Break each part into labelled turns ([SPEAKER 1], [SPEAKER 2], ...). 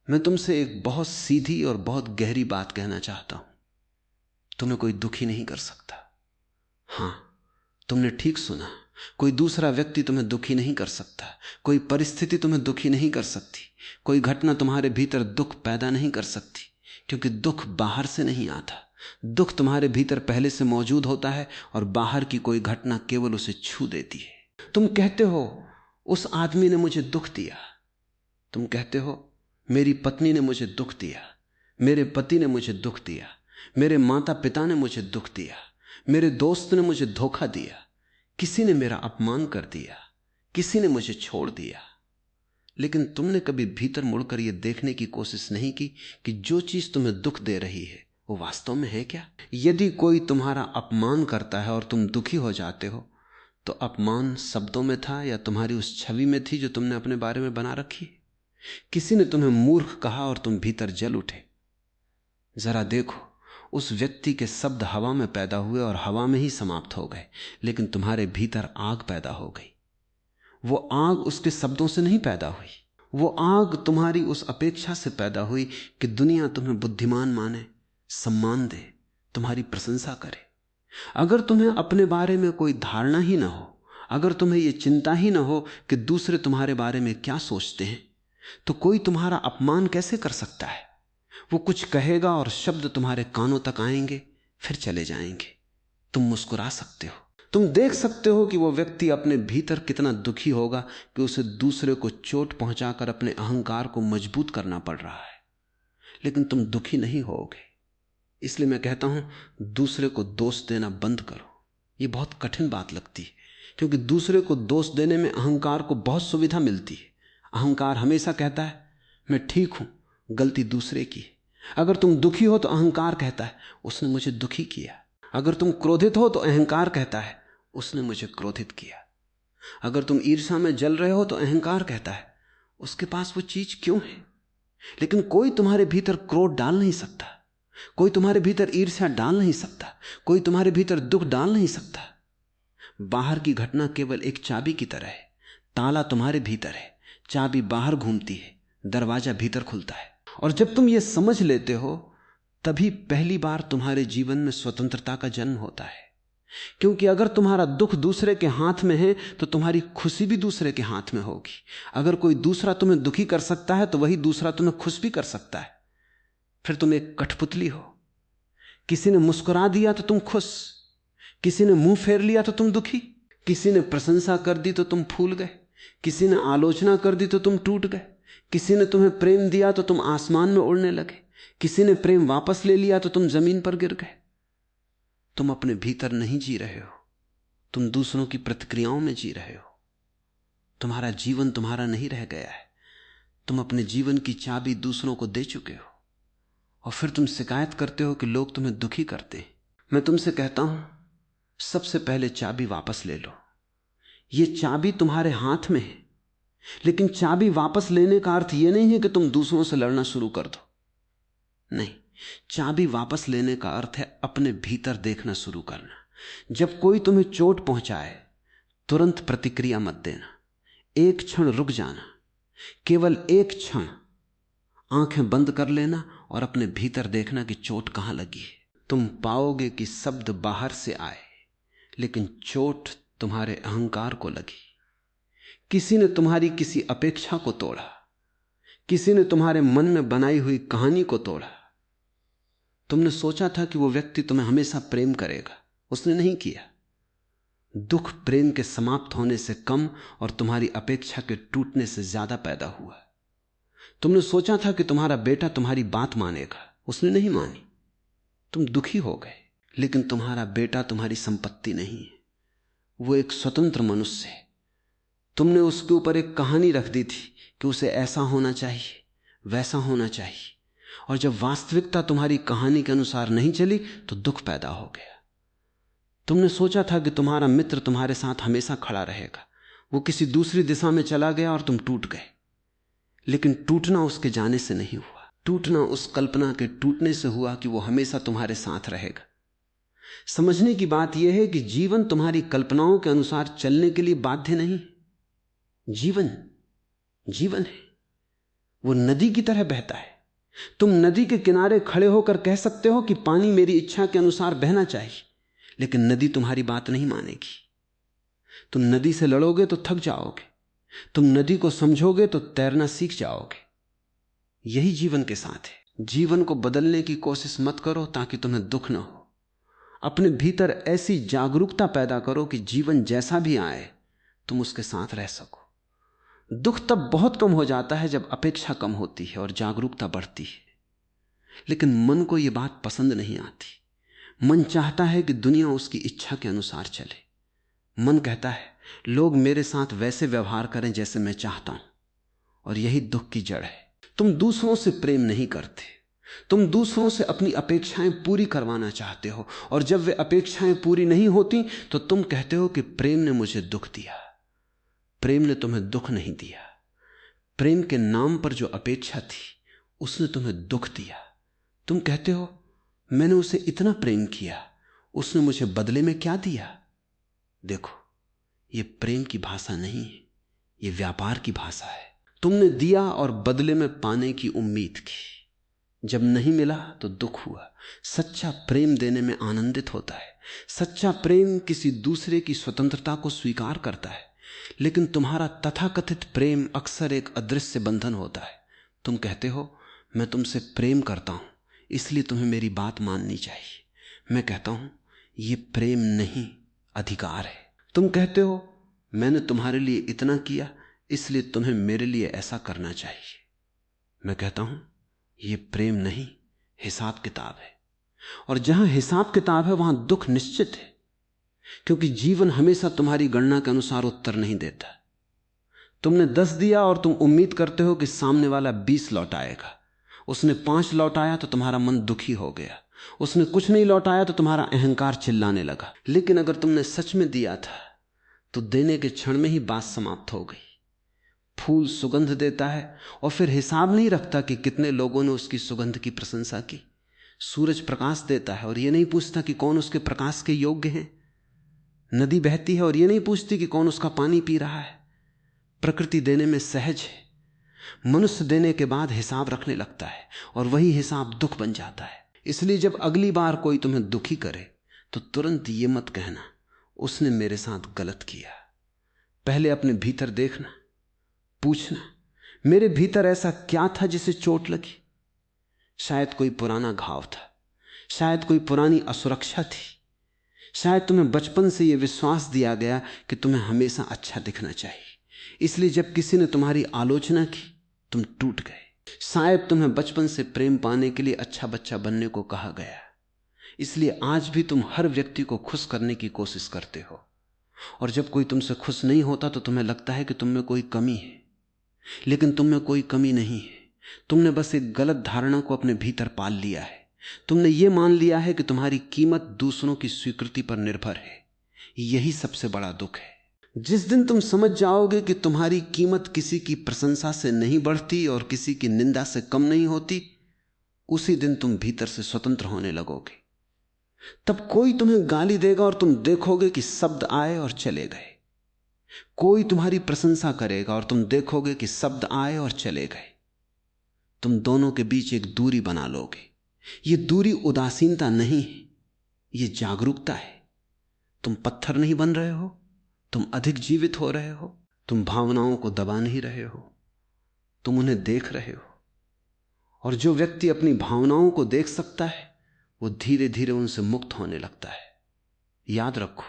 [SPEAKER 1] मैं तुमसे एक बहुत सीधी और बहुत गहरी बात कहना चाहता हूं। तुम्हें कोई दुखी नहीं कर सकता। हां, तुमने ठीक सुना, कोई दूसरा व्यक्ति तुम्हें दुखी नहीं कर सकता, कोई परिस्थिति तुम्हें दुखी नहीं कर सकती, कोई घटना तुम्हारे भीतर दुख पैदा नहीं कर सकती, क्योंकि दुख बाहर से नहीं आता। दुख तुम्हारे भीतर पहले से मौजूद होता है और बाहर की कोई घटना केवल उसे छू देती है। तुम कहते हो उस आदमी ने मुझे दुख दिया, तुम कहते हो मेरी पत्नी ने मुझे दुख दिया, मेरे पति ने मुझे दुख दिया, मेरे माता पिता ने मुझे दुख दिया, मेरे दोस्त ने मुझे धोखा दिया, किसी ने मेरा अपमान कर दिया, किसी ने मुझे छोड़ दिया। लेकिन तुमने कभी भीतर मुड़कर यह देखने की कोशिश नहीं की कि जो चीज तुम्हें दुख दे रही है वो वास्तव में है क्या। यदि कोई तुम्हारा अपमान करता है और तुम दुखी हो जाते हो, तो अपमान शब्दों में था या तुम्हारी उस छवि में थी जो तुमने अपने बारे में बना रखी। किसी ने तुम्हें मूर्ख कहा और तुम भीतर जल उठे। जरा देखो, उस व्यक्ति के शब्द हवा में पैदा हुए और हवा में ही समाप्त हो गए, लेकिन तुम्हारे भीतर आग पैदा हो गई। वो आग उसके शब्दों से नहीं पैदा हुई, वो आग तुम्हारी उस अपेक्षा से पैदा हुई कि दुनिया तुम्हें बुद्धिमान माने, सम्मान दे, तुम्हारी प्रशंसा करे। अगर तुम्हें अपने बारे में कोई धारणा ही ना हो, अगर तुम्हें यह चिंता ही ना हो कि दूसरे तुम्हारे बारे में क्या सोचते हैं, तो कोई तुम्हारा अपमान कैसे कर सकता है। वो कुछ कहेगा और शब्द तुम्हारे कानों तक आएंगे, फिर चले जाएंगे। तुम मुस्कुरा सकते हो, तुम देख सकते हो कि वो व्यक्ति अपने भीतर कितना दुखी होगा कि उसे दूसरे को चोट पहुंचाकर अपने अहंकार को मजबूत करना पड़ रहा है, लेकिन तुम दुखी नहीं होगे। इसलिए मैं कहता हूं, दूसरे को दोष देना बंद करो। ये बहुत कठिन बात लगती है, क्योंकि दूसरे को दोष देने में अहंकार को बहुत सुविधा मिलती है। अहंकार हमेशा कहता है मैं ठीक हूं, गलती दूसरे की। अगर तुम दुखी हो तो अहंकार कहता है उसने मुझे दुखी किया। अगर तुम क्रोधित हो तो अहंकार कहता है उसने मुझे क्रोधित किया। अगर तुम ईर्ष्या में जल रहे हो तो अहंकार कहता है उसके पास वो चीज क्यों है। लेकिन कोई तुम्हारे भीतर क्रोध डाल नहीं सकता, कोई तुम्हारे भीतर ईर्ष्या डाल नहीं सकता, कोई तुम्हारे भीतर दुख डाल नहीं सकता। बाहर की घटना केवल एक चाबी की तरह है। ताला तुम्हारे भीतर है, चाबी बाहर घूमती है, दरवाजा भीतर खुलता है। और जब तुम ये समझ लेते हो, तभी पहली बार तुम्हारे जीवन में स्वतंत्रता का जन्म होता है। क्योंकि अगर तुम्हारा दुख दूसरे के हाथ में है तो तुम्हारी खुशी भी दूसरे के हाथ में होगी। अगर कोई दूसरा तुम्हें दुखी कर सकता है तो वही दूसरा तुम्हें खुश भी कर सकता है। फिर तुम एक कठपुतली हो। किसी ने मुस्कुरा दिया तो तुम खुश, किसी ने मुंह फेर लिया तो तुम दुखी, किसी ने प्रशंसा कर दी तो तुम फूल गए, किसी ने आलोचना कर दी तो तुम टूट गए, किसी ने तुम्हें प्रेम दिया तो तुम आसमान में उड़ने लगे, किसी ने प्रेम वापस ले लिया तो तुम जमीन पर गिर गए। तुम अपने भीतर नहीं जी रहे हो, तुम दूसरों की प्रतिक्रियाओं में जी रहे हो। तुम्हारा जीवन तुम्हारा नहीं रह गया है, तुम अपने जीवन की चाबी दूसरों को दे चुके हो और फिर तुम शिकायत करते हो कि लोग तुम्हें दुखी करते हैं। मैं तुमसे कहता हूं, सबसे पहले चाबी वापस ले लो। ये चाबी तुम्हारे हाथ में है, लेकिन चाबी वापस लेने का अर्थ यह नहीं है कि तुम दूसरों से लड़ना शुरू कर दो। नहीं, चाबी वापस लेने का अर्थ है अपने भीतर देखना शुरू करना। जब कोई तुम्हें चोट पहुंचाए, तुरंत प्रतिक्रिया मत देना, एक क्षण रुक जाना, केवल एक क्षण आंखें बंद कर लेना और अपने भीतर देखना कि चोट कहां लगी है। तुम पाओगे कि शब्द बाहर से आए, लेकिन चोट तुम्हारे अहंकार को लगी। किसी ने तुम्हारी किसी अपेक्षा को तोड़ा, किसी ने तुम्हारे मन में बनाई हुई कहानी को तोड़ा। तुमने सोचा था कि वो व्यक्ति तुम्हें हमेशा प्रेम करेगा, उसने नहीं किया। दुख प्रेम के समाप्त होने से कम और तुम्हारी अपेक्षा के टूटने से ज्यादा पैदा हुआ। तुमने सोचा था कि तुम्हारा बेटा तुम्हारी बात मानेगा, उसने नहीं मानी, तुम दुखी हो गए। लेकिन तुम्हारा बेटा तुम्हारी संपत्ति नहीं है, वो एक स्वतंत्र मनुष्य है। तुमने उसके ऊपर एक कहानी रख दी थी कि उसे ऐसा होना चाहिए, वैसा होना चाहिए, और जब वास्तविकता तुम्हारी कहानी के अनुसार नहीं चली तो दुख पैदा हो गया। तुमने सोचा था कि तुम्हारा मित्र तुम्हारे साथ हमेशा खड़ा रहेगा, वो किसी दूसरी दिशा में चला गया और तुम टूट गए। लेकिन टूटना उसके जाने से नहीं हुआ, टूटना उस कल्पना के टूटने से हुआ कि वो हमेशा तुम्हारे साथ रहेगा। समझने की बात यह है कि जीवन तुम्हारी कल्पनाओं के अनुसार चलने के लिए बाध्य नहीं। जीवन जीवन है, वो नदी की तरह बहता है। तुम नदी के किनारे खड़े होकर कह सकते हो कि पानी मेरी इच्छा के अनुसार बहना चाहिए, लेकिन नदी तुम्हारी बात नहीं मानेगी। तुम नदी से लड़ोगे तो थक जाओगे, तुम नदी को समझोगे तो तैरना सीख जाओगे। यही जीवन के साथ है। जीवन को बदलने की कोशिश मत करो ताकि तुम्हें दुख ना हो। अपने भीतर ऐसी जागरूकता पैदा करो कि जीवन जैसा भी आए तुम उसके साथ रह सको। दुख तब बहुत कम हो जाता है जब अपेक्षा कम होती है और जागरूकता बढ़ती है। लेकिन मन को यह बात पसंद नहीं आती। मन चाहता है कि दुनिया उसकी इच्छा के अनुसार चले। मन कहता है लोग मेरे साथ वैसे व्यवहार करें जैसे मैं चाहता हूं, और यही दुख की जड़ है। तुम दूसरों से प्रेम नहीं करते, तुम दूसरों से अपनी अपेक्षाएं पूरी करवाना चाहते हो, और जब वे अपेक्षाएं पूरी नहीं होती तो तुम कहते हो कि प्रेम ने मुझे दुख दिया। प्रेम ने तुम्हें दुख नहीं दिया। प्रेम के नाम पर जो अपेक्षा थी उसने तुम्हें दुख दिया। तुम कहते हो मैंने उसे इतना प्रेम किया, उसने मुझे बदले में क्या दिया। देखो, यह प्रेम की भाषा नहीं है, यह व्यापार की भाषा है। तुमने दिया और बदले में पाने की उम्मीद की। जब नहीं मिला तो दुख हुआ। सच्चा प्रेम देने में आनंदित होता है। सच्चा प्रेम किसी दूसरे की स्वतंत्रता को स्वीकार करता है। लेकिन तुम्हारा तथाकथित प्रेम अक्सर एक अदृश्य बंधन होता है। तुम कहते हो मैं तुमसे प्रेम करता हूं, इसलिए तुम्हें मेरी बात माननी चाहिए। मैं कहता हूं यह प्रेम नहीं, अधिकार है। तुम कहते हो मैंने तुम्हारे लिए इतना किया, इसलिए तुम्हें मेरे लिए ऐसा करना चाहिए। मैं कहता हूं यह प्रेम नहीं, हिसाब किताब है। और जहां हिसाब किताब है वहां दुख निश्चित है, क्योंकि जीवन हमेशा तुम्हारी गणना के अनुसार उत्तर नहीं देता। तुमने 10 दिया और तुम उम्मीद करते हो कि सामने वाला 20 लौटाएगा। उसने 5 लौटाया तो तुम्हारा मन दुखी हो गया। उसने कुछ नहीं लौटाया तो तुम्हारा अहंकार चिल्लाने लगा। लेकिन अगर तुमने सच में दिया था तो देने के क्षण में ही बात समाप्त हो गई। फूल सुगंध देता है और फिर हिसाब नहीं रखता कि कितने लोगों ने उसकी सुगंध की प्रशंसा की। सूरज प्रकाश देता है और यह नहीं पूछता कि कौन उसके प्रकाश के योग्य है। नदी बहती है और यह नहीं पूछती कि कौन उसका पानी पी रहा है। प्रकृति देने में सहज है। मनुष्य देने के बाद हिसाब रखने लगता है और वही हिसाब दुख बन जाता है। इसलिए जब अगली बार कोई तुम्हें दुखी करे तो तुरंत ये मत कहना उसने मेरे साथ गलत किया। पहले अपने भीतर देखना, पूछना मेरे भीतर ऐसा क्या था जिसे चोट लगी। शायद कोई पुराना घाव था, शायद कोई पुरानी असुरक्षा थी, शायद तुम्हें बचपन से यह विश्वास दिया गया कि तुम्हें हमेशा अच्छा दिखना चाहिए, इसलिए जब किसी ने तुम्हारी आलोचना की तुम टूट गए। शायद तुम्हें बचपन से प्रेम पाने के लिए अच्छा बच्चा बनने को कहा गया, इसलिए आज भी तुम हर व्यक्ति को खुश करने की कोशिश करते हो, और जब कोई तुमसे खुश नहीं होता तो तुम्हें लगता है कि तुम में कोई कमी है। लेकिन तुम में कोई कमी नहीं है। तुमने बस एक गलत धारणा को अपने भीतर पाल लिया है। तुमने ये मान लिया है कि तुम्हारी कीमत दूसरों की स्वीकृति पर निर्भर है। यही सबसे बड़ा दुख है। जिस दिन तुम समझ जाओगे कि तुम्हारी कीमत किसी की प्रशंसा से नहीं बढ़ती और किसी की निंदा से कम नहीं होती, उसी दिन तुम भीतर से स्वतंत्र होने लगोगे। तब कोई तुम्हें गाली देगा और तुम देखोगे कि शब्द आए और चले गए। कोई तुम्हारी प्रशंसा करेगा और तुम देखोगे कि शब्द आए और चले गए। तुम दोनों के बीच एक दूरी बना लोगे। यह दूरी उदासीनता नहीं है, यह जागरूकता है। तुम पत्थर नहीं बन रहे हो, तुम अधिक जीवित हो रहे हो। तुम भावनाओं को दबा नहीं रहे हो, तुम उन्हें देख रहे हो। और जो व्यक्ति अपनी भावनाओं को देख सकता है वो धीरे धीरे उनसे मुक्त होने लगता है। याद रखो,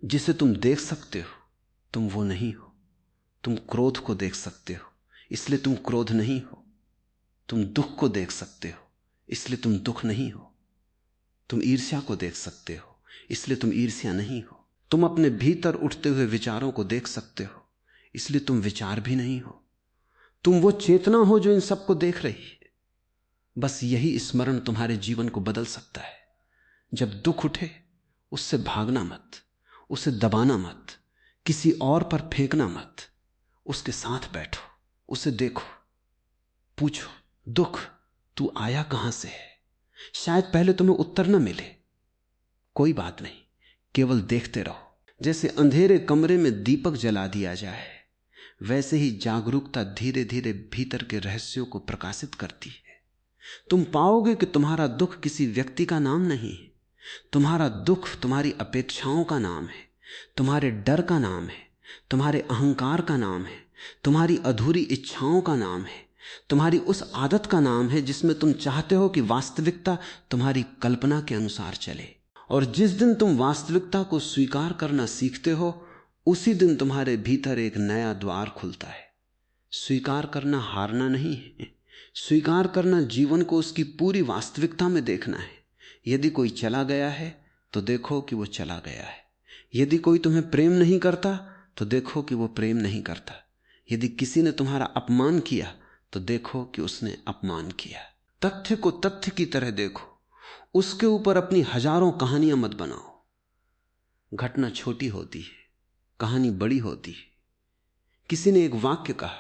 [SPEAKER 1] जिसे तुम देख सकते हो तुम वो नहीं हो। तुम क्रोध को देख सकते हो, इसलिए तुम क्रोध नहीं हो। तुम दुख को देख सकते हो, इसलिए तुम दुख नहीं हो। तुम ईर्ष्या को देख सकते हो, इसलिए तुम ईर्ष्या नहीं हो। तुम अपने भीतर उठते हुए विचारों को देख सकते हो, इसलिए तुम विचार भी नहीं हो। तुम वो चेतना हो जो इन सबको देख रही है। बस यही स्मरण तुम्हारे जीवन को बदल सकता है। जब दुख उठे उससे भागना मत, उसे दबाना मत, किसी और पर फेंकना मत। उसके साथ बैठो, उसे देखो, पूछो, दुख तू आया कहां से है। शायद पहले तुम्हें उत्तर न मिले, कोई बात नहीं, केवल देखते रहो। जैसे अंधेरे कमरे में दीपक जला दिया जाए, वैसे ही जागरूकता धीरे धीरे भीतर के रहस्यों को प्रकाशित करती है। तुम पाओगे कि तुम्हारा दुख किसी व्यक्ति का नाम नहीं है। तुम्हारा दुख तुम्हारी अपेक्षाओं का नाम है, तुम्हारे डर का नाम है, तुम्हारे अहंकार का नाम है, तुम्हारी अधूरी इच्छाओं का नाम है, तुम्हारी उस आदत का नाम है जिसमें तुम चाहते हो कि वास्तविकता तुम्हारी कल्पना के अनुसार चले। और जिस दिन तुम वास्तविकता को स्वीकार करना सीखते हो, उसी दिन तुम्हारे भीतर एक नया द्वार खुलता है। स्वीकार करना हारना नहीं है, स्वीकार करना जीवन को उसकी पूरी वास्तविकता में देखना है। यदि कोई चला गया है तो देखो कि वो चला गया है। यदि कोई तुम्हें प्रेम नहीं करता तो देखो कि वो प्रेम नहीं करता। यदि किसी ने तुम्हारा अपमान किया तो देखो कि उसने अपमान किया। तथ्य को तथ्य की तरह देखो, उसके ऊपर अपनी हजारों कहानियां मत बनाओ। घटना छोटी होती है, कहानी बड़ी होती है। किसी ने एक वाक्य कहा,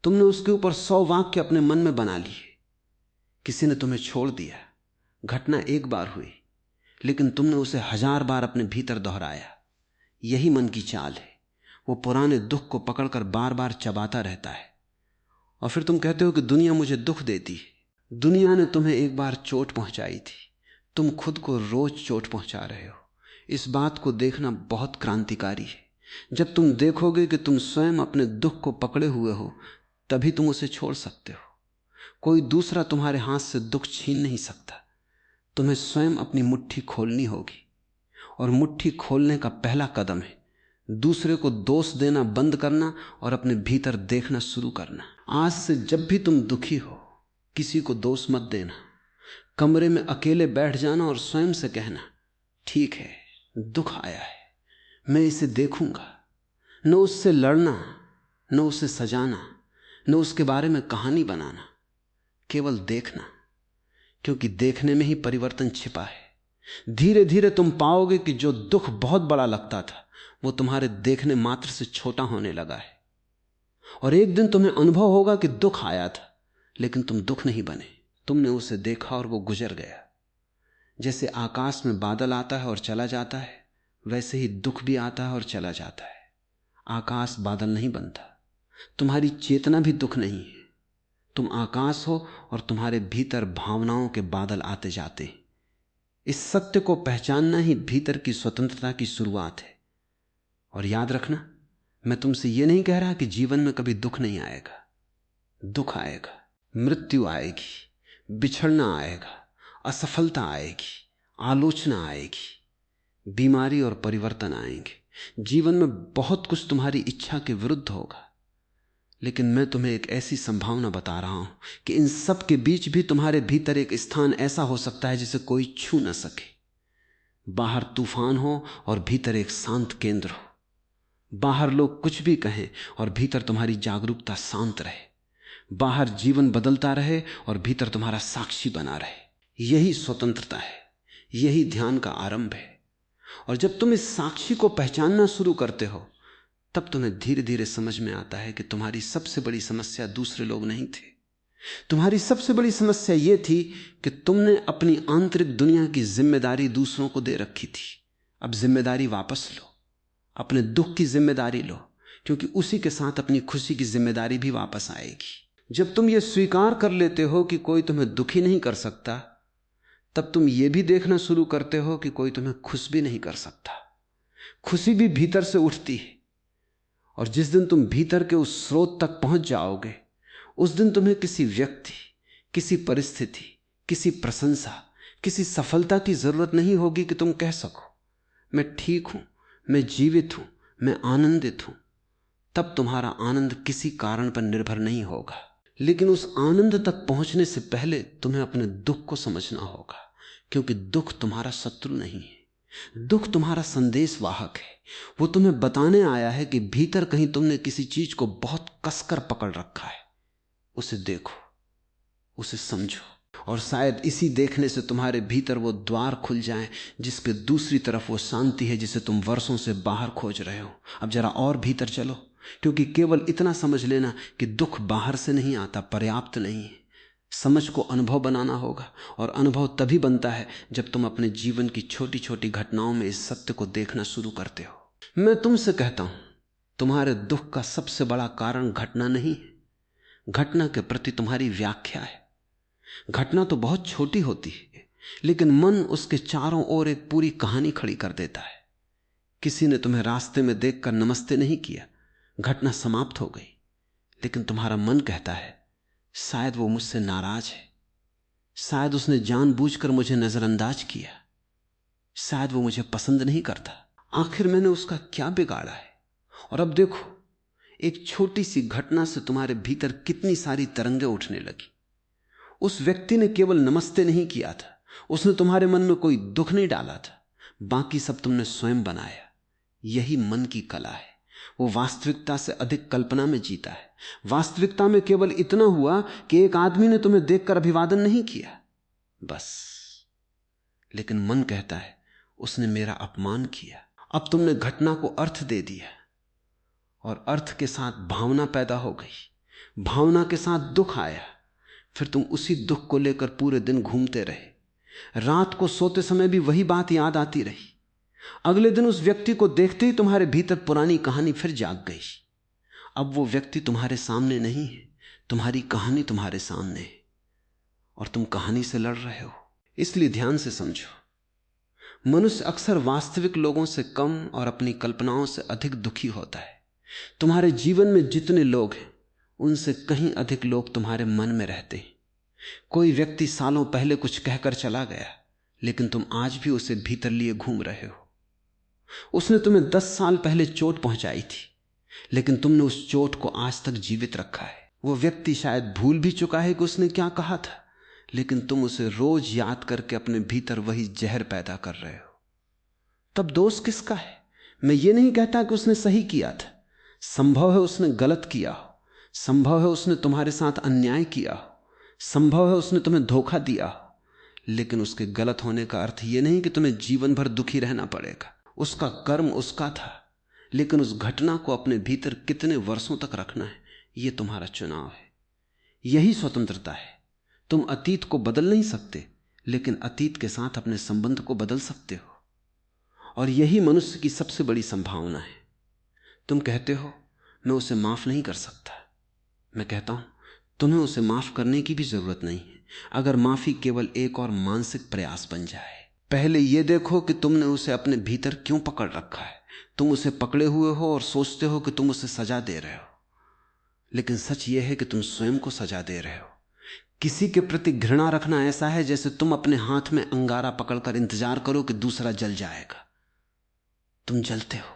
[SPEAKER 1] तुमने उसके ऊपर 100 वाक्य अपने मन में बना लिए। किसी ने तुम्हें छोड़ दिया, घटना एक बार हुई, लेकिन तुमने उसे 1000 बार अपने भीतर दोहराया। यही मन की चाल है। वो पुराने दुख को पकड़कर बार बार चबाता रहता है। और फिर तुम कहते हो कि दुनिया मुझे दुख देती है। दुनिया ने तुम्हें एक बार चोट पहुंचाई थी, तुम खुद को रोज चोट पहुंचा रहे हो। इस बात को देखना बहुत क्रांतिकारी है। जब तुम देखोगे कि तुम स्वयं अपने दुख को पकड़े हुए हो, तभी तुम उसे छोड़ सकते हो। कोई दूसरा तुम्हारे हाथ से दुख छीन नहीं सकता। तुम्हें स्वयं अपनी मुट्ठी खोलनी होगी, और मुट्ठी खोलने का पहला कदम है दूसरे को दोष देना बंद करना और अपने भीतर देखना शुरू करना। आज से जब भी तुम दुखी हो, किसी को दोष मत देना। कमरे में अकेले बैठ जाना और स्वयं से कहना, ठीक है, दुख आया है, मैं इसे देखूंगा। न उससे लड़ना, न उसे सजाना, न उसके बारे में कहानी बनाना, केवल देखना, क्योंकि देखने में ही परिवर्तन छिपा है। धीरे धीरे तुम पाओगे कि जो दुख बहुत बड़ा लगता था, वो तुम्हारे देखने मात्र से छोटा होने लगा है। और एक दिन तुम्हें अनुभव होगा कि दुख आया था, लेकिन तुम दुख नहीं बने। तुमने उसे देखा और वो गुजर गया। जैसे आकाश में बादल आता है और चला जाता है, वैसे ही दुख भी आता है और चला जाता है। आकाश बादल नहीं बनता। तुम्हारी चेतना भी दुख नहीं है। तुम आकाश हो और तुम्हारे भीतर भावनाओं के बादल आते जाते हैं। इस सत्य को पहचानना ही भीतर की स्वतंत्रता की शुरुआत है। और याद रखना, मैं तुमसे यह नहीं कह रहा कि जीवन में कभी दुख नहीं आएगा। दुख आएगा, मृत्यु आएगी, बिछड़ना आएगा, असफलता आएगी, आलोचना आएगी, बीमारी और परिवर्तन आएंगे। जीवन में बहुत कुछ तुम्हारी इच्छा के विरुद्ध होगा, लेकिन मैं तुम्हें एक ऐसी संभावना बता रहा हूं कि इन सब के बीच भी तुम्हारे भीतर एक स्थान ऐसा हो सकता है जिसे कोई छू न सके। बाहर तूफान हो और भीतर एक शांत केंद्र हो। बाहर लोग कुछ भी कहें और भीतर तुम्हारी जागरूकता शांत रहे। बाहर जीवन बदलता रहे और भीतर तुम्हारा साक्षी बना रहे। यही स्वतंत्रता है, यही ध्यान का आरंभ है। और जब तुम इस साक्षी को पहचानना शुरू करते हो, तब तुम्हें धीरे धीरे समझ में आता है कि तुम्हारी सबसे बड़ी समस्या दूसरे लोग नहीं थे। तुम्हारी सबसे बड़ी समस्या यह थी कि तुमने अपनी आंतरिक दुनिया की जिम्मेदारी दूसरों को दे रखी थी। अब जिम्मेदारी वापस लो, अपने दुख की जिम्मेदारी लो, क्योंकि उसी के साथ अपनी खुशी की जिम्मेदारी भी वापस आएगी। जब तुम ये स्वीकार कर लेते हो कि कोई तुम्हें दुखी नहीं कर सकता, तब तुम ये भी देखना शुरू करते हो कि कोई तुम्हें खुश भी नहीं कर सकता। खुशी भी भीतर से उठती है, और जिस दिन तुम भीतर के उस स्रोत तक पहुंच जाओगे, उस दिन तुम्हें किसी व्यक्ति, किसी परिस्थिति, किसी प्रशंसा, किसी सफलता की जरूरत नहीं होगी कि तुम कह सको, मैं ठीक हूं, मैं जीवित हूं, मैं आनंदित हूं। तब तुम्हारा आनंद किसी कारण पर निर्भर नहीं होगा। लेकिन उस आनंद तक पहुंचने से पहले तुम्हें अपने दुख को समझना होगा, क्योंकि दुख तुम्हारा शत्रु नहीं है। दुख तुम्हारा संदेश वाहक है। वो तुम्हें बताने आया है कि भीतर कहीं तुमने किसी चीज को बहुत कसकर पकड़ रखा है। उसे देखो, उसे समझो, और शायद इसी देखने से तुम्हारे भीतर वो द्वार खुल जाएं जिसके दूसरी तरफ वो शांति है जिसे तुम वर्षों से बाहर खोज रहे हो। अब जरा और भीतर चलो, क्योंकि केवल इतना समझ लेना कि दुख बाहर से नहीं आता पर्याप्त नहीं है। समझ को अनुभव बनाना होगा, और अनुभव तभी बनता है जब तुम अपने जीवन की छोटी छोटी घटनाओं में इस सत्य को देखना शुरू करते हो। मैं तुमसे कहता हूं तुम्हारे दुख का सबसे बड़ा कारण घटना नहीं है, घटना के प्रति तुम्हारी व्याख्या है। घटना तो बहुत छोटी होती है, लेकिन मन उसके चारों ओर एक पूरी कहानी खड़ी कर देता है। किसी ने तुम्हें रास्ते में देखकर नमस्ते नहीं किया, घटना समाप्त हो गई, लेकिन तुम्हारा मन कहता है शायद वो मुझसे नाराज है, शायद उसने जानबूझकर मुझे नजरअंदाज किया, शायद वो मुझे पसंद नहीं करता, आखिर मैंने उसका क्या बिगाड़ा है। और अब देखो, एक छोटी सी घटना से तुम्हारे भीतर कितनी सारी तरंगें उठने लगी। उस व्यक्ति ने केवल नमस्ते नहीं किया था, उसने तुम्हारे मन में कोई दुख नहीं डाला था, बाकी सब तुमने स्वयं बनाया। यही मन की कला है, वो वास्तविकता से अधिक कल्पना में जीता है। वास्तविकता में केवल इतना हुआ कि एक आदमी ने तुम्हें देखकर अभिवादन नहीं किया, बस, लेकिन मन कहता है उसने मेरा अपमान किया। अब तुमने घटना को अर्थ दे दिया, और अर्थ के साथ भावना पैदा हो गई, भावना के साथ दुख आया, फिर तुम उसी दुख को लेकर पूरे दिन घूमते रहे। रात को सोते समय भी वही बात याद आती रही। अगले दिन उस व्यक्ति को देखते ही तुम्हारे भीतर पुरानी कहानी फिर जाग गई। अब वो व्यक्ति तुम्हारे सामने नहीं है, तुम्हारी कहानी तुम्हारे सामने है, और तुम कहानी से लड़ रहे हो। इसलिए ध्यान से समझो, मनुष्य अक्सर वास्तविक लोगों से कम और अपनी कल्पनाओं से अधिक दुखी होता है। तुम्हारे जीवन में जितने लोग हैं, उनसे कहीं अधिक लोग तुम्हारे मन में रहते हैं। कोई व्यक्ति सालों पहले कुछ कहकर चला गया, लेकिन तुम आज भी उसे भीतर लिए घूम रहे हो। उसने तुम्हें 10 साल पहले चोट पहुंचाई थी, लेकिन तुमने उस चोट को आज तक जीवित रखा है। वो व्यक्ति शायद भूल भी चुका है कि उसने क्या कहा था, लेकिन तुम उसे रोज याद करके अपने भीतर वही जहर पैदा कर रहे हो। तब दोष किसका है? मैं ये नहीं कहता कि उसने सही किया था, संभव है उसने गलत किया हो, संभव है उसने तुम्हारे साथ अन्याय किया हो, संभव है उसने तुम्हें धोखा दिया हो, लेकिन उसके गलत होने का अर्थ यह नहीं कि तुम्हें जीवन भर दुखी रहना पड़ेगा। उसका कर्म उसका था, लेकिन उस घटना को अपने भीतर कितने वर्षों तक रखना है, यह तुम्हारा चुनाव है। यही स्वतंत्रता है। तुम अतीत को बदल नहीं सकते, लेकिन अतीत के साथ अपने संबंध को बदल सकते हो, और यही मनुष्य की सबसे बड़ी संभावना है। तुम कहते हो मैं उसे माफ नहीं कर सकता, मैं कहता हूं तुम्हें उसे माफ करने की भी जरूरत नहीं है, अगर माफी केवल एक और मानसिक प्रयास बन जाए। पहले यह देखो कि तुमने उसे अपने भीतर क्यों पकड़ रखा है। तुम उसे पकड़े हुए हो और सोचते हो कि तुम उसे सजा दे रहे हो, लेकिन सच यह है कि तुम स्वयं को सजा दे रहे हो। किसी के प्रति घृणा रखना ऐसा है जैसे तुम अपने हाथ में अंगारा पकड़कर इंतजार करो कि दूसरा जल जाएगा। तुम जलते हो,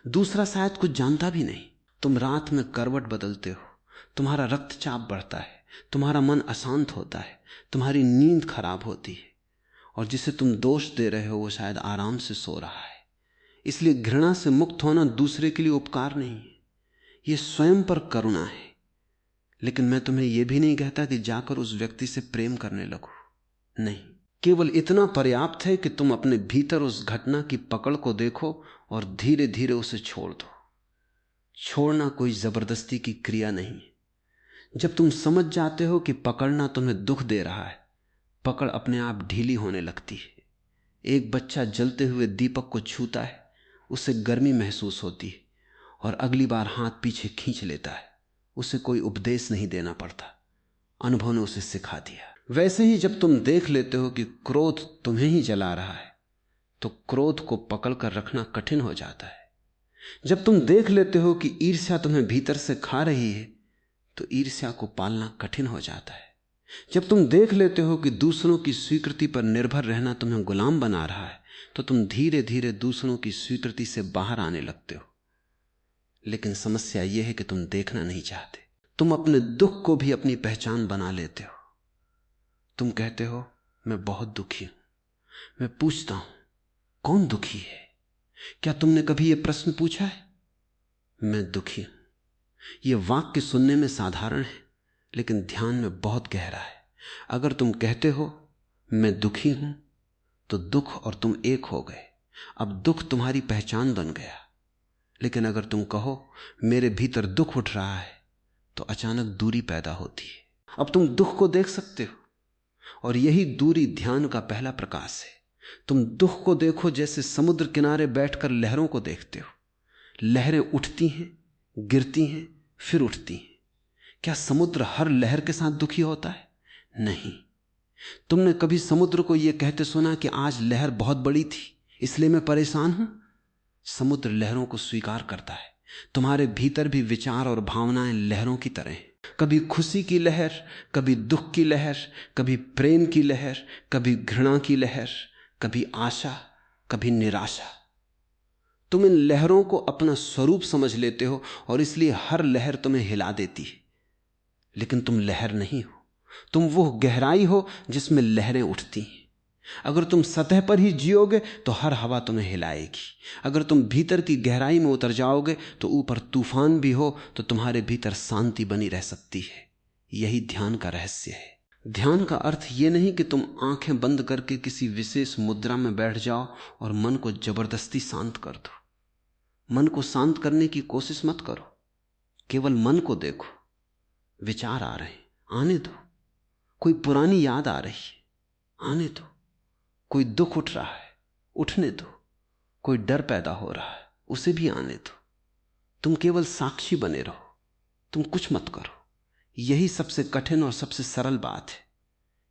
[SPEAKER 1] दूसरा शायद कुछ जानता भी नहीं। तुम रात में करवट बदलते हो, तुम्हारा रक्तचाप बढ़ता है, तुम्हारा मन अशांत होता है, तुम्हारी नींद खराब होती है, और जिसे तुम दोष दे रहे हो वो शायद आराम से सो रहा है। इसलिए घृणा से मुक्त होना दूसरे के लिए उपकार नहीं है, यह स्वयं पर करुणा है। लेकिन मैं तुम्हें यह भी नहीं कहता कि जाकर उस व्यक्ति से प्रेम करने लगो, नहीं। केवल इतना पर्याप्त है कि तुम अपने भीतर उस घटना की पकड़ को देखो और धीरे धीरे उसे छोड़ दो। छोड़ना कोई जबरदस्ती की क्रिया नहीं है। जब तुम समझ जाते हो कि पकड़ना तुम्हें दुख दे रहा है, पकड़ अपने आप ढीली होने लगती है। एक बच्चा जलते हुए दीपक को छूता है, उसे गर्मी महसूस होती है, और अगली बार हाथ पीछे खींच लेता है। उसे कोई उपदेश नहीं देना पड़ता, अनुभव ने उसे सिखा दिया। वैसे ही जब तुम देख लेते हो कि क्रोध तुम्हें ही जला रहा है, तो क्रोध को पकड़कर रखना कठिन हो जाता है। जब तुम देख लेते हो कि ईर्ष्या तुम्हें भीतर से खा रही है, तो ईर्ष्या को पालना कठिन हो जाता है। जब तुम देख लेते हो कि दूसरों की स्वीकृति पर निर्भर रहना तुम्हें गुलाम बना रहा है, तो तुम धीरे धीरे दूसरों की स्वीकृति से बाहर आने लगते हो। लेकिन समस्या यह है कि तुम देखना नहीं चाहते। तुम अपने दुख को भी अपनी पहचान बना लेते हो। तुम कहते हो मैं बहुत दुखी हूं। मैं पूछता हूं कौन दुखी है? क्या तुमने कभी यह प्रश्न पूछा है? मैं दुखी हूं। यह वाक्य सुनने में साधारण है, लेकिन ध्यान में बहुत गहरा है। अगर तुम कहते हो मैं दुखी हूं, तो दुख और तुम एक हो गए। अब दुख तुम्हारी पहचान बन गया। लेकिन अगर तुम कहो मेरे भीतर दुख उठ रहा है, तो अचानक दूरी पैदा होती है। अब तुम दुख को देख सकते हो, और यही दूरी ध्यान का पहला प्रकाश है। तुम दुख को देखो जैसे समुद्र किनारे बैठकर लहरों को देखते हो। लहरें उठती हैं, गिरती हैं, फिर उठती हैं। क्या समुद्र हर लहर के साथ दुखी होता है? नहीं। तुमने कभी समुद्र को यह कहते सुना कि आज लहर बहुत बड़ी थी इसलिए मैं परेशान हूं? समुद्र लहरों को स्वीकार करता है। तुम्हारे भीतर भी विचार और भावनाएं लहरों की तरह हैं। कभी खुशी की लहर, कभी दुख की लहर, कभी प्रेम की लहर, कभी घृणा की लहर, कभी आशा, कभी निराशा। तुम इन लहरों को अपना स्वरूप समझ लेते हो और इसलिए हर लहर तुम्हें हिला देती है। लेकिन तुम लहर नहीं हो, तुम वो गहराई हो जिसमें लहरें उठती हैं। अगर तुम सतह पर ही जियोगे तो हर हवा तुम्हें हिलाएगी। अगर तुम भीतर की गहराई में उतर जाओगे तो ऊपर तूफान भी हो तो तुम्हारे भीतर शांति बनी रह सकती है। यही ध्यान का रहस्य है। ध्यान का अर्थ यह नहीं कि तुम आंखें बंद करके किसी विशेष मुद्रा में बैठ जाओ और मन को जबरदस्ती शांत कर दो। मन को शांत करने की कोशिश मत करो, केवल मन को देखो। विचार आ रहे हैं, आने दो। कोई पुरानी याद आ रही है, आने दो। कोई दुख उठ रहा है, उठने दो। कोई डर पैदा हो रहा है, उसे भी आने दो। तुम केवल साक्षी बने रहो, तुम कुछ मत करो। यही सबसे कठिन और सबसे सरल बात है,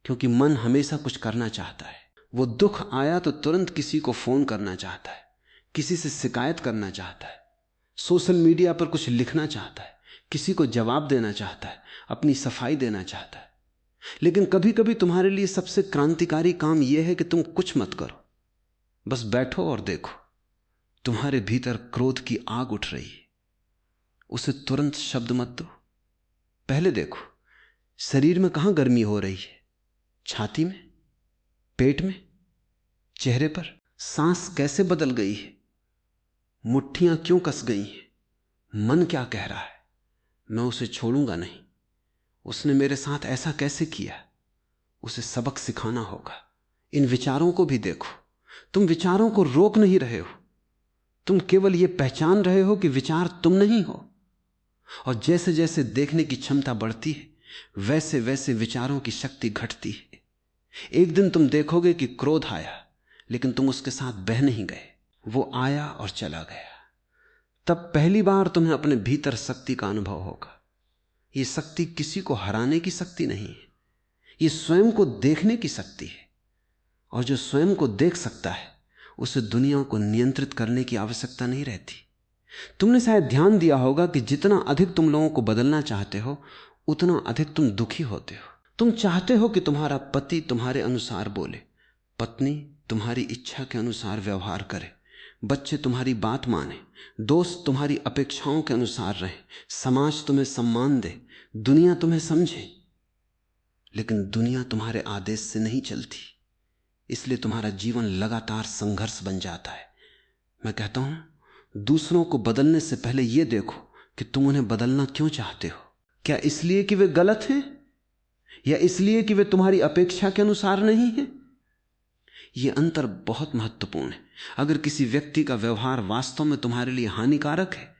[SPEAKER 1] क्योंकि मन हमेशा कुछ करना चाहता है। वो दुख आया तो तुरंत किसी को फोन करना चाहता है, किसी से शिकायत करना चाहता है, सोशल मीडिया पर कुछ लिखना चाहता है, किसी को जवाब देना चाहता है, अपनी सफाई देना चाहता है। लेकिन कभी कभी तुम्हारे लिए सबसे क्रांतिकारी काम यह है कि तुम कुछ मत करो, बस बैठो और देखो। तुम्हारे भीतर क्रोध की आग उठ रही है, उसे तुरंत शब्द मत दो। पहले देखो शरीर में कहां गर्मी हो रही है, छाती में, पेट में, चेहरे पर। सांस कैसे बदल गई है, मुट्ठियां क्यों कस गई हैं, मन क्या कह रहा है। मैं उसे छोड़ूंगा नहीं, उसने मेरे साथ ऐसा कैसे किया, उसे सबक सिखाना होगा। इन विचारों को भी देखो। तुम विचारों को रोक नहीं रहे हो, तुम केवल यह पहचान रहे हो कि विचार तुम नहीं हो। और जैसे जैसे देखने की क्षमता बढ़ती है वैसे वैसे विचारों की शक्ति घटती है। एक दिन तुम देखोगे कि क्रोध आया, लेकिन तुम उसके साथ बह नहीं गए, वो आया और चला गया। तब पहली बार तुम्हें अपने भीतर शक्ति का अनुभव होगा। ये शक्ति किसी को हराने की शक्ति नहीं है, ये स्वयं को देखने की शक्ति है। और जो स्वयं को देख सकता है उसे दुनिया को नियंत्रित करने की आवश्यकता नहीं रहती। तुमने शायद ध्यान दिया होगा कि जितना अधिक तुम लोगों को बदलना चाहते हो उतना अधिक तुम दुखी होते हो। तुम चाहते हो कि तुम्हारा पति तुम्हारे अनुसार बोले, पत्नी तुम्हारी इच्छा के अनुसार व्यवहार करे, बच्चे तुम्हारी बात माने, दोस्त तुम्हारी अपेक्षाओं के अनुसार रहे, समाज तुम्हें सम्मान दे, दुनिया तुम्हें समझे। लेकिन दुनिया तुम्हारे आदेश से नहीं चलती, इसलिए तुम्हारा जीवन लगातार संघर्ष बन जाता है। मैं कहता हूं, दूसरों को बदलने से पहले यह देखो कि तुम उन्हें बदलना क्यों चाहते हो। क्या इसलिए कि वे गलत हैं, या इसलिए कि वे तुम्हारी अपेक्षा के अनुसार नहीं हैं? यह अंतर बहुत महत्वपूर्ण है। अगर किसी व्यक्ति का व्यवहार वास्तव में तुम्हारे लिए हानिकारक है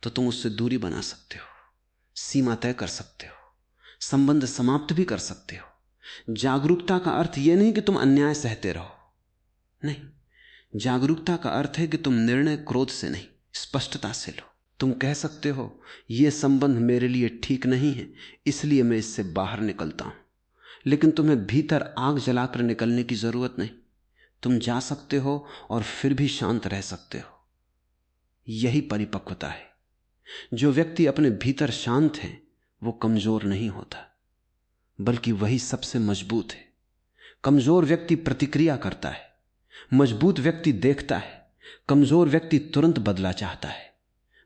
[SPEAKER 1] तो तुम उससे दूरी बना सकते हो, सीमा तय कर सकते हो, संबंध समाप्त भी कर सकते हो। जागरूकता का अर्थ यह नहीं कि तुम अन्याय सहते रहो, नहीं। जागरूकता का अर्थ है कि तुम निर्णय क्रोध से नहीं, स्पष्टता से लो। तुम कह सकते हो यह संबंध मेरे लिए ठीक नहीं है, इसलिए मैं इससे बाहर निकलता हूं। लेकिन तुम्हें भीतर आग जलाकर निकलने की जरूरत नहीं। तुम जा सकते हो और फिर भी शांत रह सकते हो। यही परिपक्वता है। जो व्यक्ति अपने भीतर शांत है वो कमजोर नहीं होता, बल्कि वही सबसे मजबूत है। कमजोर व्यक्ति प्रतिक्रिया करता है, मजबूत व्यक्ति देखता है। कमजोर व्यक्ति तुरंत बदला चाहता है,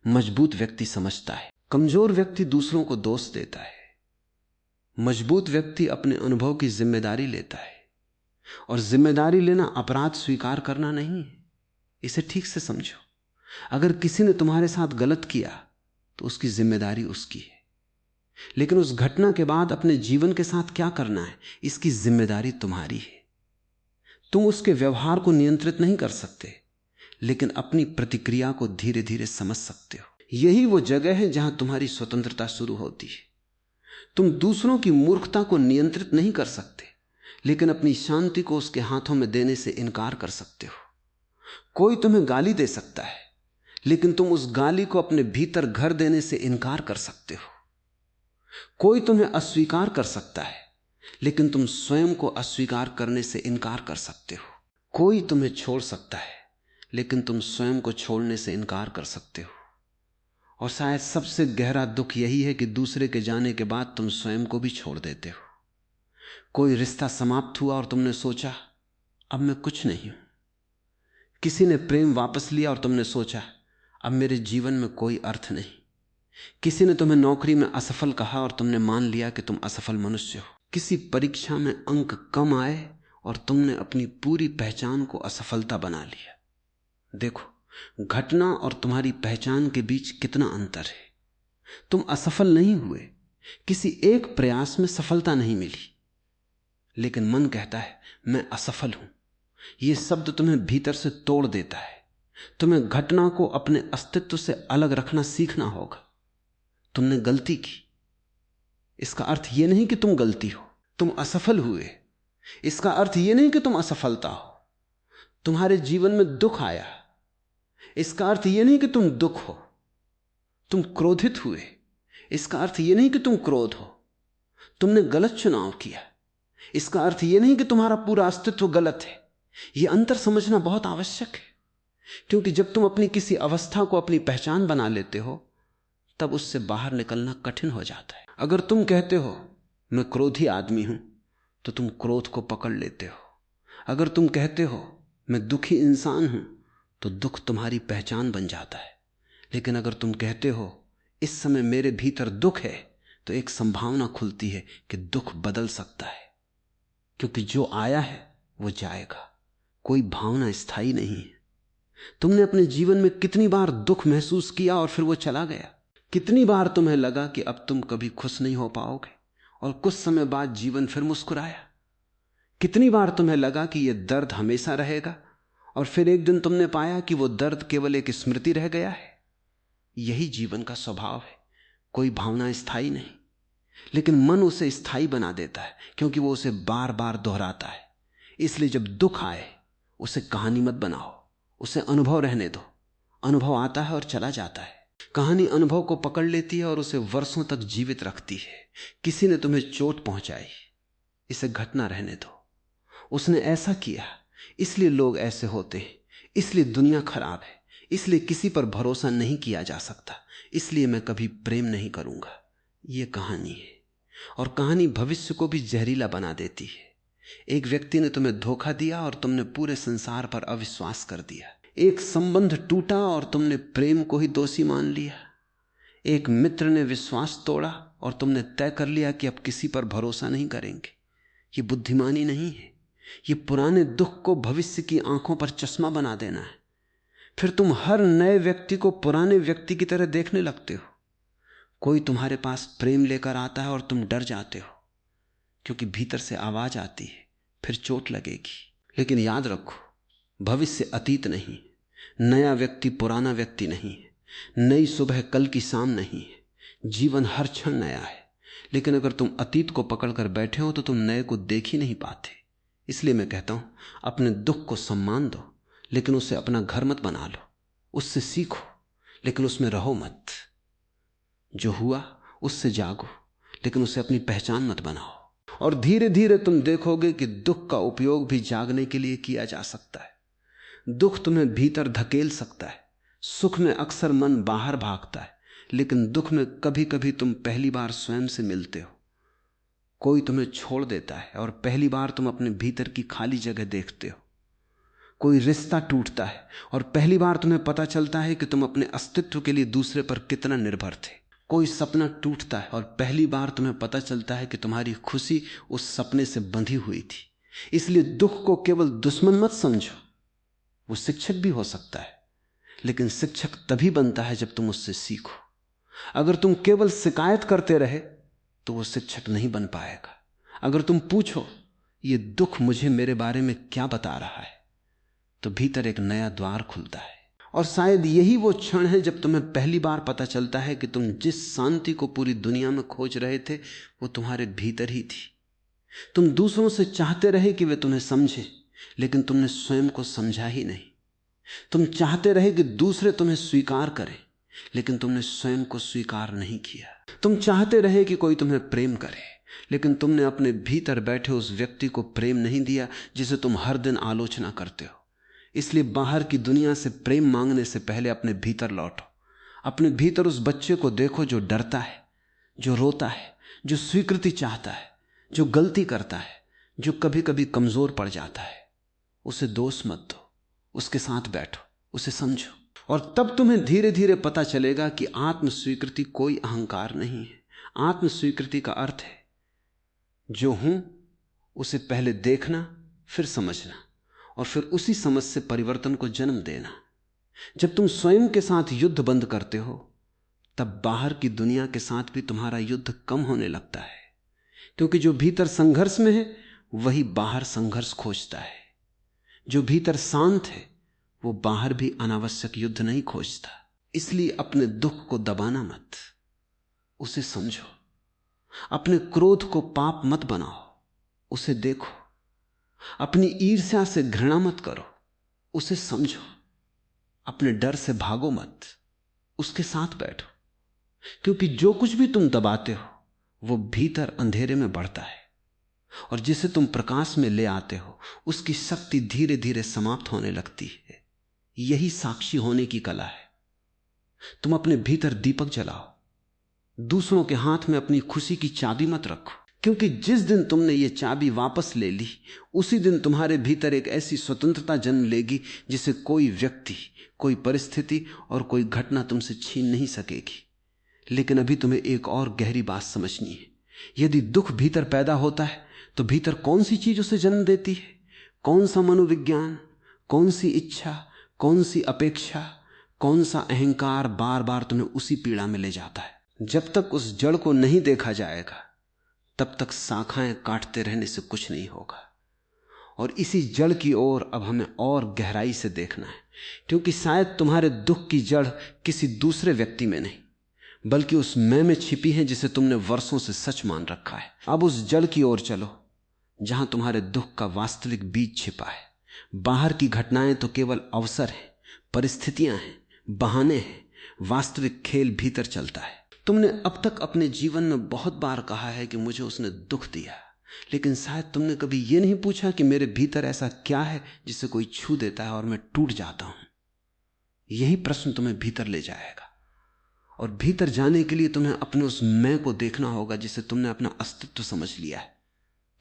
[SPEAKER 1] मजबूत व्यक्ति समझता है। कमजोर व्यक्ति दूसरों को दोष देता है, मजबूत व्यक्ति अपने अनुभव की जिम्मेदारी लेता है। और जिम्मेदारी लेना अपराध स्वीकार करना नहीं है, इसे ठीक से समझो। अगर किसी ने तुम्हारे साथ गलत किया तो उसकी जिम्मेदारी उसकी है, लेकिन उस घटना के बाद अपने जीवन के साथ क्या करना है इसकी जिम्मेदारी तुम्हारी है। तुम उसके व्यवहार को नियंत्रित नहीं कर सकते, लेकिन अपनी प्रतिक्रिया को धीरे धीरे समझ सकते हो। यही वो जगह है जहां तुम्हारी स्वतंत्रता शुरू होती है। तुम दूसरों की मूर्खता को नियंत्रित नहीं कर सकते, लेकिन अपनी शांति को उसके हाथों में देने से इनकार कर सकते हो। कोई तुम्हें गाली दे सकता है, लेकिन तुम उस गाली को अपने भीतर घर देने से इनकार कर सकते हो। कोई तुम्हें अस्वीकार कर सकता है, लेकिन तुम स्वयं को अस्वीकार करने से इनकार कर सकते हो। कोई तुम्हें छोड़ सकता है, लेकिन तुम स्वयं को छोड़ने से इनकार कर सकते हो। और शायद सबसे गहरा दुख यही है कि दूसरे के जाने के बाद तुम स्वयं को भी छोड़ देते हो। कोई रिश्ता समाप्त हुआ और तुमने सोचा अब मैं कुछ नहीं हूं। किसी ने प्रेम वापस लिया और तुमने सोचा अब मेरे जीवन में कोई अर्थ नहीं। किसी ने तुम्हें नौकरी में असफल कहा और तुमने मान लिया कि तुम असफल मनुष्य हो। किसी परीक्षा में अंक कम आए और तुमने अपनी पूरी पहचान को असफलता बना लिया। देखो, घटना और तुम्हारी पहचान के बीच कितना अंतर है। तुम असफल नहीं हुए, किसी एक प्रयास में सफलता नहीं मिली, लेकिन मन कहता है मैं असफल हूं। यह शब्द तुम्हें भीतर से तोड़ देता है। तुम्हें घटना को अपने अस्तित्व से अलग रखना सीखना होगा। तुमने गलती की, इसका अर्थ यह नहीं कि तुम गलती हो। तुम असफल हुए, इसका अर्थ यह नहीं कि तुम असफलता हो। तुम्हारे जीवन में दुख आया, इसका अर्थ यह नहीं कि तुम दुख हो। तुम क्रोधित हुए, इसका अर्थ यह नहीं कि तुम क्रोध हो। तुमने गलत चुनाव किया, इसका अर्थ यह नहीं कि तुम्हारा पूरा अस्तित्व गलत है। यह अंतर समझना बहुत आवश्यक है, क्योंकि जब तुम अपनी किसी अवस्था को अपनी पहचान बना लेते हो, तब उससे बाहर निकलना कठिन हो जाता है। अगर तुम कहते हो मैं क्रोधी आदमी हूं, तो तुम क्रोध को पकड़ लेते हो। अगर तुम कहते हो मैं दुखी इंसान हूं, तो दुख तुम्हारी पहचान बन जाता है। लेकिन अगर तुम कहते हो इस समय मेरे भीतर दुख है, तो एक संभावना खुलती है कि दुख बदल सकता है, क्योंकि जो आया है वो जाएगा। कोई भावना स्थायी नहीं है। तुमने अपने जीवन में कितनी बार दुख महसूस किया और फिर वो चला गया। कितनी बार तुम्हें लगा कि अब तुम कभी खुश नहीं हो पाओगे, और कुछ समय बाद जीवन फिर मुस्कुराया। कितनी बार तुम्हें लगा कि यह दर्द हमेशा रहेगा, और फिर एक दिन तुमने पाया कि वो दर्द केवल एक स्मृति रह गया है। यही जीवन का स्वभाव है। कोई भावना स्थायी नहीं, लेकिन मन उसे स्थायी बना देता है, क्योंकि वो उसे बार बार दोहराता है। इसलिए जब दुख आए, उसे कहानी मत बनाओ, उसे अनुभव रहने दो। अनुभव आता है और चला जाता है। कहानी अनुभव को पकड़ लेती है और उसे वर्षों तक जीवित रखती है। किसी ने तुम्हें चोट पहुंचाई, इसे घटना रहने दो। उसने ऐसा किया, इसलिए लोग ऐसे होते हैं, इसलिए दुनिया खराब है, इसलिए किसी पर भरोसा नहीं किया जा सकता, इसलिए मैं कभी प्रेम नहीं करूंगा। यह कहानी है, और कहानी भविष्य को भी जहरीला बना देती है। एक व्यक्ति ने तुम्हें धोखा दिया और तुमने पूरे संसार पर अविश्वास कर दिया। एक संबंध टूटा और तुमने प्रेम को ही दोषी मान लिया। एक मित्र ने विश्वास तोड़ा और तुमने तय कर लिया कि अब किसी पर भरोसा नहीं करेंगे। ये बुद्धिमानी नहीं है, ये पुराने दुख को भविष्य की आंखों पर चश्मा बना देना है। फिर तुम हर नए व्यक्ति को पुराने व्यक्ति की तरह देखने लगते हो। कोई तुम्हारे पास प्रेम लेकर आता है और तुम डर जाते हो, क्योंकि भीतर से आवाज आती है फिर चोट लगेगी। लेकिन याद रखो, भविष्य अतीत नहीं, नया व्यक्ति पुराना व्यक्ति नहीं है, नई सुबह कल की शाम नहीं है। जीवन हर क्षण नया है। लेकिन अगर तुम अतीत को पकड़कर बैठे हो तो तुम नए को देख ही नहीं पाते। इसलिए मैं कहता हूं, अपने दुख को सम्मान दो, लेकिन उसे अपना घर मत बना लो। उससे सीखो, लेकिन उसमें रहो मत। जो हुआ उससे जागो, लेकिन उसे अपनी पहचान मत बनाओ। और धीरे धीरे तुम देखोगे कि दुख का उपयोग भी जागने के लिए किया जा सकता है। दुख तुम्हें भीतर धकेल सकता है। सुख में अक्सर मन बाहर भागता है, लेकिन दुख में कभी कभी तुम पहली बार स्वयं से मिलते हो। कोई तुम्हें छोड़ देता है और पहली बार तुम अपने भीतर की खाली जगह देखते हो। कोई रिश्ता टूटता है और पहली बार तुम्हें पता चलता है कि तुम अपने अस्तित्व के लिए दूसरे पर कितना निर्भर थे। कोई सपना टूटता है और पहली बार तुम्हें पता चलता है कि तुम्हारी खुशी उस सपने से बंधी हुई थी। इसलिए दुख को केवल दुश्मन मत समझो, वो शिक्षक भी हो सकता है, लेकिन शिक्षक तभी बनता है जब तुम उससे सीखो। अगर तुम केवल शिकायत करते रहे तो वो शिक्षक नहीं बन पाएगा। अगर तुम पूछो ये दुख मुझे मेरे बारे में क्या बता रहा है, तो भीतर एक नया द्वार खुलता है। और शायद यही वो क्षण है जब तुम्हें पहली बार पता चलता है कि तुम जिस शांति को पूरी दुनिया में खोज रहे थे वो तुम्हारे भीतर ही थी। तुम दूसरों से चाहते रहे कि वे तुम्हें समझे, लेकिन तुमने स्वयं को समझा ही नहीं। तुम चाहते रहे कि दूसरे तुम्हें स्वीकार करें, लेकिन तुमने स्वयं को स्वीकार नहीं किया। तुम चाहते रहे कि कोई तुम्हें प्रेम करे, लेकिन तुमने अपने भीतर बैठे उस व्यक्ति को प्रेम नहीं दिया जिसे तुम हर दिन आलोचना करते हो। इसलिए बाहर की दुनिया से प्रेम मांगने से पहले अपने भीतर लौटो। अपने भीतर उस बच्चे को देखो जो डरता है, जो रोता है, जो स्वीकृति चाहता है, जो गलती करता है, जो कभी कभी कमजोर पड़ जाता है। उसे दोष मत दो, उसके साथ बैठो, उसे समझो, और तब तुम्हें धीरे धीरे पता चलेगा कि आत्म स्वीकृति कोई अहंकार नहीं है। आत्म स्वीकृति का अर्थ है जो हूं उसे पहले देखना, फिर समझना, और फिर उसी समझ से परिवर्तन को जन्म देना। जब तुम स्वयं के साथ युद्ध बंद करते हो, तब बाहर की दुनिया के साथ भी तुम्हारा युद्ध कम होने लगता है, क्योंकि जो भीतर संघर्ष में है वही बाहर संघर्ष खोजता है। जो भीतर शांत है वो बाहर भी अनावश्यक युद्ध नहीं खोजता। इसलिए अपने दुख को दबाना मत, उसे समझो। अपने क्रोध को पाप मत बनाओ, उसे देखो। अपनी ईर्ष्या से घृणा मत करो, उसे समझो। अपने डर से भागो मत, उसके साथ बैठो, क्योंकि जो कुछ भी तुम दबाते हो वो भीतर अंधेरे में बढ़ता है, और जिसे तुम प्रकाश में ले आते हो उसकी शक्ति धीरे धीरे समाप्त होने लगती है। यही साक्षी होने की कला है। तुम अपने भीतर दीपक जलाओ, दूसरों के हाथ में अपनी खुशी की चाबी मत रखो, क्योंकि जिस दिन तुमने ये चाबी वापस ले ली, उसी दिन तुम्हारे भीतर एक ऐसी स्वतंत्रता जन्म लेगी जिसे कोई व्यक्ति, कोई परिस्थिति और कोई घटना तुमसे छीन नहीं सकेगी। लेकिन अभी तुम्हें एक और गहरी बात समझनी है। यदि दुख भीतर पैदा होता है तो भीतर कौन सी चीज उसे जन्म देती है? कौन सा मनोविज्ञान, कौन सी इच्छा, कौन सी अपेक्षा, कौन सा अहंकार बार बार तुम्हें उसी पीड़ा में ले जाता है? जब तक उस जड़ को नहीं देखा जाएगा तब तक शाखाएं काटते रहने से कुछ नहीं होगा। और इसी जड़ की ओर अब हमें और गहराई से देखना है, क्योंकि शायद तुम्हारे दुख की जड़ किसी दूसरे व्यक्ति में नहीं, बल्कि उस मैं में छिपी है जिसे तुमने वर्षों से सच मान रखा है। अब उस जड़ की ओर चलो जहां तुम्हारे दुख का वास्तविक बीज छिपा है। बाहर की घटनाएं तो केवल अवसर हैं, परिस्थितियां हैं, बहाने हैं। वास्तविक खेल भीतर चलता है। तुमने अब तक अपने जीवन में बहुत बार कहा है कि मुझे उसने दुख दिया, लेकिन शायद तुमने कभी यह नहीं पूछा कि मेरे भीतर ऐसा क्या है जिसे कोई छू देता है और मैं टूट जाता हूं। यही प्रश्न तुम्हें भीतर ले जाएगा, और भीतर जाने के लिए तुम्हें अपने उस मैं को देखना होगा जिसे तुमने अपना अस्तित्व समझ लिया है।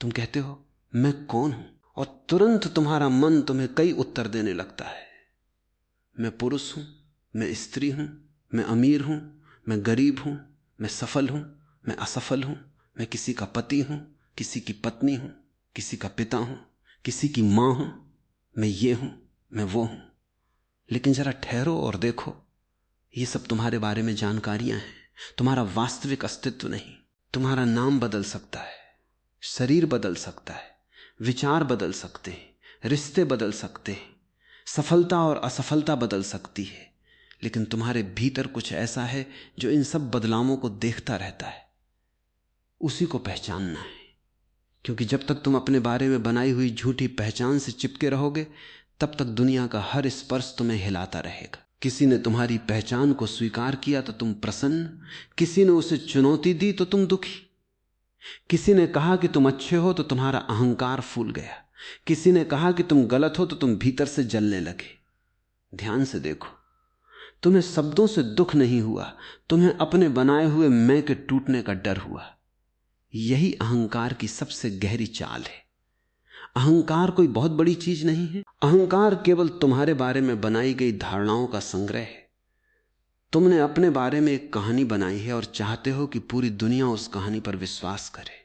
[SPEAKER 1] तुम कहते हो मैं कौन हूं, और तुरंत तुम्हारा मन तुम्हें कई उत्तर देने लगता है। मैं पुरुष हूं, मैं स्त्री हूं, मैं अमीर हूं, मैं गरीब हूं, मैं सफल हूं, मैं असफल हूं, मैं किसी का पति हूं, किसी की पत्नी हूं, किसी का पिता हूं, किसी की मां हूं, मैं ये हूं, मैं वो हूं। लेकिन जरा ठहरो और देखो, ये सब तुम्हारे बारे में जानकारियां हैं, तुम्हारा वास्तविक अस्तित्व नहीं। तुम्हारा नाम बदल सकता है, शरीर बदल सकता है, विचार बदल सकते हैं, रिश्ते बदल सकते हैं, सफलता और असफलता बदल सकती है, लेकिन तुम्हारे भीतर कुछ ऐसा है जो इन सब बदलावों को देखता रहता है। उसी को पहचानना है, क्योंकि जब तक तुम अपने बारे में बनाई हुई झूठी पहचान से चिपके रहोगे तब तक दुनिया का हर स्पर्श तुम्हें हिलाता रहेगा। किसी ने तुम्हारी पहचान को स्वीकार किया तो तुम प्रसन्न, किसी ने उसे चुनौती दी तो तुम दुखी। किसी ने कहा कि तुम अच्छे हो तो तुम्हारा अहंकार फूल गया, किसी ने कहा कि तुम गलत हो तो तुम भीतर से जलने लगे। ध्यान से देखो, तुम्हें शब्दों से दुख नहीं हुआ, तुम्हें अपने बनाए हुए मैं के टूटने का डर हुआ। यही अहंकार की सबसे गहरी चाल है। अहंकार कोई बहुत बड़ी चीज नहीं है। अहंकार केवल तुम्हारे बारे में बनाई गई धारणाओं का संग्रह है। तुमने अपने बारे में एक कहानी बनाई है और चाहते हो कि पूरी दुनिया उस कहानी पर विश्वास करे।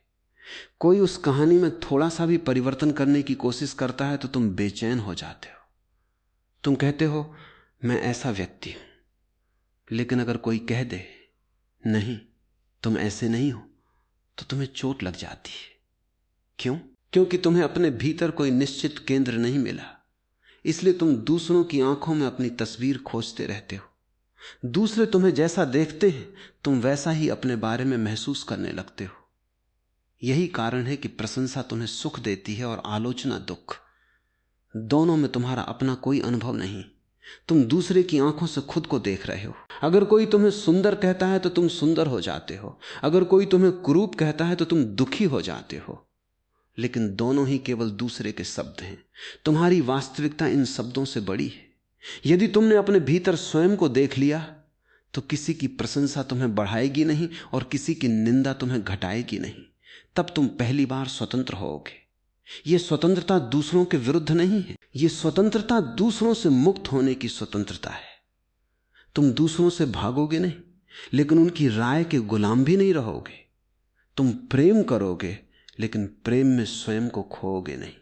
[SPEAKER 1] कोई उस कहानी में थोड़ा सा भी परिवर्तन करने की कोशिश करता है तो तुम बेचैन हो जाते हो। तुम कहते हो मैं ऐसा व्यक्ति हूं, लेकिन अगर कोई कह दे नहीं तुम ऐसे नहीं हो तो तुम्हें चोट लग जाती है। क्यों? क्योंकि तुम्हें अपने भीतर कोई निश्चित केंद्र नहीं मिला, इसलिए तुम दूसरों की आंखों में अपनी तस्वीर खोजते रहते हो। दूसरे तुम्हें जैसा देखते हैं तुम वैसा ही अपने बारे में महसूस करने लगते हो। यही कारण है कि प्रशंसा तुम्हें सुख देती है और आलोचना दुख। दोनों में तुम्हारा अपना कोई अनुभव नहीं, तुम दूसरे की आंखों से खुद को देख रहे हो। अगर कोई तुम्हें सुंदर कहता है तो तुम सुंदर हो जाते हो, अगर कोई तुम्हें कुरूप कहता है तो तुम दुखी हो जाते हो। लेकिन दोनों ही केवल दूसरे के शब्द हैं। तुम्हारी वास्तविकता इन शब्दों से बड़ी है। यदि तुमने अपने भीतर स्वयं को देख लिया तो किसी की प्रशंसा तुम्हें बढ़ाएगी नहीं और किसी की निंदा तुम्हें घटाएगी नहीं। तब तुम पहली बार स्वतंत्र होगे। यह स्वतंत्रता दूसरों के विरुद्ध नहीं है, यह स्वतंत्रता दूसरों से मुक्त होने की स्वतंत्रता है। तुम दूसरों से भागोगे नहीं, लेकिन उनकी राय के गुलाम भी नहीं रहोगे। तुम प्रेम करोगे, लेकिन प्रेम में स्वयं को खोओगे नहीं।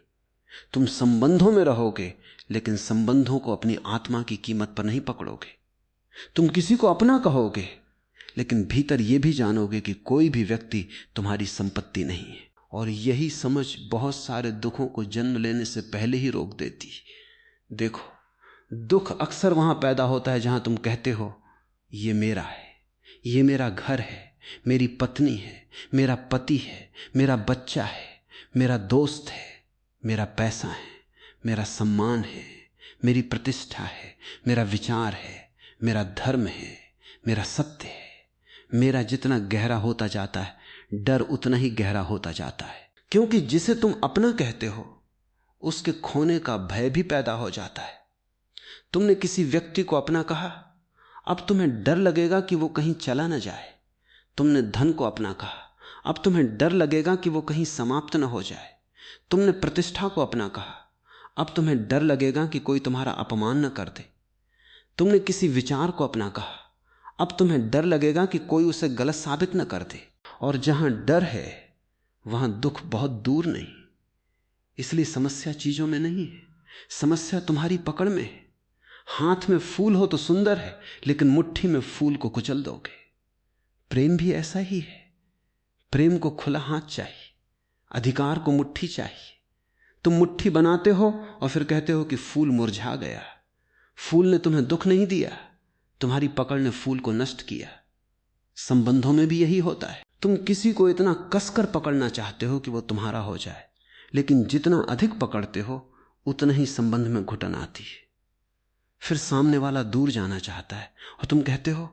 [SPEAKER 1] तुम संबंधों में रहोगे, लेकिन संबंधों को अपनी आत्मा की कीमत पर नहीं पकड़ोगे। तुम किसी को अपना कहोगे, लेकिन भीतर यह भी जानोगे कि कोई भी व्यक्ति तुम्हारी संपत्ति नहीं है। और यही समझ बहुत सारे दुखों को जन्म लेने से पहले ही रोक देती है। देखो, दुख अक्सर वहां पैदा होता है जहां तुम कहते हो ये मेरा है, ये मेरा घर है, मेरी पत्नी है, मेरा पति है, मेरा बच्चा है, मेरा दोस्त है, मेरा पैसा है, मेरा सम्मान है, मेरी प्रतिष्ठा है, मेरा विचार है, मेरा धर्म है, मेरा सत्य है। मेरा जितना गहरा होता जाता है, डर उतना ही गहरा होता जाता है, क्योंकि जिसे तुम अपना कहते हो उसके खोने का भय भी पैदा हो जाता है। तुमने किसी व्यक्ति को अपना कहा, अब तुम्हें डर लगेगा कि वो कहीं चला न जाए। तुमने धन को अपना कहा, अब तुम्हें डर लगेगा कि वो कहीं समाप्त न हो जाए। तुमने प्रतिष्ठा को अपना कहा, अब तुम्हें डर लगेगा कि कोई तुम्हारा अपमान न कर दे। तुमने किसी विचार को अपना कहा, अब तुम्हें डर लगेगा कि कोई उसे गलत साबित न कर दे। और जहां डर है वहां दुख बहुत दूर नहीं। इसलिए समस्या चीजों में नहीं है, समस्या तुम्हारी पकड़ में है। हाथ में फूल हो तो सुंदर है, लेकिन मुट्ठी में फूल को कुचल दोगे। प्रेम भी ऐसा ही है। प्रेम को खुला हाथ चाहिए, अधिकार को मुट्ठी चाहिए। तुम मुट्ठी बनाते हो और फिर कहते हो कि फूल मुरझा गया। फूल ने तुम्हें दुख नहीं दिया, तुम्हारी पकड़ ने फूल को नष्ट किया। संबंधों में भी यही होता है। तुम किसी को इतना कसकर पकड़ना चाहते हो कि वो तुम्हारा हो जाए, लेकिन जितना अधिक पकड़ते हो उतना ही संबंध में घुटन आती है। फिर सामने वाला दूर जाना चाहता है और तुम कहते हो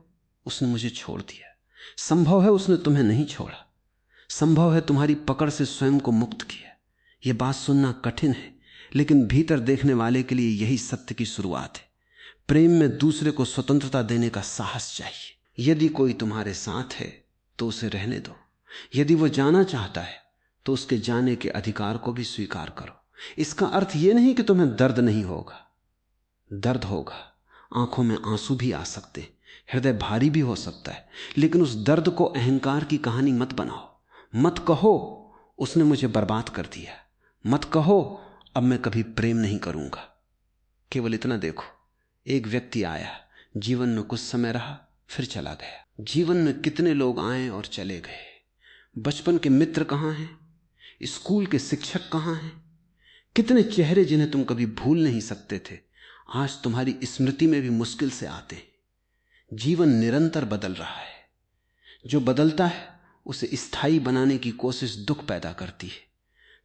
[SPEAKER 1] उसने मुझे छोड़ दिया। संभव है उसने तुम्हें नहीं छोड़ा, संभव है तुम्हारी पकड़ से स्वयं को मुक्त किया। यह बात सुनना कठिन है, लेकिन भीतर देखने वाले के लिए यही सत्य की शुरुआत है। प्रेम में दूसरे को स्वतंत्रता देने का साहस चाहिए। यदि कोई तुम्हारे साथ है तो उसे रहने दो। यदि वो जाना चाहता है तो उसके जाने के अधिकार को भी स्वीकार करो। इसका अर्थ यह नहीं कि तुम्हें दर्द नहीं होगा। दर्द होगा, आंखों में आंसू भी आ सकते, हृदय भारी भी हो सकता है, लेकिन उस दर्द को अहंकार की कहानी मत बनाओ। मत कहो उसने मुझे बर्बाद कर दिया, मत कहो अब मैं कभी प्रेम नहीं करूंगा। केवल इतना देखो, एक व्यक्ति आया, जीवन में कुछ समय रहा, फिर चला गया। जीवन में कितने लोग आए और चले गए। बचपन के मित्र कहां हैं, स्कूल के शिक्षक कहां हैं, कितने चेहरे जिन्हें तुम कभी भूल नहीं सकते थे आज तुम्हारी स्मृति में भी मुश्किल से आते हैं। जीवन निरंतर बदल रहा है। जो बदलता है उसे स्थायी बनाने की कोशिश दुख पैदा करती है।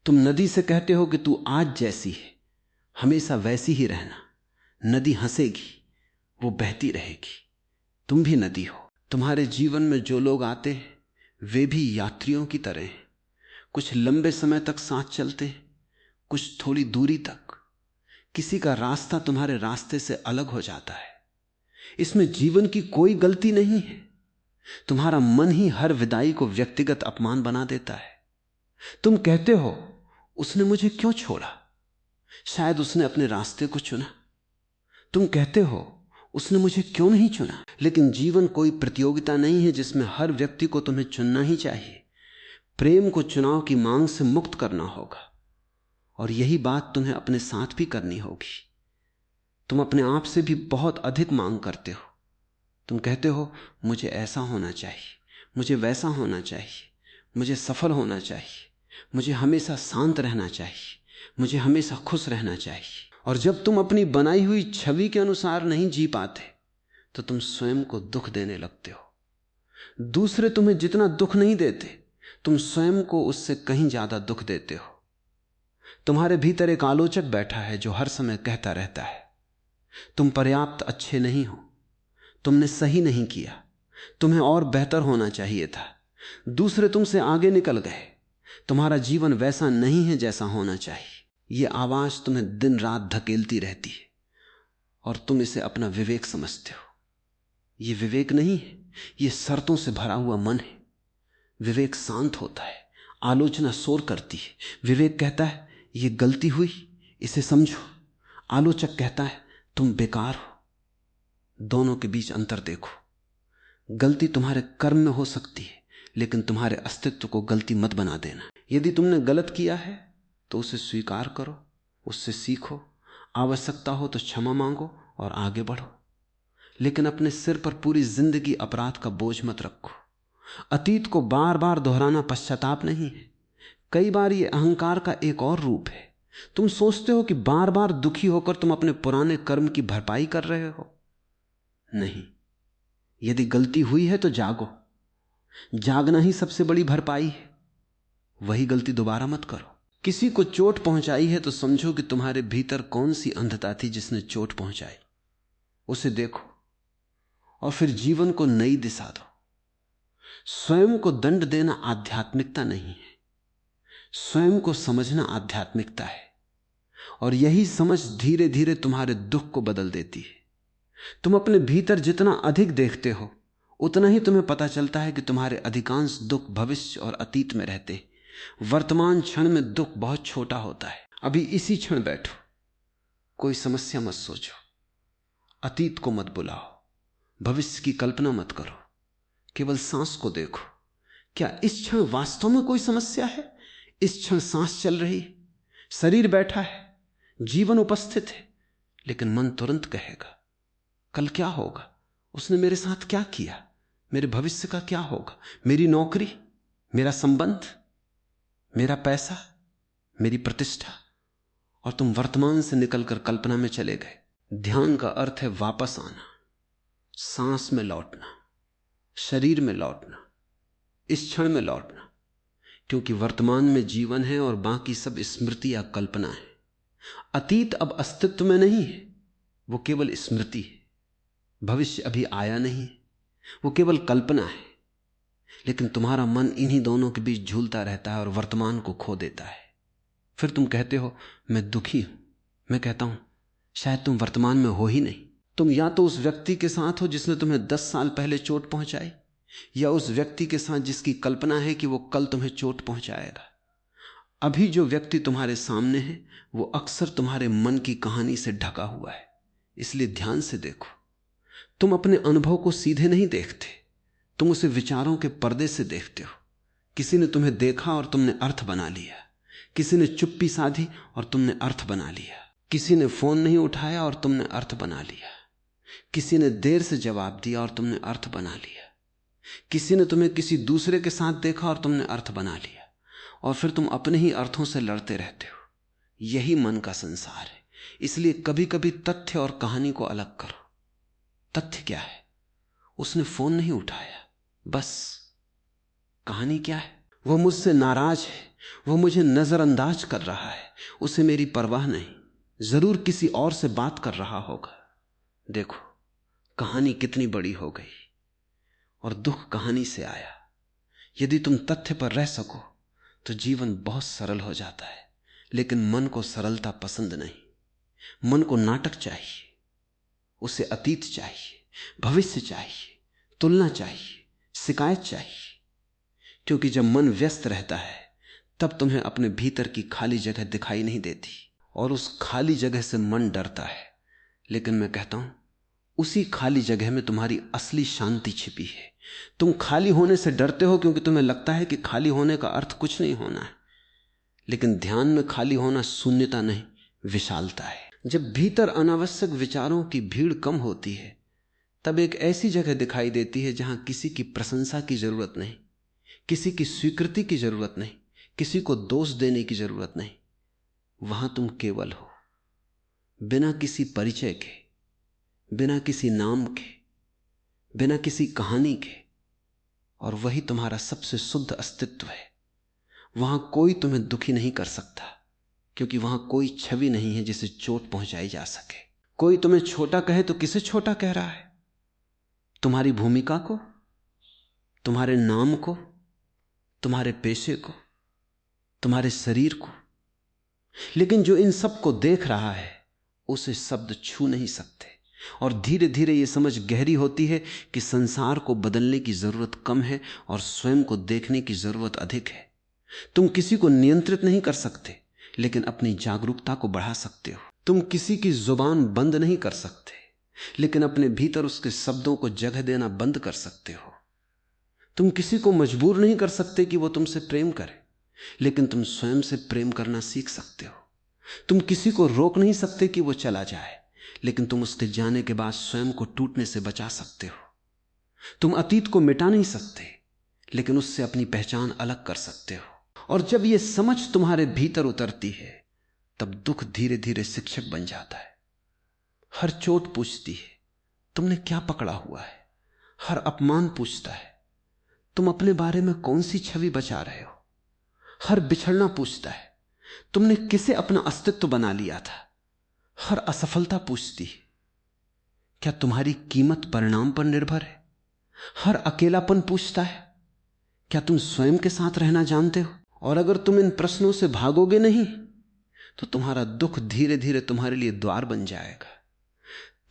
[SPEAKER 1] तुम नदी से कहते हो कि तू आज जैसी है, हमेशा वैसी ही रहना। नदी हंसेगी, वो बहती रहेगी, तुम भी नदी हो। तुम्हारे जीवन में जो लोग आते हैं वे भी यात्रियों की तरह हैं। कुछ लंबे समय तक साथ चलते हैं, कुछ थोड़ी दूरी तक। किसी का रास्ता तुम्हारे रास्ते से अलग हो जाता है। इसमें जीवन की कोई गलती नहीं है। तुम्हारा मन ही हर विदाई को व्यक्तिगत अपमान बना देता है। तुम कहते हो उसने मुझे क्यों छोड़ा, शायद उसने अपने रास्ते को चुना। तुम कहते हो उसने मुझे क्यों नहीं चुना, लेकिन जीवन कोई प्रतियोगिता नहीं है जिसमें हर व्यक्ति को तुम्हें चुनना ही चाहिए। प्रेम को चुनाव की मांग से मुक्त करना होगा, और यही बात तुम्हें अपने साथ भी करनी होगी। तुम अपने आप से भी बहुत अधिक मांग करते हो। तुम कहते हो मुझे ऐसा होना चाहिए, मुझे वैसा होना चाहिए, मुझे सफल होना चाहिए, मुझे हमेशा शांत रहना चाहिए, मुझे हमेशा खुश रहना चाहिए। और जब तुम अपनी बनाई हुई छवि के अनुसार नहीं जी पाते तो तुम स्वयं को दुख देने लगते हो। दूसरे तुम्हें जितना दुख नहीं देते, तुम स्वयं को उससे कहीं ज्यादा दुख देते हो। तुम्हारे भीतर एक आलोचक बैठा है जो हर समय कहता रहता है तुम पर्याप्त अच्छे नहीं हो, तुमने सही नहीं किया, तुम्हें और बेहतर होना चाहिए था, दूसरे तुमसे आगे निकल गए, तुम्हारा जीवन वैसा नहीं है जैसा होना चाहिए। यह आवाज तुम्हें दिन रात धकेलती रहती है और तुम इसे अपना विवेक समझते हो। यह विवेक नहीं है, यह शर्तों से भरा हुआ मन है। विवेक शांत होता है, आलोचना शोर करती है। विवेक कहता है यह गलती हुई, इसे समझो। आलोचक कहता है तुम बेकार हो। दोनों के बीच अंतर देखो। गलती तुम्हारे कर्म में हो सकती है, लेकिन तुम्हारे अस्तित्व को गलती मत बना देना। यदि तुमने गलत किया है तो उसे स्वीकार करो, उससे सीखो, आवश्यकता हो तो क्षमा मांगो और आगे बढ़ो। लेकिन अपने सिर पर पूरी जिंदगी अपराध का बोझ मत रखो। अतीत को बार बार दोहराना पश्चाताप नहीं है। कई बार यह अहंकार का एक और रूप है। तुम सोचते हो कि बार बार दुखी होकर तुम अपने पुराने कर्म की भरपाई कर रहे हो। नहीं, यदि गलती हुई है तो जागो। जागना ही सबसे बड़ी भरपाई है। वही गलती दोबारा मत करो। किसी को चोट पहुंचाई है तो समझो कि तुम्हारे भीतर कौन सी अंधता थी जिसने चोट पहुंचाई। उसे देखो और फिर जीवन को नई दिशा दो। स्वयं को दंड देना आध्यात्मिकता नहीं है, स्वयं को समझना आध्यात्मिकता है। और यही समझ धीरे धीरे तुम्हारे दुख को बदल देती है। तुम अपने भीतर जितना अधिक देखते हो, उतना ही तुम्हें पता चलता है कि तुम्हारे अधिकांश दुख भविष्य और अतीत में रहते हैं। वर्तमान क्षण में दुख बहुत छोटा होता है। अभी इसी क्षण बैठो, कोई समस्या मत सोचो, अतीत को मत बुलाओ, भविष्य की कल्पना मत करो, केवल सांस को देखो। क्या इस क्षण वास्तव में कोई समस्या है? इस क्षण सांस चल रही, शरीर बैठा है, जीवन उपस्थित है, लेकिन मन तुरंत कहेगा कल क्या होगा, उसने मेरे साथ क्या किया, मेरे भविष्य का क्या होगा, मेरी नौकरी, मेरा संबंध, मेरा पैसा, मेरी प्रतिष्ठा। और तुम वर्तमान से निकलकर कल्पना में चले गए। ध्यान का अर्थ है वापस आना, सांस में लौटना, शरीर में लौटना, इस क्षण में लौटना। क्योंकि वर्तमान में जीवन है और बाकी सब स्मृति या कल्पना है। अतीत अब अस्तित्व में नहीं है, वो केवल स्मृति है। भविष्य अभी आया नहीं, वो केवल कल्पना है। लेकिन तुम्हारा मन इन्हीं दोनों के बीच झूलता रहता है और वर्तमान को खो देता है। फिर तुम कहते हो मैं दुखी हूं। मैं कहता हूं शायद तुम वर्तमान में हो ही नहीं। तुम या तो उस व्यक्ति के साथ हो जिसने तुम्हें 10 साल पहले चोट पहुंचाई, या उस व्यक्ति के साथ जिसकी कल्पना है कि वो कल तुम्हें चोट पहुंचाएगा। अभी जो व्यक्ति तुम्हारे सामने है वो अक्सर तुम्हारे मन की कहानी से ढका हुआ है। इसलिए ध्यान से देखो। तुम अपने अनुभव को सीधे नहीं देखते, तुम उसे विचारों के पर्दे से देखते हो। किसी ने तुम्हें देखा और तुमने अर्थ बना लिया, किसी ने चुप्पी साधी और तुमने अर्थ बना लिया, किसी ने फोन नहीं उठाया और तुमने अर्थ बना लिया, किसी ने देर से जवाब दिया और तुमने अर्थ बना लिया, किसी ने तुम्हें किसी दूसरे के साथ देखा और तुमने अर्थ बना लिया। और फिर तुम अपने ही अर्थों से लड़ते रहते हो। यही मन का संसार है। इसलिए कभी कभी तथ्य और कहानी को अलग करो। तथ्य क्या है? उसने फोन नहीं उठाया, बस। कहानी क्या है? वो मुझसे नाराज है, वो मुझे नजरअंदाज कर रहा है, उसे मेरी परवाह नहीं, जरूर किसी और से बात कर रहा होगा। देखो कहानी कितनी बड़ी हो गई और दुख कहानी से आया। यदि तुम तथ्य पर रह सको तो जीवन बहुत सरल हो जाता है। लेकिन मन को सरलता पसंद नहीं। मन को नाटक चाहिए, उसे अतीत चाहिए, भविष्य चाहिए, तुलना चाहिए, शिकायत चाहिए। क्योंकि जब मन व्यस्त रहता है तब तुम्हें अपने भीतर की खाली जगह दिखाई नहीं देती और उस खाली जगह से मन डरता है। लेकिन मैं कहता हूं उसी खाली जगह में तुम्हारी असली शांति छिपी है। तुम खाली होने से डरते हो क्योंकि तुम्हें लगता है कि खाली होने का अर्थ कुछ नहीं होना है। लेकिन ध्यान में खाली होना शून्यता नहीं, विशालता है। जब भीतर अनावश्यक विचारों की भीड़ कम होती है तब एक ऐसी जगह दिखाई देती है जहां किसी की प्रशंसा की जरूरत नहीं, किसी की स्वीकृति की जरूरत नहीं, किसी को दोष देने की जरूरत नहीं। वहां तुम केवल हो, बिना किसी परिचय के, बिना किसी नाम के, बिना किसी कहानी के। और वही तुम्हारा सबसे शुद्ध अस्तित्व है। वहां कोई तुम्हें दुखी नहीं कर सकता क्योंकि वहां कोई छवि नहीं है जिसे चोट पहुंचाई जा सके। कोई तुम्हें छोटा कहे तो किसे छोटा कह रहा है? तुम्हारी भूमिका को, तुम्हारे नाम को, तुम्हारे पेशे को, तुम्हारे शरीर को। लेकिन जो इन सब को देख रहा है उसे शब्द छू नहीं सकते। और धीरे धीरे यह समझ गहरी होती है कि संसार को बदलने की जरूरत कम है और स्वयं को देखने की जरूरत अधिक है। तुम किसी को नियंत्रित नहीं कर सकते, लेकिन अपनी जागरूकता को बढ़ा सकते हो। तुम किसी की जुबान बंद नहीं कर सकते, लेकिन अपने भीतर उसके शब्दों को जगह देना बंद कर सकते हो। तुम किसी को मजबूर नहीं कर सकते कि वो तुमसे प्रेम करे, लेकिन तुम स्वयं से प्रेम करना सीख सकते हो। तुम किसी को रोक नहीं सकते कि वो चला जाए, लेकिन तुम उसके जाने के बाद स्वयं को टूटने से बचा सकते हो। तुम अतीत को मिटा नहीं सकते, लेकिन उससे अपनी पहचान अलग कर सकते हो। और जब यह समझ तुम्हारे भीतर उतरती है, तब दुख धीरे धीरे शिक्षक बन जाता है। हर चोट पूछती है तुमने क्या पकड़ा हुआ है। हर अपमान पूछता है तुम अपने बारे में कौन सी छवि बचा रहे हो। हर बिछड़ना पूछता है तुमने किसे अपना अस्तित्व बना लिया था। हर असफलता पूछती है क्या तुम्हारी कीमत परिणाम पर निर्भर है। हर अकेलापन पूछता है क्या तुम स्वयं के साथ रहना जानते हो। और अगर तुम इन प्रश्नों से भागोगे नहीं तो तुम्हारा दुख धीरे धीरे तुम्हारे लिए द्वार बन जाएगा।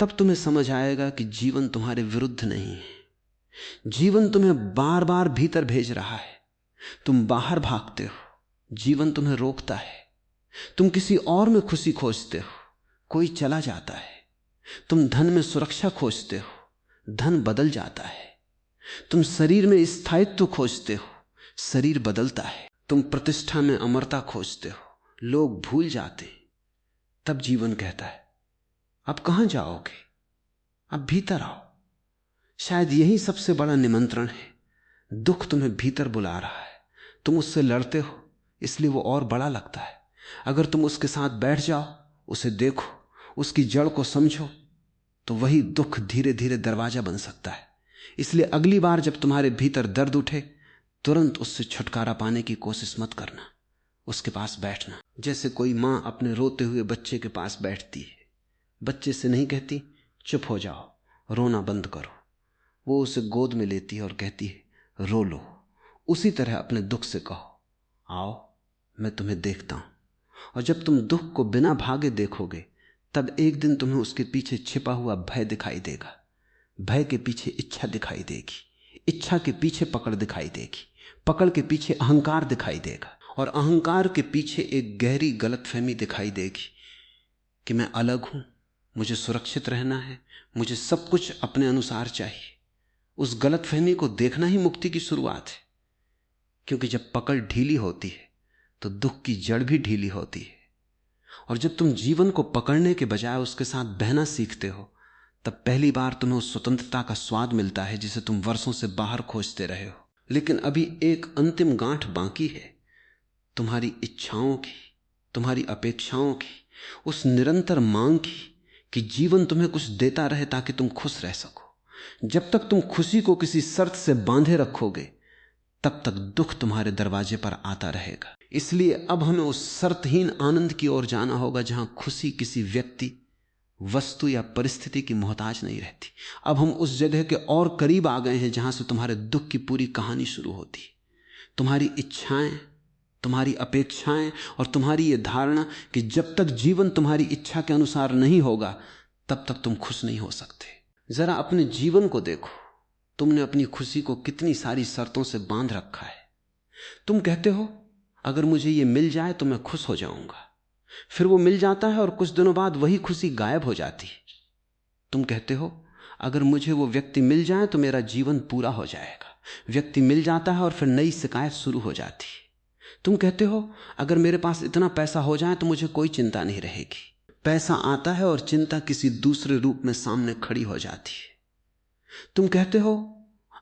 [SPEAKER 1] तब तुम्हें समझ आएगा कि जीवन तुम्हारे विरुद्ध नहीं है, जीवन तुम्हें बार बार भीतर भेज रहा है। तुम बाहर भागते हो, जीवन तुम्हें रोकता है। तुम किसी और में खुशी खोजते हो, कोई चला जाता है। तुम धन में सुरक्षा खोजते हो, धन बदल जाता है। तुम शरीर में स्थायित्व खोजते हो, शरीर बदलता है। तुम प्रतिष्ठा में अमरता खोजते हो, लोग भूल जाते। तब जीवन कहता है अब कहां जाओगे, अब भीतर आओ। शायद यही सबसे बड़ा निमंत्रण है। दुख तुम्हें भीतर बुला रहा है, तुम उससे लड़ते हो, इसलिए वो और बड़ा लगता है। अगर तुम उसके साथ बैठ जाओ, उसे देखो, उसकी जड़ को समझो, तो वही दुख धीरे धीरे दरवाजा बन सकता है। इसलिए अगली बार जब तुम्हारे भीतर दर्द उठे, तुरंत उससे छुटकारा पाने की कोशिश मत करना, उसके पास बैठना। जैसे कोई मां अपने रोते हुए बच्चे के पास बैठती है, बच्चे से नहीं कहती चुप हो जाओ, रोना बंद करो। वो उसे गोद में लेती है और कहती है रो लो। उसी तरह अपने दुख से कहो आओ मैं तुम्हें देखता हूं। और जब तुम दुख को बिना भागे देखोगे, तब एक दिन तुम्हें उसके पीछे छिपा हुआ भय दिखाई देगा। भय के पीछे इच्छा दिखाई देगी, इच्छा के पीछे पकड़ दिखाई देगी, पकड़ के पीछे अहंकार दिखाई देगा, और अहंकार के पीछे एक गहरी गलतफहमी दिखाई देगी कि मैं अलग हूं, मुझे सुरक्षित रहना है, मुझे सब कुछ अपने अनुसार चाहिए। उस गलतफहमी को देखना ही मुक्ति की शुरुआत है। क्योंकि जब पकड़ ढीली होती है तो दुख की जड़ भी ढीली होती है। और जब तुम जीवन को पकड़ने के बजाय उसके साथ बहना सीखते हो, तब पहली बार तुम्हें उस स्वतंत्रता का स्वाद मिलता है जिसे तुम वर्षों से बाहर खोजते रहे हो। लेकिन अभी एक अंतिम गांठ बाकी है, तुम्हारी इच्छाओं की, तुम्हारी अपेक्षाओं की, उस निरंतर मांग की कि जीवन तुम्हें कुछ देता रहे ताकि तुम खुश रह सको। जब तक तुम खुशी को किसी शर्त से बांधे रखोगे, तब तक दुख तुम्हारे दरवाजे पर आता रहेगा। इसलिए अब हमें उस शर्तहीन आनंद की ओर जाना होगा जहां खुशी किसी व्यक्ति, वस्तु या परिस्थिति की मोहताज नहीं रहती। अब हम उस जगह के और करीब आ गए हैं जहां से तुम्हारे दुख की पूरी कहानी शुरू होती है। तुम्हारी इच्छाएं, तुम्हारी अपेक्षाएं और तुम्हारी ये धारणा कि जब तक जीवन तुम्हारी इच्छा के अनुसार नहीं होगा, तब तक तुम खुश नहीं हो सकते। जरा अपने जीवन को देखो, तुमने अपनी खुशी को कितनी सारी शर्तों से बांध रखा है। तुम कहते हो अगर मुझे ये मिल जाए तो मैं खुश हो जाऊंगा, फिर वो मिल जाता है और कुछ दिनों बाद वही खुशी गायब हो जाती है। तुम कहते हो अगर मुझे वो व्यक्ति मिल जाए तो मेरा जीवन पूरा हो जाएगा, व्यक्ति मिल जाता है और फिर नई शिकायत शुरू हो जाती है। तुम कहते हो अगर मेरे पास इतना पैसा हो जाए तो मुझे कोई चिंता नहीं रहेगी। पैसा आता है और चिंता किसी दूसरे रूप में सामने खड़ी हो जाती है। तुम कहते हो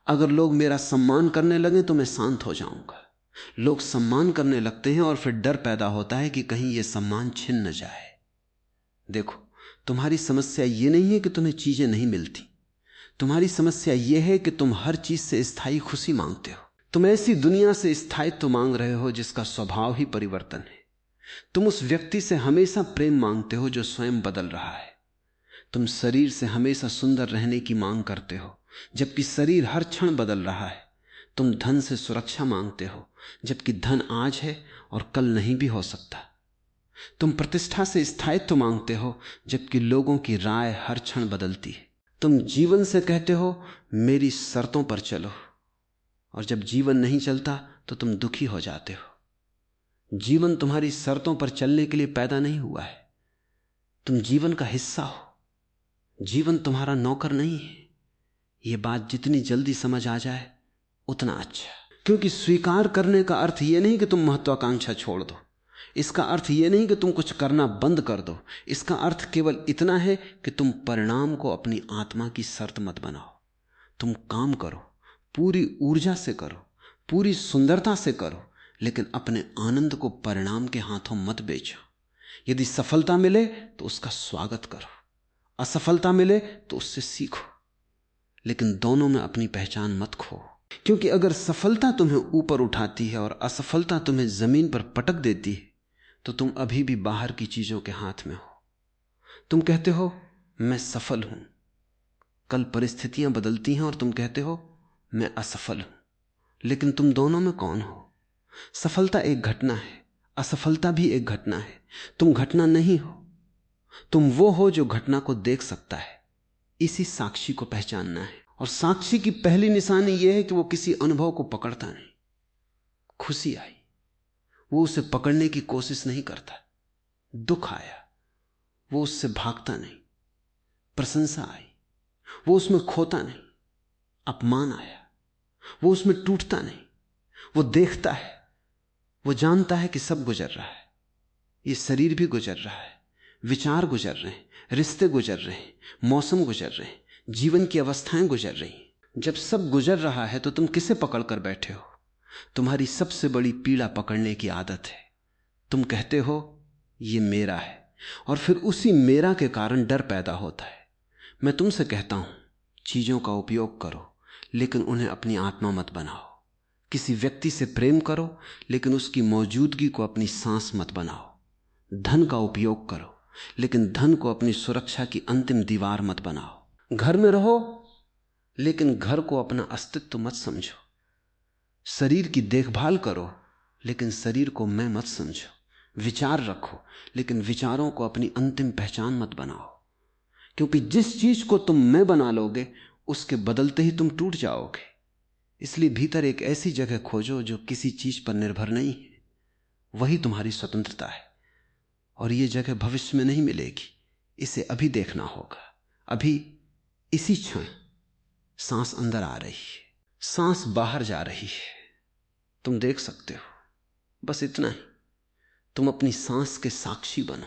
[SPEAKER 1] अगर लोग मेरा सम्मान करने लगे तो मैं शांत हो जाऊंगा। लोग सम्मान करने लगते हैं और फिर डर पैदा होता है कि कहीं यह सम्मान छिन न जाए। देखो, तुम्हारी समस्या यह नहीं है कि तुम्हें चीजें नहीं मिलती, तुम्हारी समस्या यह है कि तुम हर चीज से स्थायी खुशी मांगते हो। तुम ऐसी दुनिया से स्थायित्व मांग रहे हो जिसका स्वभाव ही परिवर्तन है। तुम उस व्यक्ति से हमेशा प्रेम मांगते हो जो स्वयं बदल रहा है। तुम शरीर से हमेशा सुंदर रहने की मांग करते हो, जबकि शरीर हर क्षण बदल रहा है। तुम धन से सुरक्षा मांगते हो, जबकि धन आज है और कल नहीं भी हो सकता। तुम प्रतिष्ठा से स्थायित्व मांगते हो, जबकि लोगों की राय हर क्षण बदलती है। तुम जीवन से कहते हो मेरी शर्तों पर चलो, और जब जीवन नहीं चलता तो तुम दुखी हो जाते हो। जीवन तुम्हारी शर्तों पर चलने के लिए पैदा नहीं हुआ है, तुम जीवन का हिस्सा हो। जीवन तुम्हारा नौकर नहीं है। यह बात जितनी जल्दी समझ आ जाए उतना अच्छा, क्योंकि स्वीकार करने का अर्थ यह नहीं कि तुम महत्वाकांक्षा छोड़ दो, इसका अर्थ यह नहीं कि तुम कुछ करना बंद कर दो। इसका अर्थ केवल इतना है कि तुम परिणाम को अपनी आत्मा की शर्त मत बनाओ। तुम काम करो, पूरी ऊर्जा से करो, पूरी सुंदरता से करो, लेकिन अपने आनंद को परिणाम के हाथों मत बेचो। यदि सफलता मिले तो उसका स्वागत करो, असफलता मिले तो उससे सीखो, लेकिन दोनों में अपनी पहचान मत खो। क्योंकि अगर सफलता तुम्हें ऊपर उठाती है और असफलता तुम्हें जमीन पर पटक देती है, तो तुम अभी भी बाहर की चीजों के हाथ में हो। तुम कहते हो मैं सफल हूं, कल परिस्थितियां बदलती हैं और तुम कहते हो मैं असफल हूं, लेकिन तुम दोनों में कौन हो? सफलता एक घटना है, असफलता भी एक घटना है। तुम घटना नहीं हो, तुम वो हो जो घटना को देख सकता है। इसी साक्षी को पहचानना है, और साक्षी की पहली निशानी यह है कि वो किसी अनुभव को पकड़ता नहीं। खुशी आई, वो उसे पकड़ने की कोशिश नहीं करता। दुख आया, वो उससे भागता नहीं। प्रशंसा आई, वो उसमें खोता नहीं। अपमान आया, वो उसमें टूटता नहीं। वो देखता है, वो जानता है कि सब गुजर रहा है, ये शरीर भी गुजर रहा है, विचार गुजर रहे हैं, रिश्ते गुजर रहे हैं, मौसम गुजर रहे हैं, जीवन की अवस्थाएं गुजर रही हैं। जब सब गुजर रहा है तो तुम किसे पकड़ कर बैठे हो? तुम्हारी सबसे बड़ी पीड़ा पकड़ने की आदत है। तुम कहते हो ये मेरा है, और फिर उसी मेरा के कारण डर पैदा होता है। मैं तुमसे कहता हूं चीजों का उपयोग करो, लेकिन उन्हें अपनी आत्मा मत बनाओ। किसी व्यक्ति से प्रेम करो, लेकिन उसकी मौजूदगी को अपनी सांस मत बनाओ। धन का उपयोग करो, लेकिन धन को अपनी सुरक्षा की अंतिम दीवार मत बनाओ। घर में रहो, लेकिन घर को अपना अस्तित्व मत समझो। शरीर की देखभाल करो, लेकिन शरीर को मैं मत समझो। विचार रखो, लेकिन विचारों को अपनी अंतिम पहचान मत बनाओ। क्योंकि जिस चीज को तुम मैं बना लोगे, उसके बदलते ही तुम टूट जाओगे। इसलिए भीतर एक ऐसी जगह खोजो जो किसी चीज पर निर्भर नहीं है। वही तुम्हारी स्वतंत्रता है, और ये जगह भविष्य में नहीं मिलेगी। इसे अभी देखना होगा। अभी इसी क्षण सांस अंदर आ रही है, सांस बाहर जा रही है, तुम देख सकते हो। बस इतना ही। तुम अपनी सांस के साक्षी बनो।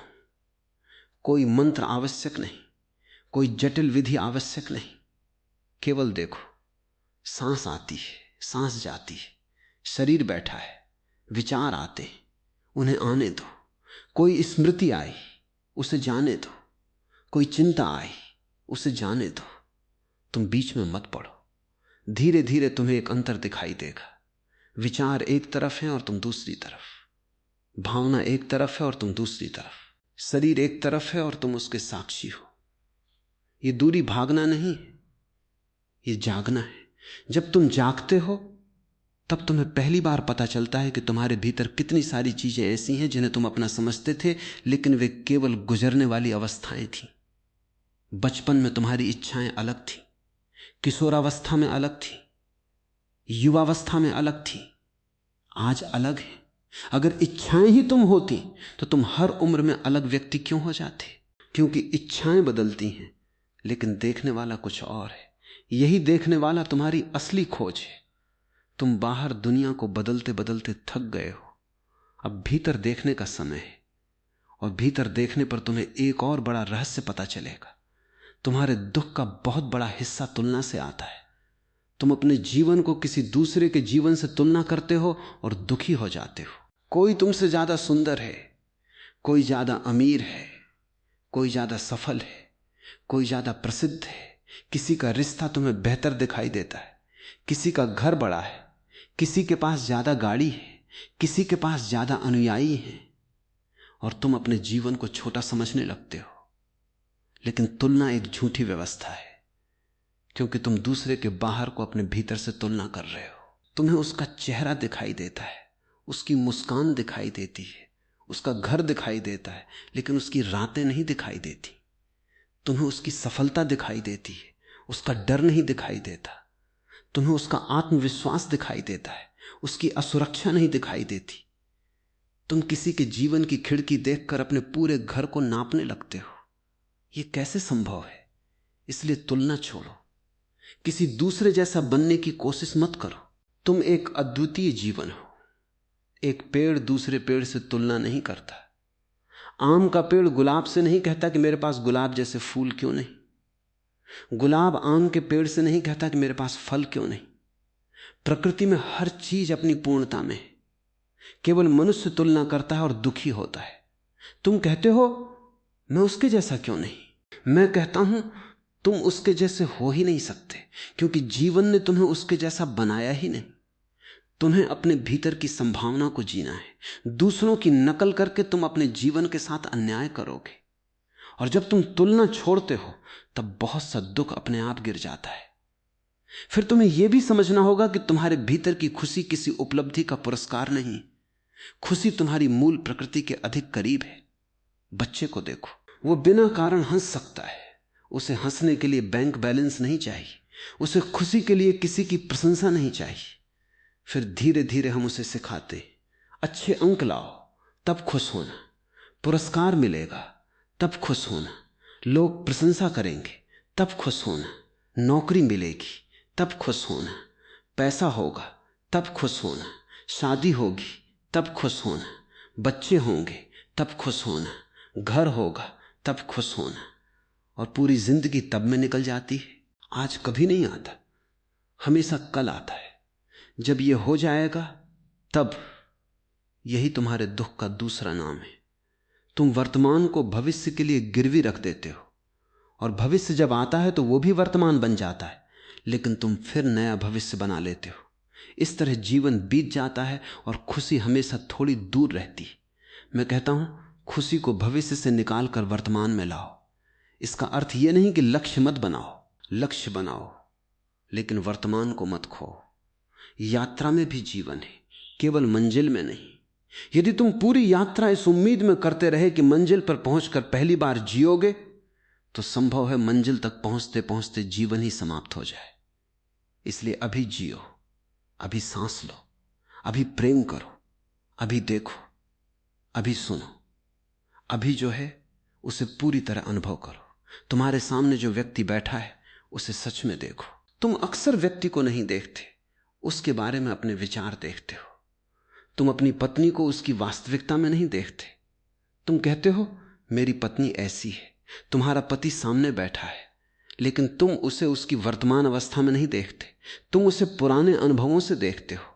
[SPEAKER 1] कोई मंत्र आवश्यक नहीं, कोई जटिल विधि आवश्यक नहीं। केवल देखो, सांस आती है, सांस जाती है, शरीर बैठा है, विचार आते हैं, उन्हें आने दो। कोई स्मृति आई, उसे जाने दो। कोई चिंता आई, उसे जाने दो। तुम बीच में मत पड़ो। धीरे धीरे तुम्हें एक अंतर दिखाई देगा। विचार एक तरफ है और तुम दूसरी तरफ, भावना एक तरफ है और तुम दूसरी तरफ, शरीर एक तरफ है और तुम उसके साक्षी हो। ये दूरी भागना नहीं, ये जागना है। जब तुम जागते हो, तब तुम्हें पहली बार पता चलता है कि तुम्हारे भीतर कितनी सारी चीजें ऐसी हैं जिन्हें तुम अपना समझते थे, लेकिन वे केवल गुजरने वाली अवस्थाएं थीं। बचपन में तुम्हारी इच्छाएं अलग थीं, किशोरावस्था में अलग थीं, युवावस्था में अलग थीं, आज अलग है। अगर इच्छाएं ही तुम होती तो तुम हर उम्र में अलग व्यक्ति क्यों हो जाते? क्योंकि इच्छाएं बदलती हैं, लेकिन देखने वाला कुछ और है। यही देखने वाला तुम्हारी असली खोज है। तुम बाहर दुनिया को बदलते बदलते थक गए हो। अब भीतर देखने का समय है, और भीतर देखने पर तुम्हें एक और बड़ा रहस्य पता चलेगा। तुम्हारे दुख का बहुत बड़ा हिस्सा तुलना से आता है। तुम अपने जीवन को किसी दूसरे के जीवन से तुलना करते हो और दुखी हो जाते हो। कोई तुमसे ज्यादा सुंदर है, कोई ज्यादा अमीर है, कोई ज्यादा सफल है, कोई ज्यादा प्रसिद्ध है। किसी का रिश्ता तुम्हें बेहतर दिखाई देता है, किसी का घर बड़ा है, किसी के पास ज्यादा गाड़ी है, किसी के पास ज्यादा अनुयायी हैं, और तुम अपने जीवन को छोटा समझने लगते हो। लेकिन तुलना एक झूठी व्यवस्था है, क्योंकि तुम दूसरे के बाहर को अपने भीतर से तुलना कर रहे हो। तुम्हें उसका चेहरा दिखाई देता है, उसकी मुस्कान दिखाई देती है, उसका घर दिखाई देता है, लेकिन उसकी रातें नहीं दिखाई देती। तुम्हें उसकी सफलता दिखाई देती है, उसका डर नहीं दिखाई देता। तुम्हें उसका आत्मविश्वास दिखाई देता है, उसकी असुरक्षा नहीं दिखाई देती। तुम किसी के जीवन की खिड़की देखकर अपने पूरे घर को नापने लगते हो। यह कैसे संभव है? इसलिए तुलना छोड़ो, किसी दूसरे जैसा बनने की कोशिश मत करो। तुम एक अद्वितीय जीवन हो। एक पेड़ दूसरे पेड़ से तुलना नहीं करता। आम का पेड़ गुलाब से नहीं कहता कि मेरे पास गुलाब जैसे फूल क्यों नहीं। गुलाब आम के पेड़ से नहीं कहता कि मेरे पास फल क्यों नहीं। प्रकृति में हर चीज अपनी पूर्णता में है। केवल मनुष्य तुलना करता है और दुखी होता है। तुम कहते हो मैं उसके जैसा क्यों नहीं। मैं कहता हूं तुम उसके जैसे हो ही नहीं सकते, क्योंकि जीवन ने तुम्हें उसके जैसा बनाया ही नहीं। तुम्हें अपने भीतर की संभावना को जीना है। दूसरों की नकल करके तुम अपने जीवन के साथ अन्याय करोगे, और जब तुम तुलना छोड़ते हो तब बहुत सा दुख अपने आप गिर जाता है। फिर तुम्हें यह भी समझना होगा कि तुम्हारे भीतर की खुशी किसी उपलब्धि का पुरस्कार नहीं। खुशी तुम्हारी मूल प्रकृति के अधिक करीब है। बच्चे को देखो, वो बिना कारण हंस सकता है। उसे हंसने के लिए बैंक बैलेंस नहीं चाहिए, उसे खुशी के लिए किसी की प्रशंसा नहीं चाहिए। फिर धीरे धीरे हम उसे सिखाते, अच्छे अंक लाओ तब खुश होना, पुरस्कार मिलेगा तब खुश होना, लोग प्रशंसा करेंगे तब खुश होना, नौकरी मिलेगी तब खुश होना, पैसा होगा तब खुश होना, शादी होगी तब खुश होना, बच्चे होंगे तब खुश होना, घर होगा तब खुश होना। और पूरी जिंदगी तब में निकल जाती है। आज कभी नहीं आता, हमेशा कल आता है। जब यह हो जाएगा तब यही तुम्हारे दुख का दूसरा नाम है। तुम वर्तमान को भविष्य के लिए गिरवी रख देते हो, और भविष्य जब आता है तो वो भी वर्तमान बन जाता है, लेकिन तुम फिर नया भविष्य बना लेते हो। इस तरह जीवन बीत जाता है और खुशी हमेशा थोड़ी दूर रहती है। मैं कहता हूं खुशी को भविष्य से निकालकर वर्तमान में लाओ। इसका अर्थ यह नहीं कि लक्ष्य मत बनाओ, लक्ष्य बनाओ, लेकिन वर्तमान को मत खो। यात्रा में भी जीवन है, केवल मंजिल में नहीं। यदि तुम पूरी यात्रा इस उम्मीद में करते रहे कि मंजिल पर पहुंचकर पहली बार जियोगे, तो संभव है मंजिल तक पहुंचते पहुंचते जीवन ही समाप्त हो जाए। इसलिए अभी जियो, अभी सांस लो, अभी प्रेम करो, अभी देखो, अभी सुनो, अभी जो है उसे पूरी तरह अनुभव करो। तुम्हारे सामने जो व्यक्ति बैठा है उसे सच में देखो। तुम अक्सर व्यक्ति को नहीं देखते, उसके बारे में अपने विचार देखते हो। तुम अपनी पत्नी को उसकी वास्तविकता में नहीं देखते। तुम कहते हो मेरी पत्नी ऐसी है। तुम्हारा पति सामने बैठा है, लेकिन तुम उसे उसकी वर्तमान अवस्था में नहीं देखते, तुम उसे पुराने अनुभवों से देखते हो।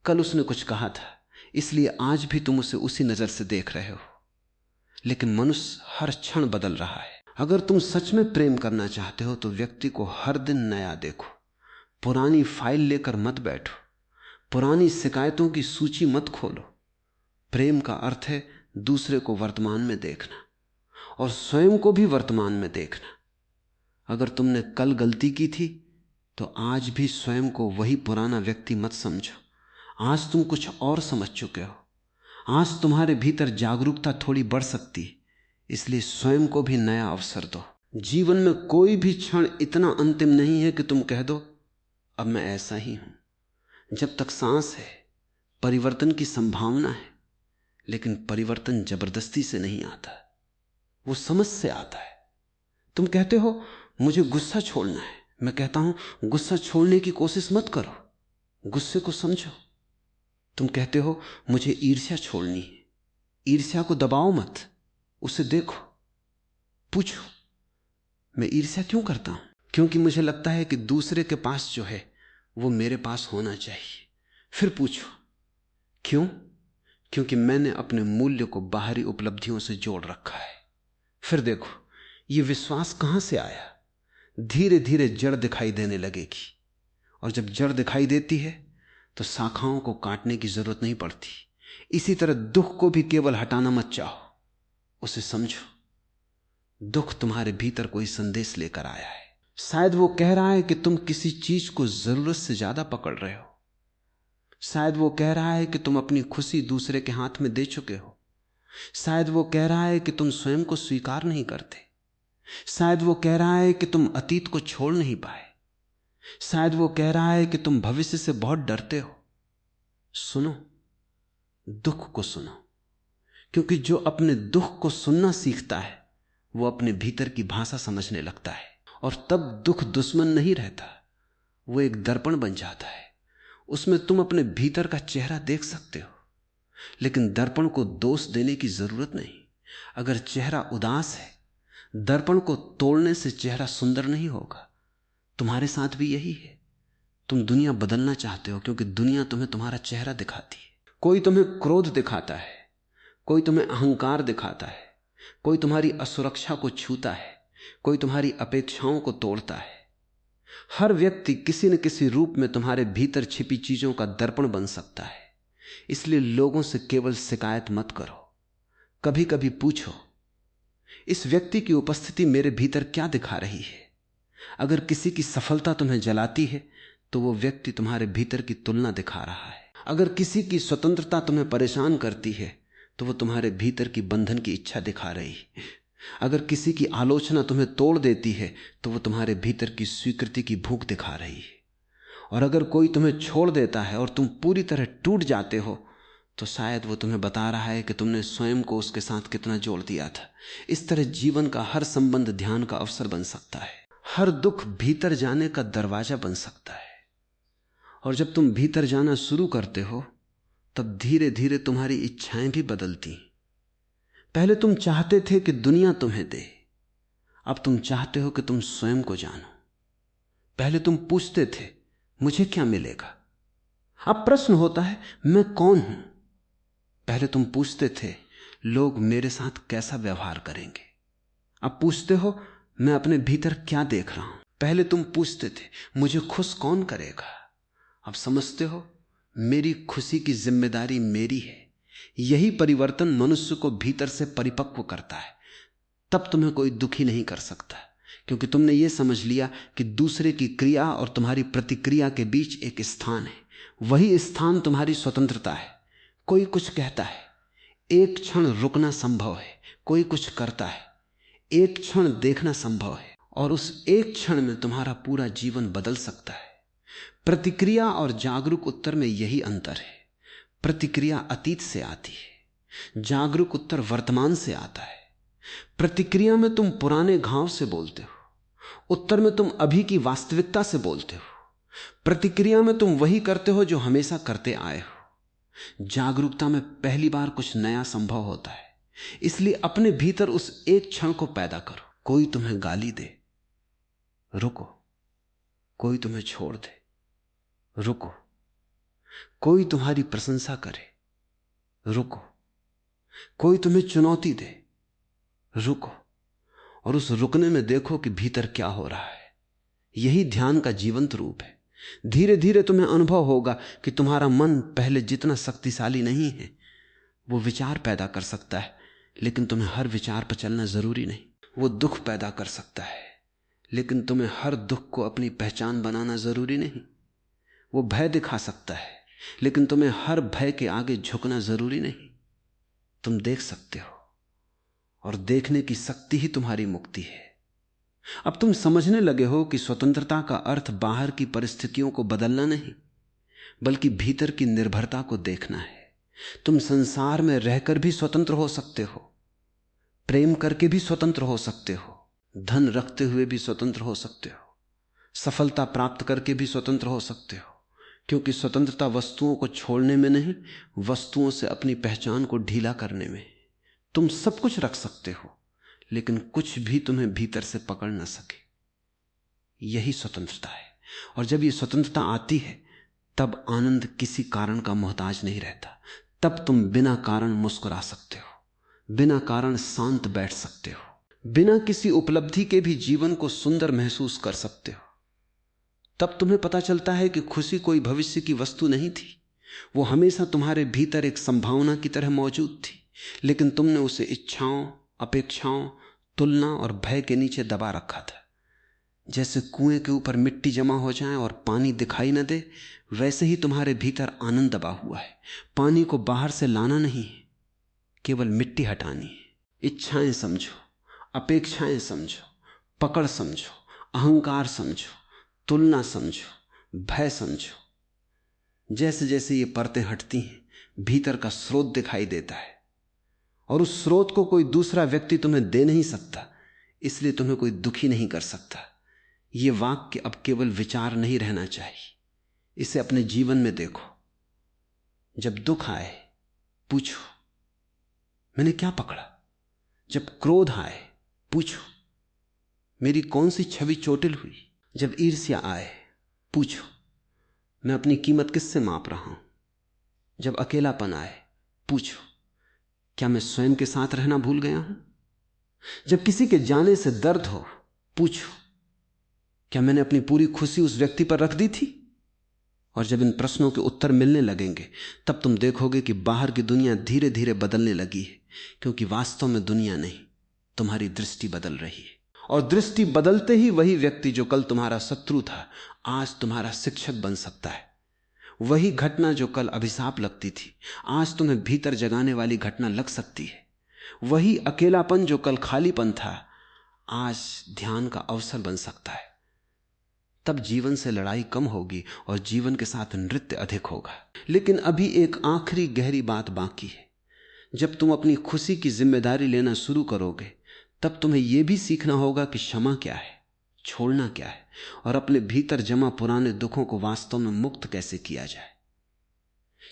[SPEAKER 1] कल उसने कुछ कहा था, इसलिए आज भी तुम उसे उसी नजर से देख रहे हो। लेकिन मनुष्य हर क्षण बदल रहा है। अगर तुम सच में प्रेम करना चाहते हो तो व्यक्ति को हर दिन नया देखो। पुरानी फाइल लेकर मत बैठो, पुरानी शिकायतों की सूची मत खोलो। प्रेम का अर्थ है दूसरे को वर्तमान में देखना और स्वयं को भी वर्तमान में देखना। अगर तुमने कल गलती की थी तो आज भी स्वयं को वही पुराना व्यक्ति मत समझो। आज तुम कुछ और समझ चुके हो। आज तुम्हारे भीतर जागरूकता थोड़ी बढ़ सकती है, इसलिए स्वयं को भी नया अवसर दो। जीवन में कोई भी क्षण इतना अंतिम नहीं है कि तुम कह दो अब मैं ऐसा ही हूं। जब तक सांस है परिवर्तन की संभावना है, लेकिन परिवर्तन जबरदस्ती से नहीं आता, वो समझ से आता है। तुम कहते हो मुझे गुस्सा छोड़ना है। मैं कहता हूं गुस्सा छोड़ने की कोशिश मत करो, गुस्से को समझो। तुम कहते हो मुझे ईर्ष्या छोड़नी है। ईर्ष्या को दबाओ मत, उसे देखो, पूछो मैं ईर्ष्या क्यों करता हूं? क्योंकि मुझे लगता है कि दूसरे के पास जो है वो मेरे पास होना चाहिए। फिर पूछो क्यों? क्योंकि मैंने अपने मूल्य को बाहरी उपलब्धियों से जोड़ रखा है। फिर देखो ये विश्वास कहां से आया। धीरे धीरे जड़ दिखाई देने लगेगी, और जब जड़ दिखाई देती है तो शाखाओं को काटने की जरूरत नहीं पड़ती। इसी तरह दुख को भी केवल हटाना मत चाहो, उसे समझो। दुख तुम्हारे भीतर कोई संदेश लेकर आया है। शायद वो कह रहा है कि तुम किसी चीज को जरूरत से ज्यादा पकड़ रहे हो। शायद वो कह रहा है कि तुम अपनी खुशी दूसरे के हाथ में दे चुके हो। शायद वो कह रहा है कि तुम स्वयं को स्वीकार नहीं करते। शायद वो कह रहा है कि तुम अतीत को छोड़ नहीं पाए। शायद वो कह रहा है कि तुम भविष्य से बहुत डरते हो। सुनो, दुख को सुनो, क्योंकि जो अपने दुख को सुनना सीखता है वो अपने भीतर की भाषा समझने लगता है, और तब दुख दुश्मन नहीं रहता, वो एक दर्पण बन जाता है। उसमें तुम अपने भीतर का चेहरा देख सकते हो, लेकिन दर्पण को दोष देने की जरूरत नहीं। अगर चेहरा उदास है, दर्पण को तोड़ने से चेहरा सुंदर नहीं होगा। तुम्हारे साथ भी यही है। तुम दुनिया बदलना चाहते हो क्योंकि दुनिया तुम्हें तुम्हारा चेहरा दिखाती है। कोई तुम्हें क्रोध दिखाता है, कोई तुम्हें अहंकार दिखाता है, कोई तुम्हारी असुरक्षा को छूता है, कोई तुम्हारी अपेक्षाओं को तोड़ता है। हर व्यक्ति किसी न किसी रूप में तुम्हारे भीतर छिपी चीजों का दर्पण बन सकता है। इसलिए लोगों से केवल शिकायत मत करो, कभी कभी पूछो, इस व्यक्ति की उपस्थिति मेरे भीतर क्या दिखा रही है। अगर किसी की सफलता तुम्हें जलाती है तो वो व्यक्ति तुम्हारे भीतर की तुलना दिखा रहा है। अगर किसी की स्वतंत्रता तुम्हें परेशान करती है तो वो तुम्हारे भीतर की बंधन की इच्छा दिखा रही है। अगर किसी की आलोचना तुम्हें तोड़ देती है तो वो तुम्हारे भीतर की स्वीकृति की भूख दिखा रही है। और अगर कोई तुम्हें छोड़ देता है और तुम पूरी तरह टूट जाते हो तो शायद वो तुम्हें बता रहा है कि तुमने स्वयं को उसके साथ कितना जोड़ दिया था। इस तरह जीवन का हर संबंध ध्यान का अवसर बन सकता है। हर दुख भीतर जाने का दरवाजा बन सकता है। और जब तुम भीतर जाना शुरू करते हो तब धीरे धीरे तुम्हारी इच्छाएं भी बदलती। पहले तुम चाहते थे कि दुनिया तुम्हें दे, अब तुम चाहते हो कि तुम स्वयं को जानो। पहले तुम पूछते थे मुझे क्या मिलेगा, अब प्रश्न होता है मैं कौन हूं। पहले तुम पूछते थे लोग मेरे साथ कैसा व्यवहार करेंगे, अब पूछते हो मैं अपने भीतर क्या देख रहा हूं। पहले तुम पूछते थे मुझे खुश कौन करेगा, अब समझते हो मेरी खुशी की जिम्मेदारी मेरी है। यही परिवर्तन मनुष्य को भीतर से परिपक्व करता है। तब तुम्हें कोई दुखी नहीं कर सकता, क्योंकि तुमने यह समझ लिया कि दूसरे की क्रिया और तुम्हारी प्रतिक्रिया के बीच एक स्थान है। वही स्थान तुम्हारी स्वतंत्रता है। कोई कुछ कहता है, एक क्षण रुकना संभव है। कोई कुछ करता है, एक क्षण देखना संभव है, और उस एक क्षण में तुम्हारा पूरा जीवन बदल सकता है। प्रतिक्रिया और जागरूक उत्तर में यही अंतर है। प्रतिक्रिया अतीत से आती है, जागरूक उत्तर वर्तमान से आता है। प्रतिक्रिया में तुम पुराने घाव से बोलते हो, उत्तर में तुम अभी की वास्तविकता से बोलते हो। प्रतिक्रिया में तुम वही करते हो जो हमेशा करते आए हो। जागरूकता में पहली बार कुछ नया संभव होता है। इसलिए अपने भीतर उस एक क्षण को पैदा करो। कोई तुम्हें गाली दे, रुको। कोई तुम्हें छोड़ दे, रुको। कोई तुम्हारी प्रशंसा करे, रुको। कोई तुम्हें चुनौती दे, रुको। और उस रुकने में देखो कि भीतर क्या हो रहा है। यही ध्यान का जीवंत रूप है। धीरे धीरे तुम्हें अनुभव होगा कि तुम्हारा मन पहले जितना शक्तिशाली नहीं है। वो विचार पैदा कर सकता है, लेकिन तुम्हें हर विचार पर चलना जरूरी नहीं। वो दुख पैदा कर सकता है, लेकिन तुम्हें हर दुख को अपनी पहचान बनाना जरूरी नहीं। वो भय दिखा सकता है, लेकिन तुम्हें हर भय के आगे झुकना जरूरी नहीं। तुम देख सकते हो, और देखने की शक्ति ही तुम्हारी मुक्ति है। अब तुम समझने लगे हो कि स्वतंत्रता का अर्थ बाहर की परिस्थितियों को बदलना नहीं, बल्कि भीतर की निर्भरता को देखना है। तुम संसार में रहकर भी स्वतंत्र हो सकते हो, प्रेम करके भी स्वतंत्र हो सकते हो, धन रखते हुए भी स्वतंत्र हो सकते हो, सफलता प्राप्त करके भी स्वतंत्र हो सकते हो। क्योंकि स्वतंत्रता वस्तुओं को छोड़ने में नहीं, वस्तुओं से अपनी पहचान को ढीला करने में। तुम सब कुछ रख सकते हो, लेकिन कुछ भी तुम्हें भीतर से पकड़ न सके। यही स्वतंत्रता है। और जब ये स्वतंत्रता आती है तब आनंद किसी कारण का मोहताज नहीं रहता। तब तुम बिना कारण मुस्कुरा सकते हो, बिना कारण शांत बैठ सकते हो, बिना किसी उपलब्धि के भी जीवन को सुंदर महसूस कर सकते हो। तब तुम्हें पता चलता है कि खुशी कोई भविष्य की वस्तु नहीं थी। वो हमेशा तुम्हारे भीतर एक संभावना की तरह मौजूद थी, लेकिन तुमने उसे इच्छाओं, अपेक्षाओं, तुलना और भय के नीचे दबा रखा था। जैसे कुएं के ऊपर मिट्टी जमा हो जाए और पानी दिखाई न दे, वैसे ही तुम्हारे भीतर आनंद दबा हुआ है। पानी को बाहर से लाना नहीं है, केवल मिट्टी हटानी है। इच्छाएं समझो, अपेक्षाएं समझो, पकड़ समझो, अहंकार समझो, तुलना समझो, भय समझो। जैसे जैसे ये परतें हटती हैं, भीतर का स्रोत दिखाई देता है, और उस स्रोत को कोई दूसरा व्यक्ति तुम्हें दे नहीं सकता, इसलिए तुम्हें कोई दुखी नहीं कर सकता। ये वाक्य अब केवल विचार नहीं रहना चाहिए, इसे अपने जीवन में देखो। जब दुख आए, पूछो मैंने क्या पकड़ा। जब क्रोध आए, पूछो मेरी कौन सी छवि चोटिल हुई। जब ईर्ष्या आए, पूछो मैं अपनी कीमत किससे माप रहा हूं। जब अकेलापन आए, पूछो क्या मैं स्वयं के साथ रहना भूल गया हूं। जब किसी के जाने से दर्द हो, पूछो क्या मैंने अपनी पूरी खुशी उस व्यक्ति पर रख दी थी। और जब इन प्रश्नों के उत्तर मिलने लगेंगे, तब तुम देखोगे कि बाहर की दुनिया धीरे धीरे बदलने लगी है, क्योंकि वास्तव में दुनिया नहीं, तुम्हारी दृष्टि बदल रही है। और दृष्टि बदलते ही वही व्यक्ति जो कल तुम्हारा शत्रु था, आज तुम्हारा शिक्षक बन सकता है। वही घटना जो कल अभिशाप लगती थी, आज तुम्हें भीतर जगाने वाली घटना लग सकती है। वही अकेलापन जो कल खालीपन था, आज ध्यान का अवसर बन सकता है। तब जीवन से लड़ाई कम होगी और जीवन के साथ नृत्य अधिक होगा। लेकिन अभी एक आखिरी गहरी बात बाकी है। जब तुम अपनी खुशी की जिम्मेदारी लेना शुरू करोगे, तब तुम्हें यह भी सीखना होगा कि क्षमा क्या है, छोड़ना क्या है, और अपने भीतर जमा पुराने दुखों को वास्तव में मुक्त कैसे किया जाए।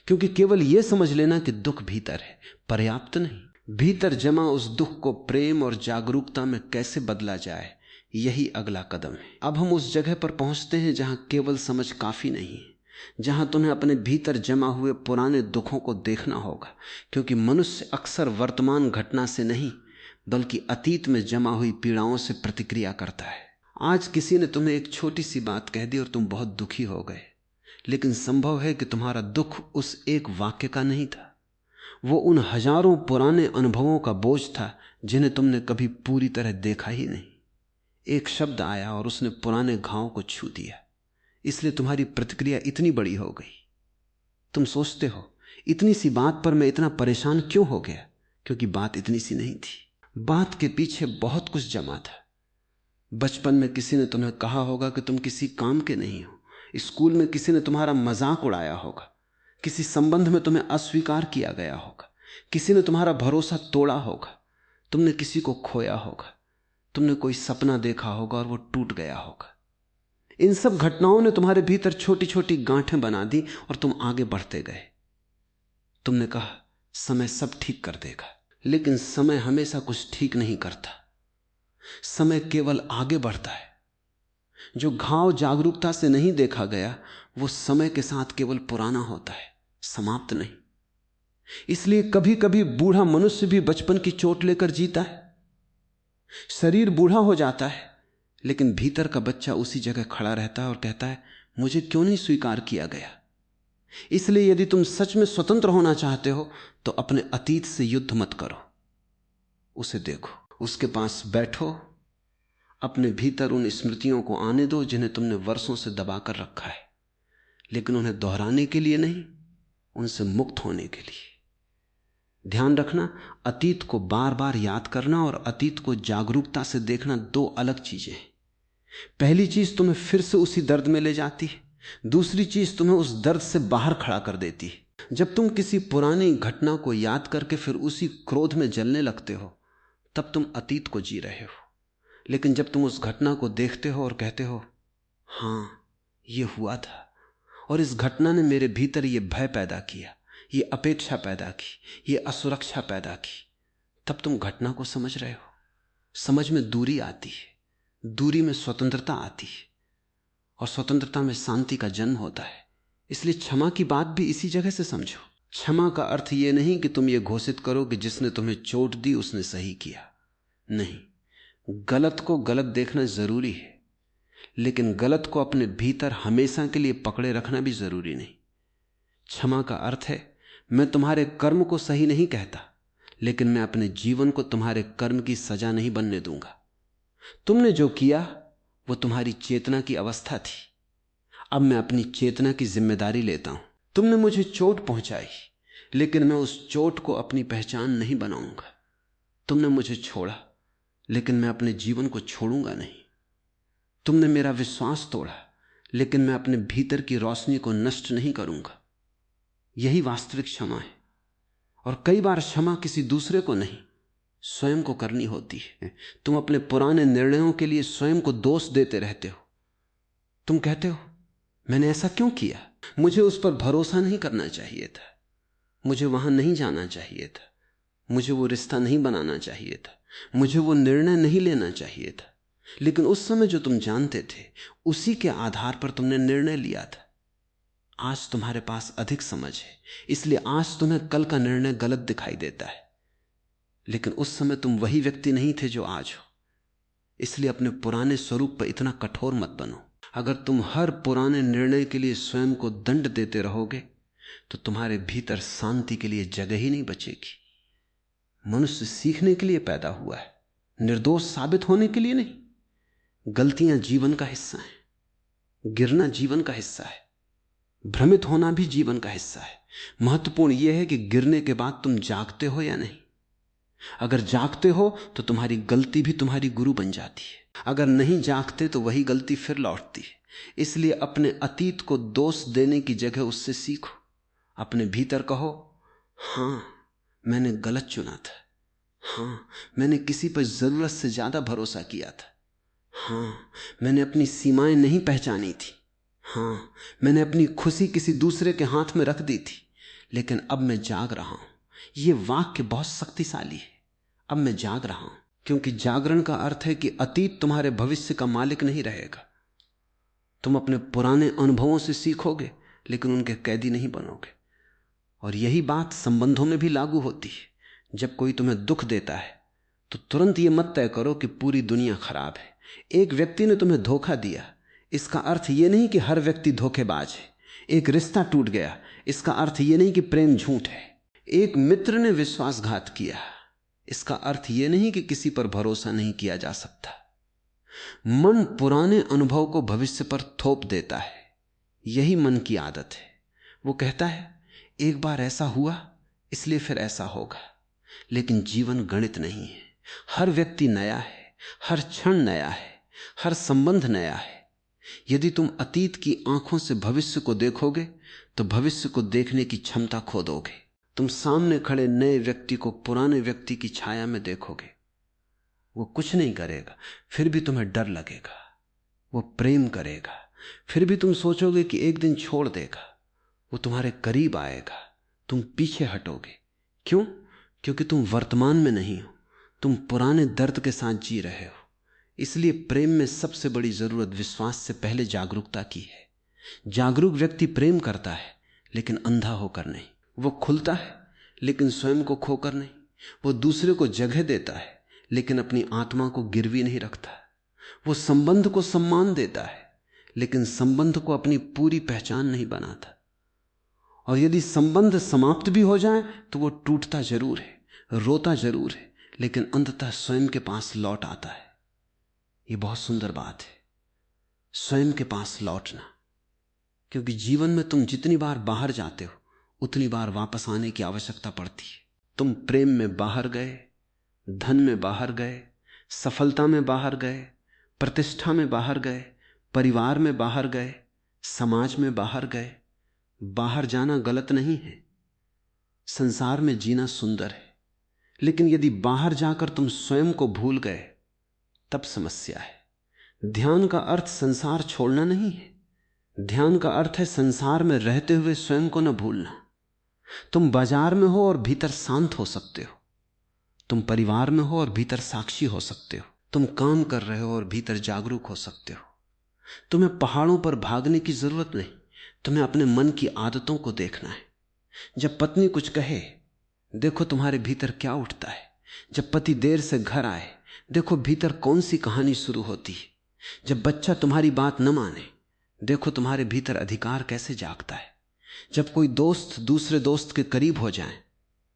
[SPEAKER 1] क्योंकि केवल यह समझ लेना कि दुख भीतर है पर्याप्त नहीं। भीतर जमा उस दुख को प्रेम और जागरूकता में कैसे बदला जाए, यही अगला कदम है। अब हम उस जगह पर पहुंचते हैं जहां केवल समझ काफी नहीं है, जहां तुम्हें अपने भीतर जमा हुए पुराने दुखों को देखना होगा। क्योंकि मनुष्य अक्सर वर्तमान घटना से नहीं, बल्कि अतीत में जमा हुई पीड़ाओं से प्रतिक्रिया करता है। आज किसी ने तुम्हें एक छोटी सी बात कह दी और तुम बहुत दुखी हो गए, लेकिन संभव है कि तुम्हारा दुख उस एक वाक्य का नहीं था, वो उन हजारों पुराने अनुभवों का बोझ था जिन्हें तुमने कभी पूरी तरह देखा ही नहीं। एक शब्द आया और उसने पुराने घाव को छू दिया, इसलिए तुम्हारी प्रतिक्रिया इतनी बड़ी हो गई। तुम सोचते हो इतनी सी बात पर मैं इतना परेशान क्यों हो गया, क्योंकि बात इतनी सी नहीं थी। बात के पीछे बहुत कुछ जमा था। बचपन में किसी ने तुम्हें कहा होगा कि तुम किसी काम के नहीं हो, स्कूल में किसी ने तुम्हारा मजाक उड़ाया होगा, किसी संबंध में तुम्हें अस्वीकार किया गया होगा, किसी ने तुम्हारा भरोसा तोड़ा होगा, तुमने किसी को खोया होगा, तुमने कोई सपना देखा होगा और वो टूट गया होगा। इन सब घटनाओं ने तुम्हारे भीतर छोटी छोटी गांठें बना दी और तुम आगे बढ़ते गए। तुमने कहा समय सब ठीक कर देगा, लेकिन समय हमेशा कुछ ठीक नहीं करता। समय केवल आगे बढ़ता है। जो घाव जागरूकता से नहीं देखा गया, वो समय के साथ केवल पुराना होता है, समाप्त नहीं। इसलिए कभी कभी बूढ़ा मनुष्य भी बचपन की चोट लेकर जीता है। शरीर बूढ़ा हो जाता है, लेकिन भीतर का बच्चा उसी जगह खड़ा रहता है और कहता है मुझे क्यों नहीं स्वीकार किया गया। इसलिए यदि तुम सच में स्वतंत्र होना चाहते हो, तो अपने अतीत से युद्ध मत करो, उसे देखो, उसके पास बैठो, अपने भीतर उन स्मृतियों को आने दो जिन्हें तुमने वर्षों से दबाकर रखा है, लेकिन उन्हें दोहराने के लिए नहीं, उनसे मुक्त होने के लिए। ध्यान रखना, अतीत को बार बार याद करना और अतीत को जागरूकता से देखना दो अलग चीजें हैं। पहली चीज तुम्हें फिर से उसी दर्द में ले जाती है, दूसरी चीज तुम्हें उस दर्द से बाहर खड़ा कर देती है। जब तुम किसी पुरानी घटना को याद करके फिर उसी क्रोध में जलने लगते हो, तब तुम अतीत को जी रहे हो। लेकिन जब तुम उस घटना को देखते हो और कहते हो हां ये हुआ था, और इस घटना ने मेरे भीतर ये भय पैदा किया, ये अपेक्षा पैदा की, ये असुरक्षा पैदा की, तब तुम घटना को समझ रहे हो। समझ में दूरी आती है, दूरी में स्वतंत्रता आती है, और स्वतंत्रता में शांति का जन्म होता है। इसलिए क्षमा की बात भी इसी जगह से समझो। क्षमा का अर्थ ये नहीं कि तुम ये घोषित करो कि जिसने तुम्हें चोट दी उसने सही किया। नहीं, गलत को गलत देखना जरूरी है, लेकिन गलत को अपने भीतर हमेशा के लिए पकड़े रखना भी जरूरी नहीं। क्षमा का अर्थ है मैं तुम्हारे कर्म को सही नहीं कहता, लेकिन मैं अपने जीवन को तुम्हारे कर्म की सजा नहीं बनने दूंगा। तुमने जो किया वो तुम्हारी चेतना की अवस्था थी। अब मैं अपनी चेतना की जिम्मेदारी लेता हूं। तुमने मुझे चोट पहुंचाई, लेकिन मैं उस चोट को अपनी पहचान नहीं बनाऊंगा। तुमने मुझे छोड़ा, लेकिन मैं अपने जीवन को छोड़ूंगा नहीं। तुमने मेरा विश्वास तोड़ा, लेकिन मैं अपने भीतर की रोशनी को नष्ट नहीं करूंगा। यही वास्तविक क्षमा है। और कई बार क्षमा किसी दूसरे को नहीं, स्वयं को करनी होती है। तुम अपने पुराने निर्णयों के लिए स्वयं को दोष देते रहते हो। तुम कहते हो, मैंने ऐसा क्यों किया? मुझे उस पर भरोसा नहीं करना चाहिए था, मुझे वहां नहीं जाना चाहिए था, मुझे वो रिश्ता नहीं बनाना चाहिए था, मुझे वो निर्णय नहीं लेना चाहिए था। लेकिन उस समय जो तुम जानते थे, उसी के आधार पर तुमने निर्णय लिया था। आज तुम्हारे पास अधिक समझ है, इसलिए आज तुम्हें कल का निर्णय गलत दिखाई देता है। लेकिन उस समय तुम वही व्यक्ति नहीं थे जो आज हो। इसलिए अपने पुराने स्वरूप पर इतना कठोर मत बनो। अगर तुम हर पुराने निर्णय के लिए स्वयं को दंड देते रहोगे तो तुम्हारे भीतर शांति के लिए जगह ही नहीं बचेगी। मनुष्य सीखने के लिए पैदा हुआ है, निर्दोष साबित होने के लिए नहीं। गलतियां जीवन का हिस्सा हैं, गिरना जीवन का हिस्सा है, भ्रमित होना भी जीवन का हिस्सा है। महत्वपूर्ण यह है कि गिरने के बाद तुम जागते हो या नहीं। अगर जागते हो तो तुम्हारी गलती भी तुम्हारी गुरु बन जाती है। अगर नहीं जागते तो वही गलती फिर लौटती है। इसलिए अपने अतीत को दोष देने की जगह उससे सीखो। अपने भीतर कहो, हां मैंने गलत चुना था, हां मैंने किसी पर जरूरत से ज्यादा भरोसा किया था, हां मैंने अपनी सीमाएं नहीं पहचानी थी, हां मैंने अपनी खुशी किसी दूसरे के हाथ में रख दी थी। लेकिन अब मैं जाग रहा हूं। यह वाक्य बहुत शक्तिशाली है। अब मैं जाग रहा हूं, क्योंकि जागरण का अर्थ है कि अतीत तुम्हारे भविष्य का मालिक नहीं रहेगा। तुम अपने पुराने अनुभवों से सीखोगे, लेकिन उनके कैदी नहीं बनोगे। और यही बात संबंधों में भी लागू होती है। जब कोई तुम्हें दुख देता है तो तुरंत यह मत तय करो कि पूरी दुनिया खराब है। एक व्यक्ति ने तुम्हें धोखा दिया, इसका अर्थ यह नहीं कि हर व्यक्ति धोखेबाज है। एक रिश्ता टूट गया, इसका अर्थ यह नहीं कि प्रेम झूठ है। एक मित्र ने विश्वासघात किया, इसका अर्थ यह नहीं कि किसी पर भरोसा नहीं किया जा सकता। मन पुराने अनुभव को भविष्य पर थोप देता है। यही मन की आदत है। वो कहता है, एक बार ऐसा हुआ इसलिए फिर ऐसा होगा। लेकिन जीवन गणित नहीं है। हर व्यक्ति नया है, हर क्षण नया है, हर संबंध नया है। यदि तुम अतीत की आंखों से भविष्य को देखोगे तो भविष्य को देखने की क्षमता खो दोगे। तुम सामने खड़े नए व्यक्ति को पुराने व्यक्ति की छाया में देखोगे। वो कुछ नहीं करेगा, फिर भी तुम्हें डर लगेगा। वो प्रेम करेगा, फिर भी तुम सोचोगे कि एक दिन छोड़ देगा। वो तुम्हारे करीब आएगा, तुम पीछे हटोगे। क्यों? क्योंकि तुम वर्तमान में नहीं हो, तुम पुराने दर्द के साथ जी रहे हो। इसलिए प्रेम में सबसे बड़ी जरूरत विश्वास से पहले जागरूकता की है। जागरूक व्यक्ति प्रेम करता है, लेकिन अंधा होकर नहीं। वो खुलता है, लेकिन स्वयं को खोकर नहीं। वो दूसरे को जगह देता है, लेकिन अपनी आत्मा को गिरवी नहीं रखता। वो संबंध को सम्मान देता है, लेकिन संबंध को अपनी पूरी पहचान नहीं बनाता। और यदि संबंध समाप्त भी हो जाए तो वो टूटता जरूर है, रोता जरूर है, लेकिन अंततः स्वयं के पास लौट आता है। ये बहुत सुंदर बात है, स्वयं के पास लौटना। क्योंकि जीवन में तुम जितनी बार बाहर जाते हो उतनी बार वापस आने की आवश्यकता पड़ती है। तुम प्रेम में बाहर गए, धन में बाहर गए, सफलता में बाहर गए, प्रतिष्ठा में बाहर गए, परिवार में बाहर गए, समाज में बाहर गए। बाहर जाना गलत नहीं है, संसार में जीना सुंदर है। लेकिन यदि बाहर जाकर तुम स्वयं को भूल गए तब समस्या है। ध्यान का अर्थ संसार छोड़ना नहीं है। ध्यान का अर्थ है संसार में रहते हुए स्वयं को न भूलना। तुम बाजार में हो और भीतर शांत हो सकते हो। तुम परिवार में हो और भीतर साक्षी हो सकते हो। तुम काम कर रहे हो और भीतर जागरूक हो सकते हो। तुम्हें पहाड़ों पर भागने की जरूरत नहीं, तुम्हें अपने मन की आदतों को देखना है। जब पत्नी कुछ कहे, देखो तुम्हारे भीतर क्या उठता है। जब पति देर से घर आए, देखो भीतर कौन सी कहानी शुरू होती है। जब बच्चा तुम्हारी बात न माने, देखो तुम्हारे भीतर अधिकार कैसे जागता है। जब कोई दोस्त दूसरे दोस्त के करीब हो जाए,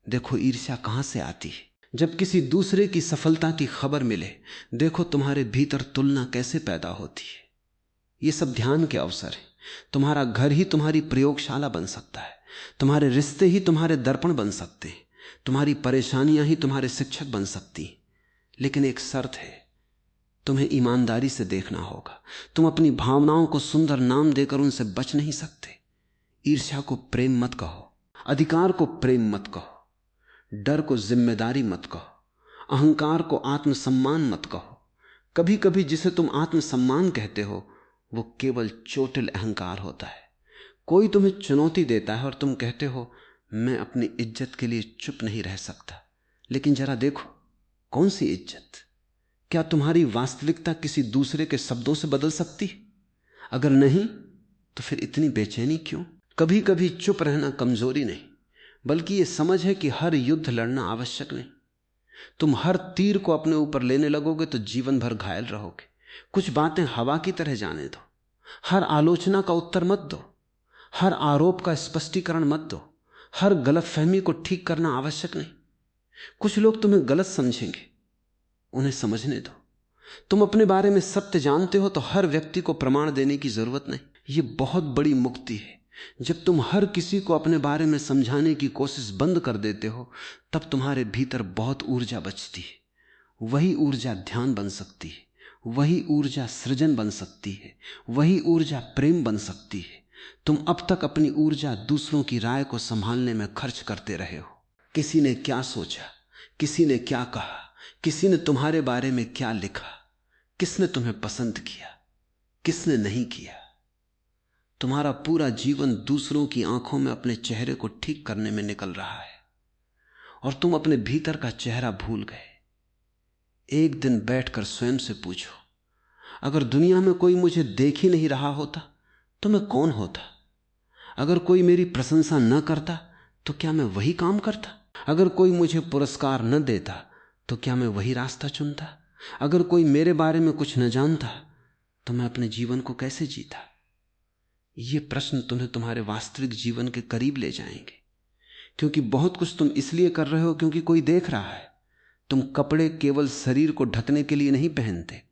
[SPEAKER 1] देखो ईर्ष्या कहां से आती है। जब किसी दूसरे की सफलता की खबर मिले, देखो तुम्हारे भीतर तुलना कैसे पैदा होती है। ये सब ध्यान के अवसर है। तुम्हारा घर ही तुम्हारी प्रयोगशाला बन सकता है, तुम्हारे रिश्ते ही तुम्हारे दर्पण बन सकते हैं, तुम्हारी परेशानियां ही तुम्हारे शिक्षक बन सकती हैं। लेकिन एक शर्त है, तुम्हें ईमानदारी से देखना होगा। तुम अपनी भावनाओं को सुंदर नाम देकर उनसे बच नहीं सकते। ईर्ष्या को प्रेम मत कहो, अधिकार को प्रेम मत कहो, डर को जिम्मेदारी मत कहो, अहंकार को आत्मसम्मान मत कहो। कभी कभी जिसे तुम आत्मसम्मान कहते हो वो केवल चोटिल अहंकार होता है। कोई तुम्हें चुनौती देता है और तुम कहते हो मैं अपनी इज्जत के लिए चुप नहीं रह सकता। लेकिन जरा देखो, कौन सी इज्जत? क्या तुम्हारी वास्तविकता किसी दूसरे के शब्दों से बदल सकती? अगर नहीं तो फिर इतनी बेचैनी क्यों? कभी कभी चुप रहना कमजोरी नहीं, बल्कि यह समझ है कि हर युद्ध लड़ना आवश्यक नहीं। तुम हर तीर को अपने ऊपर लेने लगोगे तो जीवन भर घायल रहोगे। कुछ बातें हवा की तरह जाने दो। हर आलोचना का उत्तर मत दो, हर आरोप का स्पष्टीकरण मत दो, हर गलतफहमी को ठीक करना आवश्यक नहीं। कुछ लोग तुम्हें गलत समझेंगे, उन्हें समझने दो। तुम अपने बारे में सत्य जानते हो तो हर व्यक्ति को प्रमाण देने की जरूरत नहीं। यह बहुत बड़ी मुक्ति है। जब तुम हर किसी को अपने बारे में समझाने की कोशिश बंद कर देते हो, तब तुम्हारे भीतर बहुत ऊर्जा बचती है। वही ऊर्जा ध्यान बन सकती है, वही ऊर्जा सृजन बन सकती है, वही ऊर्जा प्रेम बन सकती है। तुम अब तक अपनी ऊर्जा दूसरों की राय को संभालने में खर्च करते रहे हो। किसी ने क्या सोचा, किसी ने क्या कहा, किसी ने तुम्हारे बारे में क्या लिखा, किसने तुम्हें पसंद किया, किसने नहीं किया। तुम्हारा पूरा जीवन दूसरों की आंखों में अपने चेहरे को ठीक करने में निकल रहा है और तुम अपने भीतर का चेहरा भूल गए। एक दिन बैठकर स्वयं से पूछो, अगर दुनिया में कोई मुझे देख ही नहीं रहा होता तो मैं कौन होता? अगर कोई मेरी प्रशंसा न करता तो क्या मैं वही काम करता? अगर कोई मुझे पुरस्कार न देता तो क्या मैं वही रास्ता चुनता? अगर कोई मेरे बारे में कुछ न जानता तो मैं अपने जीवन को कैसे जीता? ये प्रश्न तुम्हें तुम्हारे वास्तविक जीवन के करीब ले जाएंगे, क्योंकि बहुत कुछ तुम इसलिए कर रहे हो क्योंकि कोई देख रहा है। तुम कपड़े केवल शरीर को ढकने के लिए नहीं पहनते,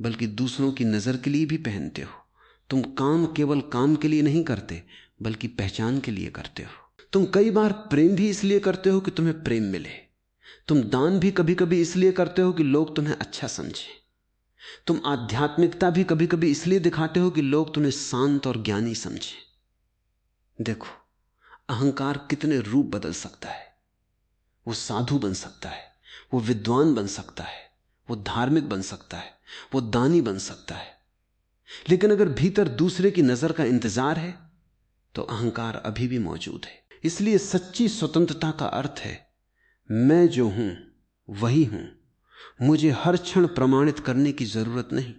[SPEAKER 1] बल्कि दूसरों की नजर के लिए भी पहनते हो। तुम काम केवल काम के लिए नहीं करते, बल्कि पहचान के लिए करते हो। तुम कई बार प्रेम भी इसलिए करते हो कि तुम्हें प्रेम मिले। तुम दान भी कभी कभी इसलिए करते हो कि लोग तुम्हें अच्छा समझें। तुम आध्यात्मिकता भी कभी कभी इसलिए दिखाते हो कि लोग तुम्हें शांत और ज्ञानी समझें। देखो, अहंकार कितने रूप बदल सकता है। वो साधु बन सकता है, वो विद्वान बन सकता है, वो धार्मिक बन सकता है, वो दानी बन सकता है। लेकिन अगर भीतर दूसरे की नजर का इंतजार है तो अहंकार अभी भी मौजूद है। इसलिए सच्ची स्वतंत्रता का अर्थ है मैं जो हूं वही हूं। मुझे हर क्षण प्रमाणित करने की जरूरत नहीं।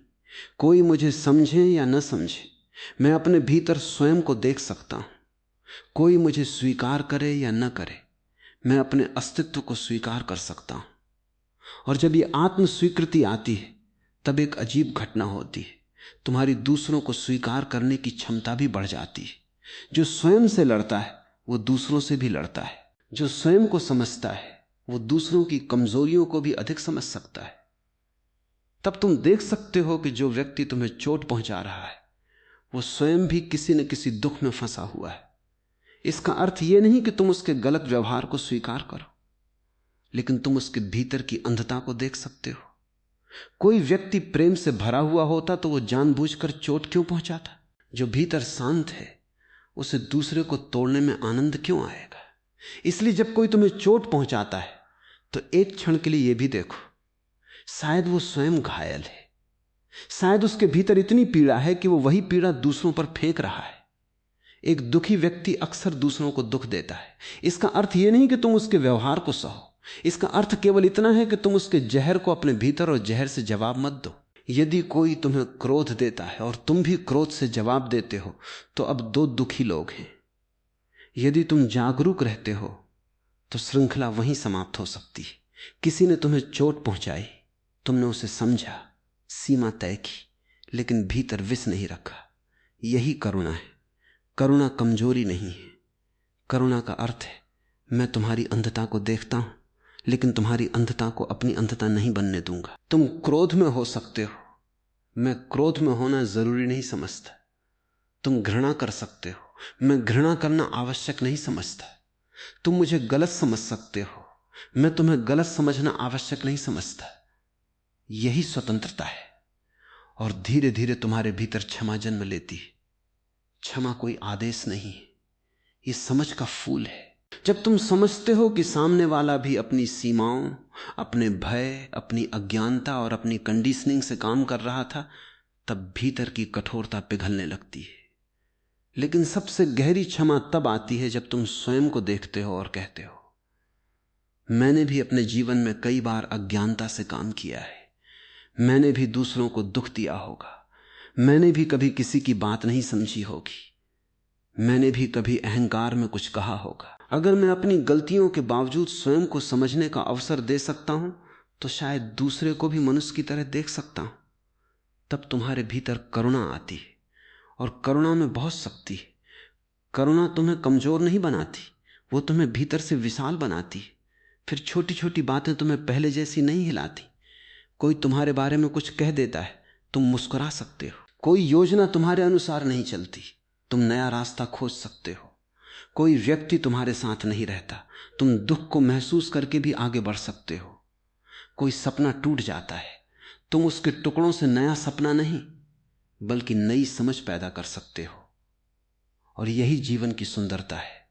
[SPEAKER 1] कोई मुझे समझे या न समझे, मैं अपने भीतर स्वयं को देख सकता हूं। कोई मुझे स्वीकार करे या न करे, मैं अपने अस्तित्व को स्वीकार कर सकता हूं। और जब ये आत्म स्वीकृति आती है तब एक अजीब घटना होती है। तुम्हारी दूसरों को स्वीकार करने की क्षमता भी बढ़ जाती है। जो स्वयं से लड़ता है वो दूसरों से भी लड़ता है। जो स्वयं को समझता है वो दूसरों की कमजोरियों को भी अधिक समझ सकता है। तब तुम देख सकते हो कि जो व्यक्ति तुम्हें चोट पहुंचा रहा है वो स्वयं भी किसी न किसी दुख में फंसा हुआ है। इसका अर्थ यह नहीं कि तुम उसके गलत व्यवहार को स्वीकार करो, लेकिन तुम उसके भीतर की अंधता को देख सकते हो। कोई व्यक्ति प्रेम से भरा हुआ होता तो वो जानबूझकर चोट क्यों पहुंचाता? जो भीतर शांत है उसे दूसरे को तोड़ने में आनंद क्यों आएगा? इसलिए जब कोई तुम्हें चोट पहुंचाता है तो एक क्षण के लिए यह भी देखो, शायद वो स्वयं घायल है, शायद उसके भीतर इतनी पीड़ा है कि वो वही पीड़ा दूसरों पर फेंक रहा है। एक दुखी व्यक्ति अक्सर दूसरों को दुख देता है। इसका अर्थ यह नहीं कि तुम उसके व्यवहार को सहो, इसका अर्थ केवल इतना है कि तुम उसके जहर को अपने भीतर और जहर से जवाब मत दो। यदि कोई तुम्हें क्रोध देता है और तुम भी क्रोध से जवाब देते हो तो अब दो दुखी लोग हैं। यदि तुम जागरूक रहते हो तो श्रृंखला वहीं समाप्त हो सकती है। किसी ने तुम्हें चोट पहुंचाई, तुमने उसे समझा, सीमा तय की, लेकिन भीतर विष नहीं रखा। यही करुणा है। करुणा कमजोरी नहीं है। करुणा का अर्थ है मैं तुम्हारी अंधता को देखता हूं, लेकिन तुम्हारी अंधता को अपनी अंधता नहीं बनने दूंगा। तुम क्रोध में हो सकते हो, मैं क्रोध में होना जरूरी नहीं समझता। तुम घृणा कर सकते हो, मैं घृणा करना आवश्यक नहीं समझता। तुम मुझे गलत समझ सकते हो, मैं तुम्हें गलत समझना आवश्यक नहीं समझता। यही स्वतंत्रता है। और धीरे धीरे तुम्हारे भीतर क्षमा जन्म लेती है। क्षमा कोई आदेश नहीं है, ये समझ का फूल है। जब तुम समझते हो कि सामने वाला भी अपनी सीमाओं, अपने भय, अपनी अज्ञानता और अपनी कंडीशनिंग से काम कर रहा था, तब भीतर की कठोरता पिघलने लगती है। लेकिन सबसे गहरी क्षमा तब आती है जब तुम स्वयं को देखते हो और कहते हो, मैंने भी अपने जीवन में कई बार अज्ञानता से काम किया है, मैंने भी दूसरों को दुख दिया होगा, मैंने भी कभी किसी की बात नहीं समझी होगी, मैंने भी कभी अहंकार में कुछ कहा होगा। अगर मैं अपनी गलतियों के बावजूद स्वयं को समझने का अवसर दे सकता हूं, तो शायद दूसरे को भी मनुष्य की तरह देख सकता हूं। तब तुम्हारे भीतर करुणा आती है, और करुणा में बहुत शक्ति है। करुणा तुम्हें कमजोर नहीं बनाती, वो तुम्हें भीतर से विशाल बनाती है। फिर छोटी छोटी बातें तुम्हें पहले जैसी नहीं हिलाती। कोई तुम्हारे बारे में कुछ कह देता है, तुम मुस्कुरा सकते हो। कोई योजना तुम्हारे अनुसार नहीं चलती, तुम नया रास्ता खोज सकते हो। कोई व्यक्ति तुम्हारे साथ नहीं रहता, तुम दुख को महसूस करके भी आगे बढ़ सकते हो। कोई सपना टूट जाता है, तुम उसके टुकड़ों से नया सपना नहीं बल्कि नई समझ पैदा कर सकते हो। और यही जीवन की सुंदरता है।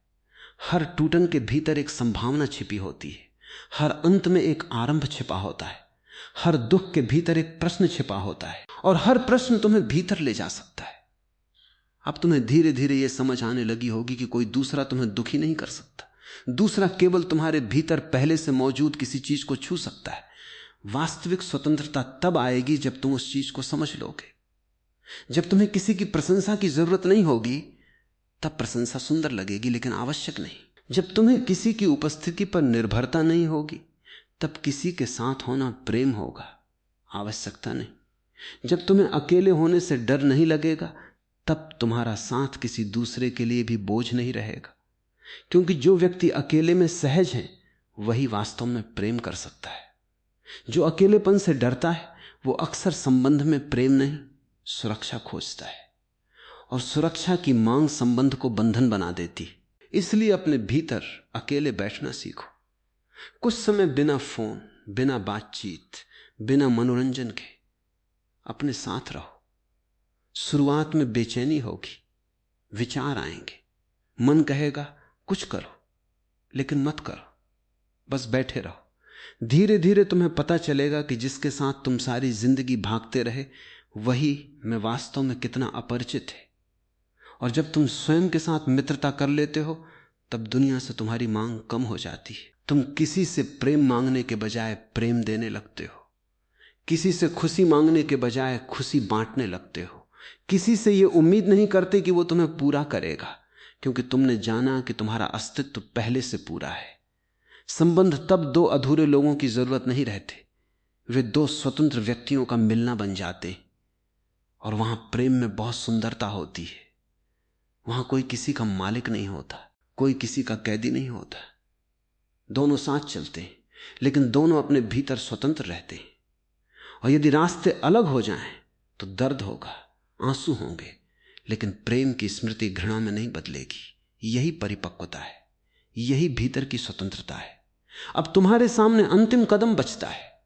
[SPEAKER 1] हर टूटन के भीतर एक संभावना छिपी होती है, हर अंत में एक आरंभ छिपा होता है, हर दुख के भीतर एक प्रश्न छिपा होता है, और हर प्रश्न तुम्हें भीतर ले जा सकता है। अब तुम्हें धीरे धीरे यह समझ आने लगी होगी कि कोई दूसरा तुम्हें दुखी नहीं कर सकता। दूसरा केवल तुम्हारे भीतर पहले से मौजूद किसी चीज को छू सकता है। वास्तविक स्वतंत्रता तब आएगी जब तुम उस चीज को समझ लोगे। जब तुम्हें किसी की प्रशंसा की जरूरत नहीं होगी, तब प्रशंसा सुंदर लगेगी लेकिन आवश्यक नहीं। जब तुम्हें किसी की उपस्थिति पर निर्भरता नहीं होगी, तब किसी के साथ होना प्रेम होगा, आवश्यकता नहीं। जब तुम्हें अकेले होने से डर नहीं लगेगा, तब तुम्हारा साथ किसी दूसरे के लिए भी बोझ नहीं रहेगा। क्योंकि जो व्यक्ति अकेले में सहज है, वही वास्तव में प्रेम कर सकता है। जो अकेलेपन से डरता है, वो अक्सर संबंध में प्रेम नहीं, सुरक्षा खोजता है, और सुरक्षा की मांग संबंध को बंधन बना देती। इसलिए अपने भीतर अकेले बैठना सीखो। कुछ समय बिना फोन, बिना बातचीत, बिना मनोरंजन के अपने साथ रहो। शुरुआत में बेचैनी होगी, विचार आएंगे, मन कहेगा कुछ करो, लेकिन मत करो, बस बैठे रहो। धीरे धीरे तुम्हें पता चलेगा कि जिसके साथ तुम सारी जिंदगी भागते रहे, वही में वास्तव में कितना अपरिचित है। और जब तुम स्वयं के साथ मित्रता कर लेते हो, तब दुनिया से तुम्हारी मांग कम हो जाती है। तुम किसी से प्रेम मांगने के बजाय प्रेम देने लगते हो, किसी से खुशी मांगने के बजाय खुशी बांटने लगते हो। किसी से यह उम्मीद नहीं करते कि वो तुम्हें पूरा करेगा, क्योंकि तुमने जाना कि तुम्हारा अस्तित्व पहले से पूरा है। संबंध तब दो अधूरे लोगों की जरूरत नहीं रहते, वे दो स्वतंत्र व्यक्तियों का मिलना बन जाते। और वहां प्रेम में बहुत सुंदरता होती है। वहां कोई किसी का मालिक नहीं होता, कोई किसी का कैदी नहीं होता। दोनों साथ चलते हैं, लेकिन दोनों अपने भीतर स्वतंत्र रहते हैं। और यदि रास्ते अलग हो जाएं तो दर्द होगा, आंसू होंगे, लेकिन प्रेम की स्मृति घृणा में नहीं बदलेगी। यही परिपक्वता है, यही भीतर की स्वतंत्रता है। अब तुम्हारे सामने अंतिम कदम बचता है,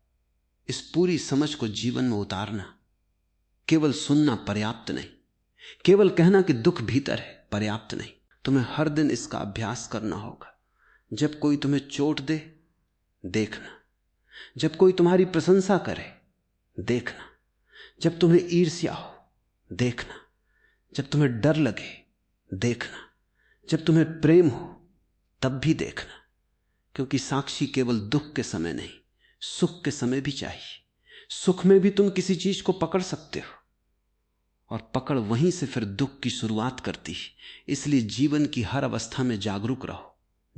[SPEAKER 1] इस पूरी समझ को जीवन में उतारना। केवल सुनना पर्याप्त नहीं, केवल कहना कि दुख भीतर है पर्याप्त नहीं। तुम्हें हर दिन इसका अभ्यास करना होगा। जब कोई तुम्हें चोट दे, देखना। जब कोई तुम्हारी प्रशंसा करे, देखना। जब तुम्हें ईर्ष्या हो, देखना। जब तुम्हें डर लगे, देखना। जब तुम्हें प्रेम हो, तब भी देखना। क्योंकि साक्षी केवल दुख के समय नहीं, सुख के समय भी चाहिए। सुख में भी तुम किसी चीज को पकड़ सकते हो, और पकड़ वहीं से फिर दुख की शुरुआत करती है। इसलिए जीवन की हर अवस्था में जागरूक रहो।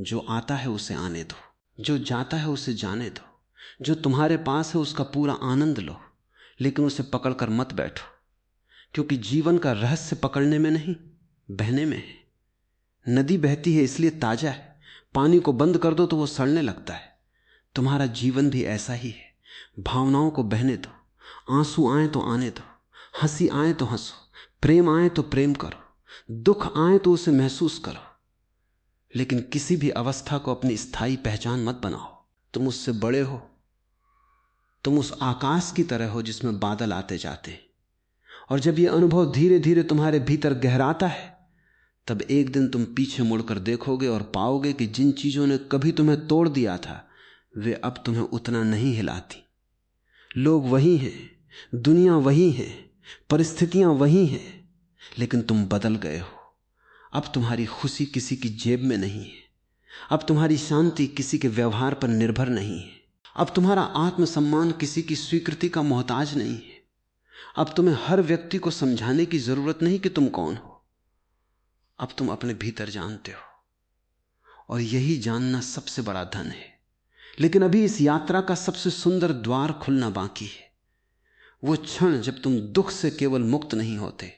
[SPEAKER 1] जो आता है उसे आने दो, जो जाता है उसे जाने दो। जो तुम्हारे पास है उसका पूरा आनंद लो, लेकिन उसे पकड़कर मत बैठो। क्योंकि जीवन का रहस्य पकड़ने में नहीं, बहने में है। नदी बहती है इसलिए ताजा है, पानी को बंद कर दो तो वो सड़ने लगता है। तुम्हारा जीवन भी ऐसा ही है। भावनाओं को बहने दो, आंसू आए तो आने दो, हंसी आए तो हंसो, प्रेम आए तो प्रेम करो, दुख आए तो उसे महसूस करो, लेकिन किसी भी अवस्था को अपनी स्थायी पहचान मत बनाओ। तुम उससे बड़े हो, तुम उस आकाश की तरह हो जिसमें बादल आते जाते हैं। और जब यह अनुभव धीरे धीरे तुम्हारे भीतर गहराता है, तब एक दिन तुम पीछे मुड़कर देखोगे और पाओगे कि जिन चीजों ने कभी तुम्हें तोड़ दिया था वे अब तुम्हें उतना नहीं हिलाती। लोग वही हैं, दुनिया वही है, परिस्थितियां वही हैं, लेकिन तुम बदल गए हो। अब तुम्हारी खुशी किसी की जेब में नहीं है, अब तुम्हारी शांति किसी के व्यवहार पर निर्भर नहीं है, अब तुम्हारा आत्मसम्मान किसी की स्वीकृति का मोहताज नहीं है। अब तुम्हें हर व्यक्ति को समझाने की जरूरत नहीं कि तुम कौन हो। अब तुम अपने भीतर जानते हो, और यही जानना सबसे बड़ा धन है। लेकिन अभी इस यात्रा का सबसे सुंदर द्वार खुलना बाकी है। वो क्षण जब तुम दुख से केवल मुक्त नहीं होते,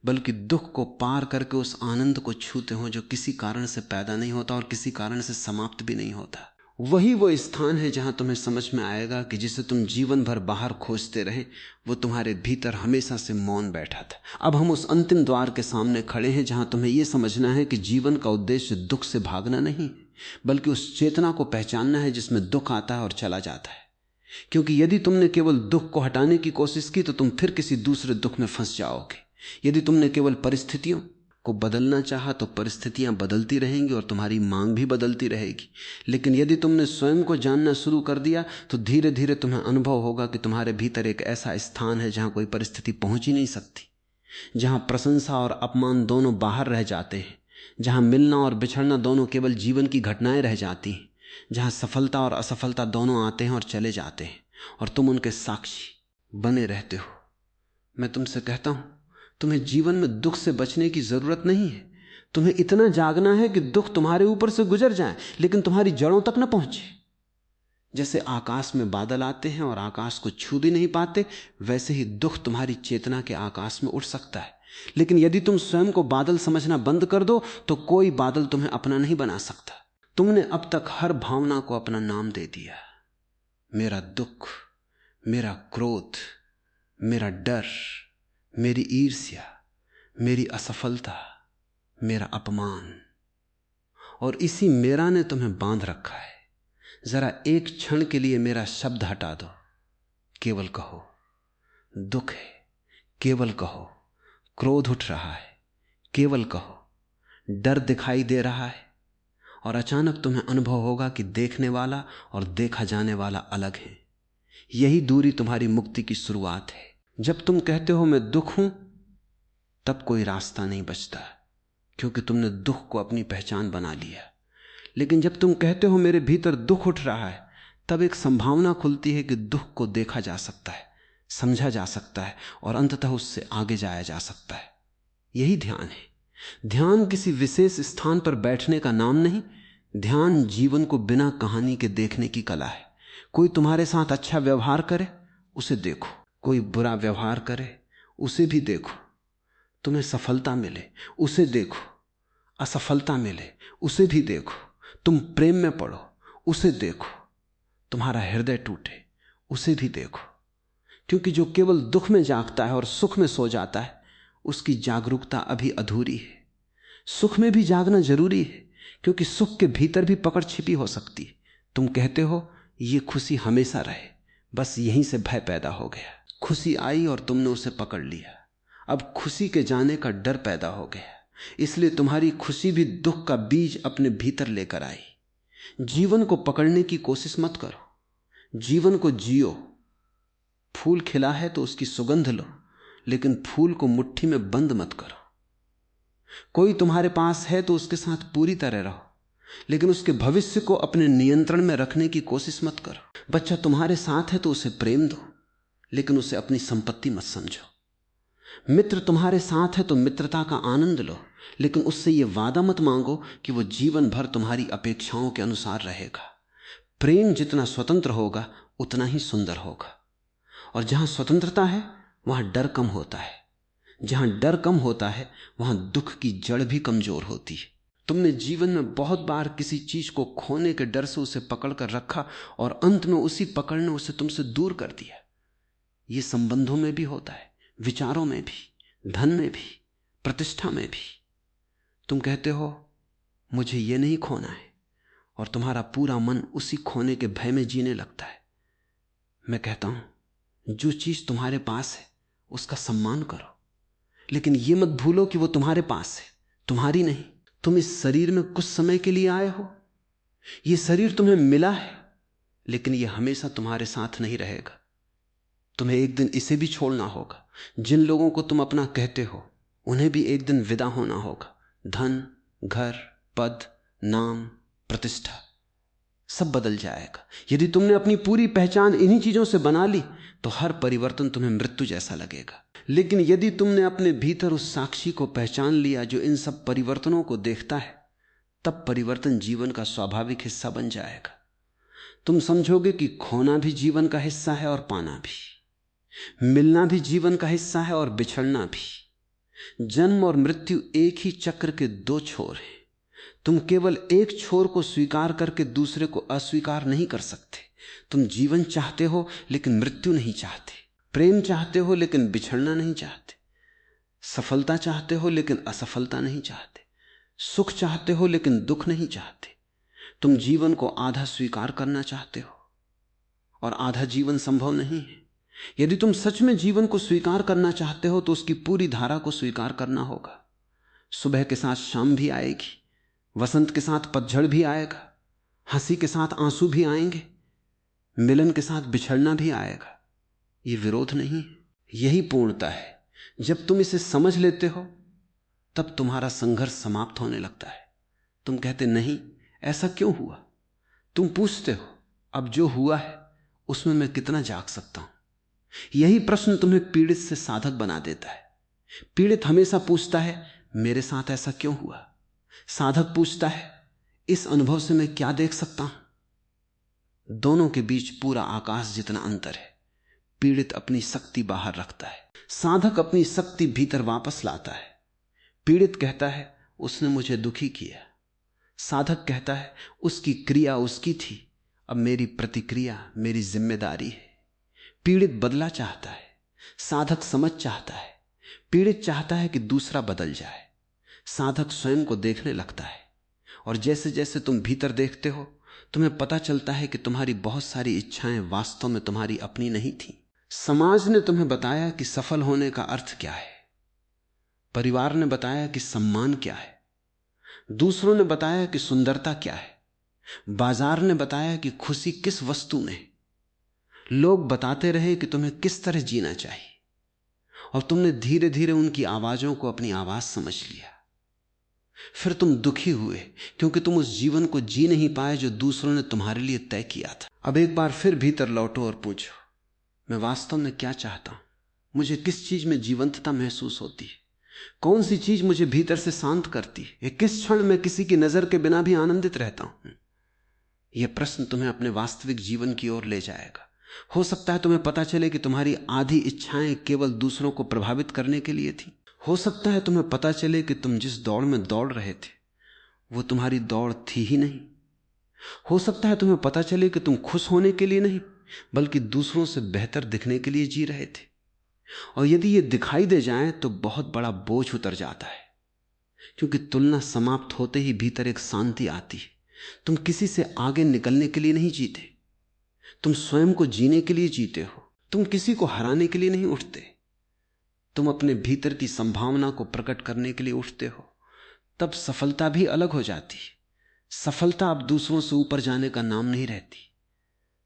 [SPEAKER 1] बल्कि दुख को पार करके उस आनंद को छूते हो जो किसी कारण से पैदा नहीं होता और किसी कारण से समाप्त भी नहीं होता। वही वो स्थान है जहां तुम्हें समझ में आएगा कि जिसे तुम जीवन भर बाहर खोजते रहे, वो तुम्हारे भीतर हमेशा से मौन बैठा था। अब हम उस अंतिम द्वार के सामने खड़े हैं जहां तुम्हें यह समझना है कि जीवन का उद्देश्य दुख से भागना नहीं, बल्कि उस चेतना को पहचानना है जिसमें दुख आता है और चला जाता है। क्योंकि यदि तुमने केवल दुख को हटाने की कोशिश की तो तुम फिर किसी दूसरे दुख में फंस जाओगे। यदि तुमने केवल परिस्थितियों को बदलना चाहा तो परिस्थितियां बदलती रहेंगी और तुम्हारी मांग भी बदलती रहेगी। लेकिन यदि तुमने स्वयं को जानना शुरू कर दिया तो धीरे धीरे तुम्हें अनुभव होगा कि तुम्हारे भीतर एक ऐसा स्थान है जहां कोई परिस्थिति पहुंच ही नहीं सकती, जहां प्रशंसा और अपमान दोनों बाहर रह जाते हैं, जहां मिलना और बिछड़ना दोनों केवल जीवन की घटनाएं रह जाती हैं, जहां सफलता और असफलता दोनों आते हैं और चले जाते हैं और तुम उनके साक्षी बने रहते हो। मैं तुमसे कहता हूं, तुम्हें जीवन में दुख से बचने की जरूरत नहीं है। तुम्हें इतना जागना है कि दुख तुम्हारे ऊपर से गुजर जाए लेकिन तुम्हारी जड़ों तक न पहुंचे। जैसे आकाश में बादल आते हैं और आकाश को छू भी नहीं पाते, वैसे ही दुख तुम्हारी चेतना के आकाश में उड़ सकता है। लेकिन यदि तुम स्वयं को बादल समझना बंद कर दो तो कोई बादल तुम्हें अपना नहीं बना सकता। तुमने अब तक हर भावना को अपना नाम दे दिया। मेरा दुख, मेरा क्रोध, मेरा डर, मेरी ईर्ष्या, मेरी असफलता, मेरा अपमान, और इसी मेरा ने तुम्हें बांध रखा है। जरा एक क्षण के लिए मेरा शब्द हटा दो, केवल कहो दुख है, केवल कहो क्रोध उठ रहा है, केवल कहो डर दिखाई दे रहा है, और अचानक तुम्हें अनुभव होगा कि देखने वाला और देखा जाने वाला अलग है। यही दूरी तुम्हारी मुक्ति की शुरुआत है। जब तुम कहते हो मैं दुख हूं, तब कोई रास्ता नहीं बचता, क्योंकि तुमने दुख को अपनी पहचान बना लिया। लेकिन जब तुम कहते हो मेरे भीतर दुख उठ रहा है, तब एक संभावना खुलती है कि दुख को देखा जा सकता है, समझा जा सकता है और अंततः उससे आगे जाया जा सकता है। यही ध्यान है। ध्यान किसी विशेष स्थान पर बैठने का नाम नहीं। ध्यान जीवन को बिना कहानी के देखने की कला है। कोई तुम्हारे साथ अच्छा व्यवहार करे, उसे देखो। कोई बुरा व्यवहार करे, उसे भी देखो। तुम्हें सफलता मिले, उसे देखो। असफलता मिले, उसे भी देखो। तुम प्रेम में पड़ो, उसे देखो। तुम्हारा हृदय टूटे, उसे भी देखो। क्योंकि जो केवल दुख में जागता है और सुख में सो जाता है, उसकी जागरूकता अभी अधूरी है। सुख में भी जागना जरूरी है, क्योंकि सुख के भीतर भी पकड़ छिपी हो सकती है। तुम कहते हो ये खुशी हमेशा रहे, बस यहीं से भय पैदा हो गया। खुशी आई और तुमने उसे पकड़ लिया। अब खुशी के जाने का डर पैदा हो गया, इसलिए तुम्हारी खुशी भी दुख का बीज अपने भीतर लेकर आई। जीवन को पकड़ने की कोशिश मत करो, जीवन को जियो। फूल खिला है तो उसकी सुगंध लो, लेकिन फूल को मुट्ठी में बंद मत करो। कोई तुम्हारे पास है तो उसके साथ पूरी तरह रहो, लेकिन उसके भविष्य को अपने नियंत्रण में रखने की कोशिश मत करो। बच्चा तुम्हारे साथ है तो उसे प्रेम दो, लेकिन उसे अपनी संपत्ति मत समझो। मित्र तुम्हारे साथ है तो मित्रता का आनंद लो, लेकिन उससे यह वादा मत मांगो कि वो जीवन भर तुम्हारी अपेक्षाओं के अनुसार रहेगा। प्रेम जितना स्वतंत्र होगा उतना ही सुंदर होगा, और जहां स्वतंत्रता है वहां डर कम होता है। जहां डर कम होता है वहां दुख की जड़ भी कमजोर होती है। तुमने जीवन में बहुत बार किसी चीज को खोने के डर से उसे पकड़ कर रखा और अंत में उसी पकड़ ने उसे तुमसे दूर कर दिया। ये संबंधों में भी होता है, विचारों में भी, धन में भी, प्रतिष्ठा में भी। तुम कहते हो मुझे ये नहीं खोना है, और तुम्हारा पूरा मन उसी खोने के भय में जीने लगता है। मैं कहता हूं जो चीज तुम्हारे पास है उसका सम्मान करो, लेकिन ये मत भूलो कि वो तुम्हारे पास है, तुम्हारी नहीं। तुम इस शरीर में कुछ समय के लिए आए हो, ये शरीर तुम्हें मिला है, लेकिन ये हमेशा तुम्हारे साथ नहीं रहेगा। तुम्हें एक दिन इसे भी छोड़ना होगा। जिन लोगों को तुम अपना कहते हो उन्हें भी एक दिन विदा होना होगा। धन, घर, पद, नाम, प्रतिष्ठा सब बदल जाएगा। यदि तुमने अपनी पूरी पहचान इन्हीं चीजों से बना ली तो हर परिवर्तन तुम्हें मृत्यु जैसा लगेगा। लेकिन यदि तुमने अपने भीतर उस साक्षी को पहचान लिया जो इन सब परिवर्तनों को देखता है, तब परिवर्तन जीवन का स्वाभाविक हिस्सा बन जाएगा। तुम समझोगे कि खोना भी जीवन का हिस्सा है और पाना भी, मिलना भी जीवन का हिस्सा है और बिछड़ना भी। जन्म और मृत्यु एक ही चक्र के दो छोर हैं। तुम केवल एक छोर को स्वीकार करके दूसरे को अस्वीकार नहीं कर सकते। तुम जीवन चाहते हो लेकिन मृत्यु नहीं चाहते, प्रेम चाहते हो लेकिन बिछड़ना नहीं चाहते, सफलता चाहते हो लेकिन असफलता नहीं चाहते, सुख चाहते हो लेकिन दुख नहीं चाहते। तुम जीवन को आधा स्वीकार करना चाहते हो और आधा जीवन संभव नहीं है। यदि तुम सच में जीवन को स्वीकार करना चाहते हो तो उसकी पूरी धारा को स्वीकार करना होगा। सुबह के साथ शाम भी आएगी, वसंत के साथ पतझड़ भी आएगा, हंसी के साथ आंसू भी आएंगे, मिलन के साथ बिछड़ना भी आएगा। ये विरोध नहीं है, यही पूर्णता है। जब तुम इसे समझ लेते हो तब तुम्हारा संघर्ष समाप्त होने लगता है। तुम कहते नहीं ऐसा क्यों हुआ, तुम पूछते हो अब जो हुआ है उसमें मैं कितना जाग सकता हूं। यही प्रश्न तुम्हें पीड़ित से साधक बना देता है। पीड़ित हमेशा पूछता है मेरे साथ ऐसा क्यों हुआ, साधक पूछता है इस अनुभव से मैं क्या देख सकता हूं। दोनों के बीच पूरा आकाश जितना अंतर है। पीड़ित अपनी शक्ति बाहर रखता है, साधक अपनी शक्ति भीतर वापस लाता है। पीड़ित कहता है उसने मुझे दुखी किया, साधक कहता है उसकी क्रिया उसकी थी, अब मेरी प्रतिक्रिया मेरी जिम्मेदारी है। पीड़ित बदला चाहता है, साधक समझ चाहता है। पीड़ित चाहता है कि दूसरा बदल जाए, साधक स्वयं को देखने लगता है। और जैसे जैसे तुम भीतर देखते हो तुम्हें पता चलता है कि तुम्हारी बहुत सारी इच्छाएं वास्तव में तुम्हारी अपनी नहीं थी। समाज ने तुम्हें बताया कि सफल होने का अर्थ क्या है, परिवार ने बताया कि सम्मान क्या है, दूसरों ने बताया कि सुंदरता क्या है, बाजार ने बताया कि खुशी किस वस्तु में। लोग बताते रहे कि तुम्हें किस तरह जीना चाहिए, और तुमने धीरे धीरे उनकी आवाजों को अपनी आवाज समझ लिया। फिर तुम दुखी हुए क्योंकि तुम उस जीवन को जी नहीं पाए जो दूसरों ने तुम्हारे लिए तय किया था। अब एक बार फिर भीतर लौटो और पूछो मैं वास्तव में क्या चाहता हूं, मुझे किस चीज में जीवंतता महसूस होती है, कौन सी चीज मुझे भीतर से शांत करती है, किस क्षण मैं किसी की नजर के बिना भी आनंदित रहता हूं। यह प्रश्न तुम्हें अपने वास्तविक जीवन की ओर ले जाएगा। हो सकता है तुम्हें पता चले कि तुम्हारी आधी इच्छाएं केवल दूसरों को प्रभावित करने के लिए थी। हो सकता है तुम्हें पता चले कि तुम जिस दौड़ में दौड़ रहे थे वो तुम्हारी दौड़ थी ही नहीं। हो सकता है तुम्हें पता चले कि तुम खुश होने के लिए नहीं बल्कि दूसरों से बेहतर दिखने के लिए जी रहे थे। और यदि ये दिखाई दे जाए तो बहुत बड़ा बोझ उतर जाता है, क्योंकि तुलना समाप्त होते ही भीतर एक शांति आती है। तुम किसी से आगे निकलने के लिए नहीं जीते, तुम स्वयं को जीने के लिए जीते हो। तुम किसी को हराने के लिए नहीं उठते, तुम अपने भीतर की संभावना को प्रकट करने के लिए उठते हो। तब सफलता भी अलग हो जाती है। सफलता अब दूसरों से ऊपर जाने का नाम नहीं रहती।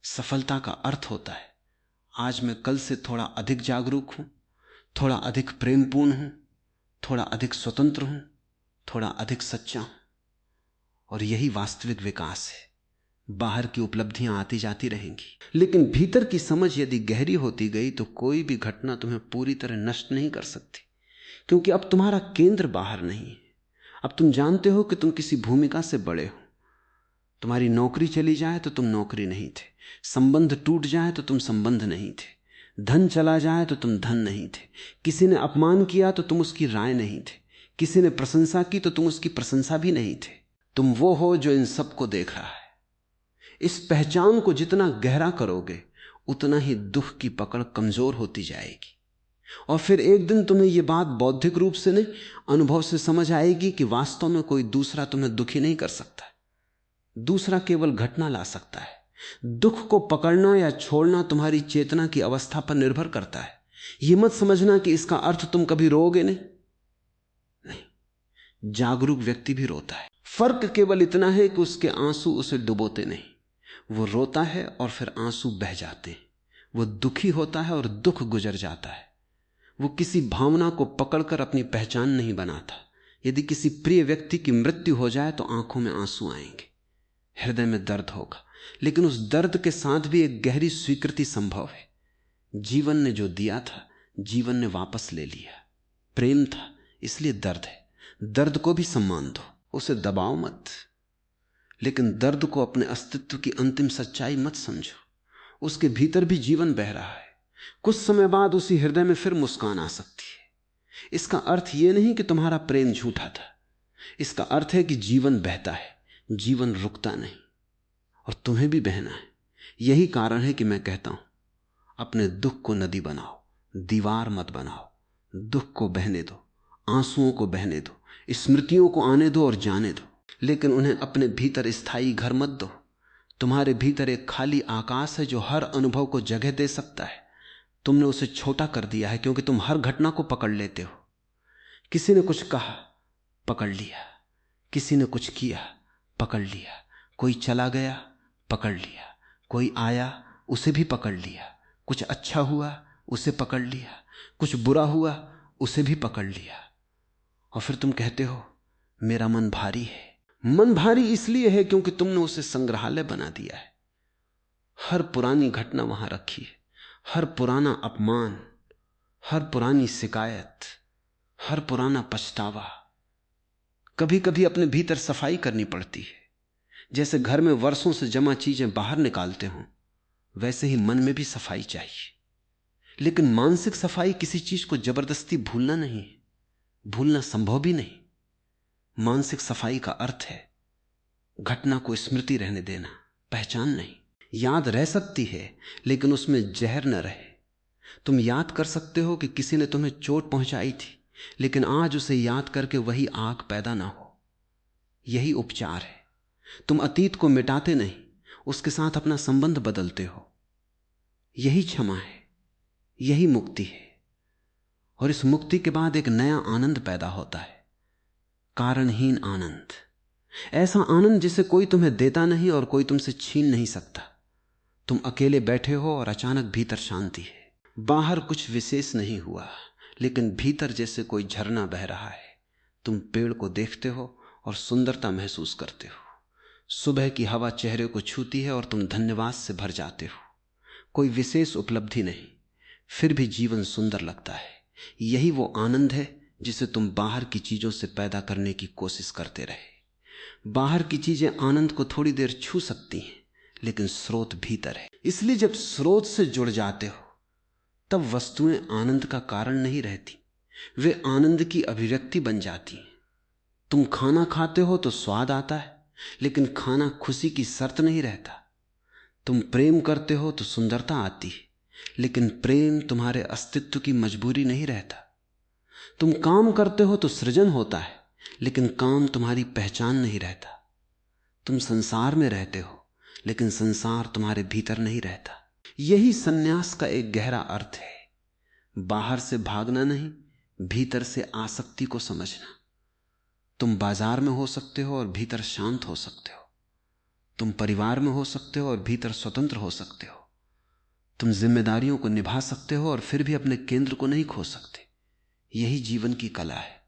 [SPEAKER 1] सफलता का अर्थ होता है आज मैं कल से थोड़ा अधिक जागरूक हूं, थोड़ा अधिक प्रेमपूर्ण हूं, थोड़ा अधिक स्वतंत्र हूं, थोड़ा अधिक सच्चा हूं। और यही वास्तविक विकास है। बाहर की उपलब्धियां आती जाती रहेंगी, लेकिन भीतर की समझ यदि गहरी होती गई तो कोई भी घटना तुम्हें पूरी तरह नष्ट नहीं कर सकती, क्योंकि अब तुम्हारा केंद्र बाहर नहीं है। अब तुम जानते हो कि तुम किसी भूमिका से बड़े हो। तुम्हारी नौकरी चली जाए तो तुम नौकरी नहीं थे, संबंध टूट जाए तो तुम संबंध नहीं थे, धन चला जाए तो तुम धन नहीं थे, किसी ने अपमान किया तो तुम उसकी राय नहीं थे, किसी ने प्रशंसा की तो तुम उसकी प्रशंसा भी नहीं थे। तुम वो हो जो इन सबको देख रहा है। इस पहचान को जितना गहरा करोगे उतना ही दुख की पकड़ कमजोर होती जाएगी, और फिर एक दिन तुम्हें यह बात बौद्धिक रूप से नहीं, अनुभव से समझ आएगी कि वास्तव में कोई दूसरा तुम्हें दुखी नहीं कर सकता। दूसरा केवल घटना ला सकता है। दुख को पकड़ना या छोड़ना तुम्हारी चेतना की अवस्था पर निर्भर करता है। यह मत समझना कि इसका अर्थ तुम कभी रोओगे नहीं। जागरूक व्यक्ति भी रोता है। फर्क केवल इतना है कि उसके आंसू उसे डुबोते नहीं। वो रोता है और फिर आंसू बह जाते हैं। वो दुखी होता है और दुख गुजर जाता है। वो किसी भावना को पकड़कर अपनी पहचान नहीं बनाता। यदि किसी प्रिय व्यक्ति की मृत्यु हो जाए तो आंखों में आंसू आएंगे, हृदय में दर्द होगा, लेकिन उस दर्द के साथ भी एक गहरी स्वीकृति संभव है। जीवन ने जो दिया था जीवन ने वापस ले लिया। प्रेम था इसलिए दर्द है। दर्द को भी सम्मान दो, उसे दबाओ मत, लेकिन दर्द को अपने अस्तित्व की अंतिम सच्चाई मत समझो। उसके भीतर भी जीवन बह रहा है। कुछ समय बाद उसी हृदय में फिर मुस्कान आ सकती है। इसका अर्थ यह नहीं कि तुम्हारा प्रेम झूठा था। इसका अर्थ है कि जीवन बहता है, जीवन रुकता नहीं, और तुम्हें भी बहना है। यही कारण है कि मैं कहता हूं, अपने दुख को नदी बनाओ, दीवार मत बनाओ। दुख को बहने दो, आंसुओं को बहने दो, स्मृतियों को आने दो और जाने दो, लेकिन उन्हें अपने भीतर स्थायी घर मत दो। तुम्हारे भीतर एक खाली आकाश है जो हर अनुभव को जगह दे सकता है। तुमने उसे छोटा कर दिया है क्योंकि तुम हर घटना को पकड़ लेते हो। किसी ने कुछ कहा, पकड़ लिया। किसी ने कुछ किया, पकड़ लिया। कोई चला गया, पकड़ लिया। कोई आया, उसे भी पकड़ लिया। कुछ अच्छा हुआ, उसे पकड़ लिया। कुछ बुरा हुआ, उसे भी पकड़ लिया। और फिर तुम कहते हो मेरा मन भारी है। मन भारी इसलिए है क्योंकि तुमने उसे संग्रहालय बना दिया है। हर पुरानी घटना वहां रखी है, हर पुराना अपमान, हर पुरानी शिकायत, हर पुराना पछतावा। कभी कभी अपने भीतर सफाई करनी पड़ती है। जैसे घर में वर्षों से जमा चीजें बाहर निकालते हों, वैसे ही मन में भी सफाई चाहिए। लेकिन मानसिक सफाई किसी चीज को जबरदस्ती भूलना नहीं है, भूलना संभव भी नहीं। मानसिक सफाई का अर्थ है घटना को स्मृति रहने देना, पहचान नहीं। याद रह सकती है लेकिन उसमें जहर न रहे। तुम याद कर सकते हो कि किसी ने तुम्हें चोट पहुंचाई थी, लेकिन आज उसे याद करके वही आग पैदा ना हो। यही उपचार है। तुम अतीत को मिटाते नहीं, उसके साथ अपना संबंध बदलते हो। यही क्षमा है, यही मुक्ति है। और इस मुक्ति के बाद एक नया आनंद पैदा होता है, कारणहीन आनंद। ऐसा आनंद जिसे कोई तुम्हें देता नहीं और कोई तुमसे छीन नहीं सकता। तुम अकेले बैठे हो और अचानक भीतर शांति है। बाहर कुछ विशेष नहीं हुआ, लेकिन भीतर जैसे कोई झरना बह रहा है। तुम पेड़ को देखते हो और सुंदरता महसूस करते हो। सुबह की हवा चेहरे को छूती है और तुम धन्यवाद से भर जाते हो। कोई विशेष उपलब्धि नहीं, फिर भी जीवन सुंदर लगता है। यही वो आनंद है जिसे तुम बाहर की चीजों से पैदा करने की कोशिश करते रहे। बाहर की चीजें आनंद को थोड़ी देर छू सकती हैं, लेकिन स्रोत भीतर है। इसलिए जब स्रोत से जुड़ जाते हो तब वस्तुएं आनंद का कारण नहीं रहती, वे आनंद की अभिव्यक्ति बन जाती हैं। तुम खाना खाते हो तो स्वाद आता है, लेकिन खाना खुशी की शर्त नहीं रहता। तुम प्रेम करते हो तो सुंदरता आती है, लेकिन प्रेम तुम्हारे अस्तित्व की मजबूरी नहीं रहता। तुम काम करते हो तो सृजन होता है, लेकिन काम तुम्हारी पहचान नहीं रहता। तुम संसार में रहते हो, लेकिन संसार तुम्हारे भीतर नहीं रहता। यही सन्यास का एक गहरा अर्थ है। बाहर से भागना नहीं, भीतर से आसक्ति को समझना। तुम बाजार में हो सकते हो और भीतर शांत हो सकते हो। तुम परिवार में हो सकते हो और भीतर स्वतंत्र हो सकते हो। तुम जिम्मेदारियों को निभा सकते हो और फिर भी अपने केंद्र को नहीं खो सकते। यही जीवन की कला है।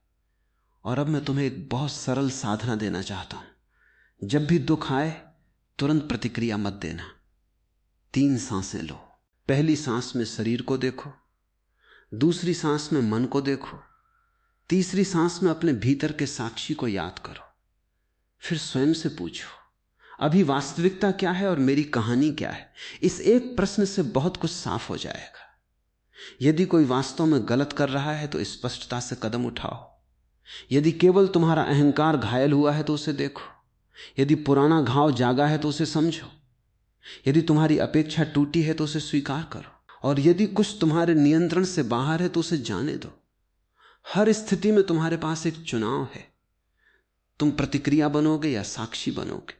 [SPEAKER 1] और अब मैं तुम्हें एक बहुत सरल साधना देना चाहता हूं। जब भी दुख आए तुरंत प्रतिक्रिया मत देना। 3 सांसें लो। पहली सांस में शरीर को देखो, दूसरी सांस में मन को देखो, तीसरी सांस में अपने भीतर के साक्षी को याद करो। फिर स्वयं से पूछो, अभी वास्तविकता क्या है और मेरी कहानी क्या है। इस एक प्रश्न से बहुत कुछ साफ हो जाएगा। यदि कोई वास्तव में गलत कर रहा है तो स्पष्टता से कदम उठाओ। यदि केवल तुम्हारा अहंकार घायल हुआ है तो उसे देखो, यदि पुराना घाव जागा है तो उसे समझो, यदि तुम्हारी अपेक्षा टूटी है तो उसे स्वीकार करो, और यदि कुछ तुम्हारे नियंत्रण से बाहर है तो उसे जाने दो। हर स्थिति में तुम्हारे पास एक चुनाव है, तुम प्रतिक्रिया बनोगे या साक्षी बनोगे।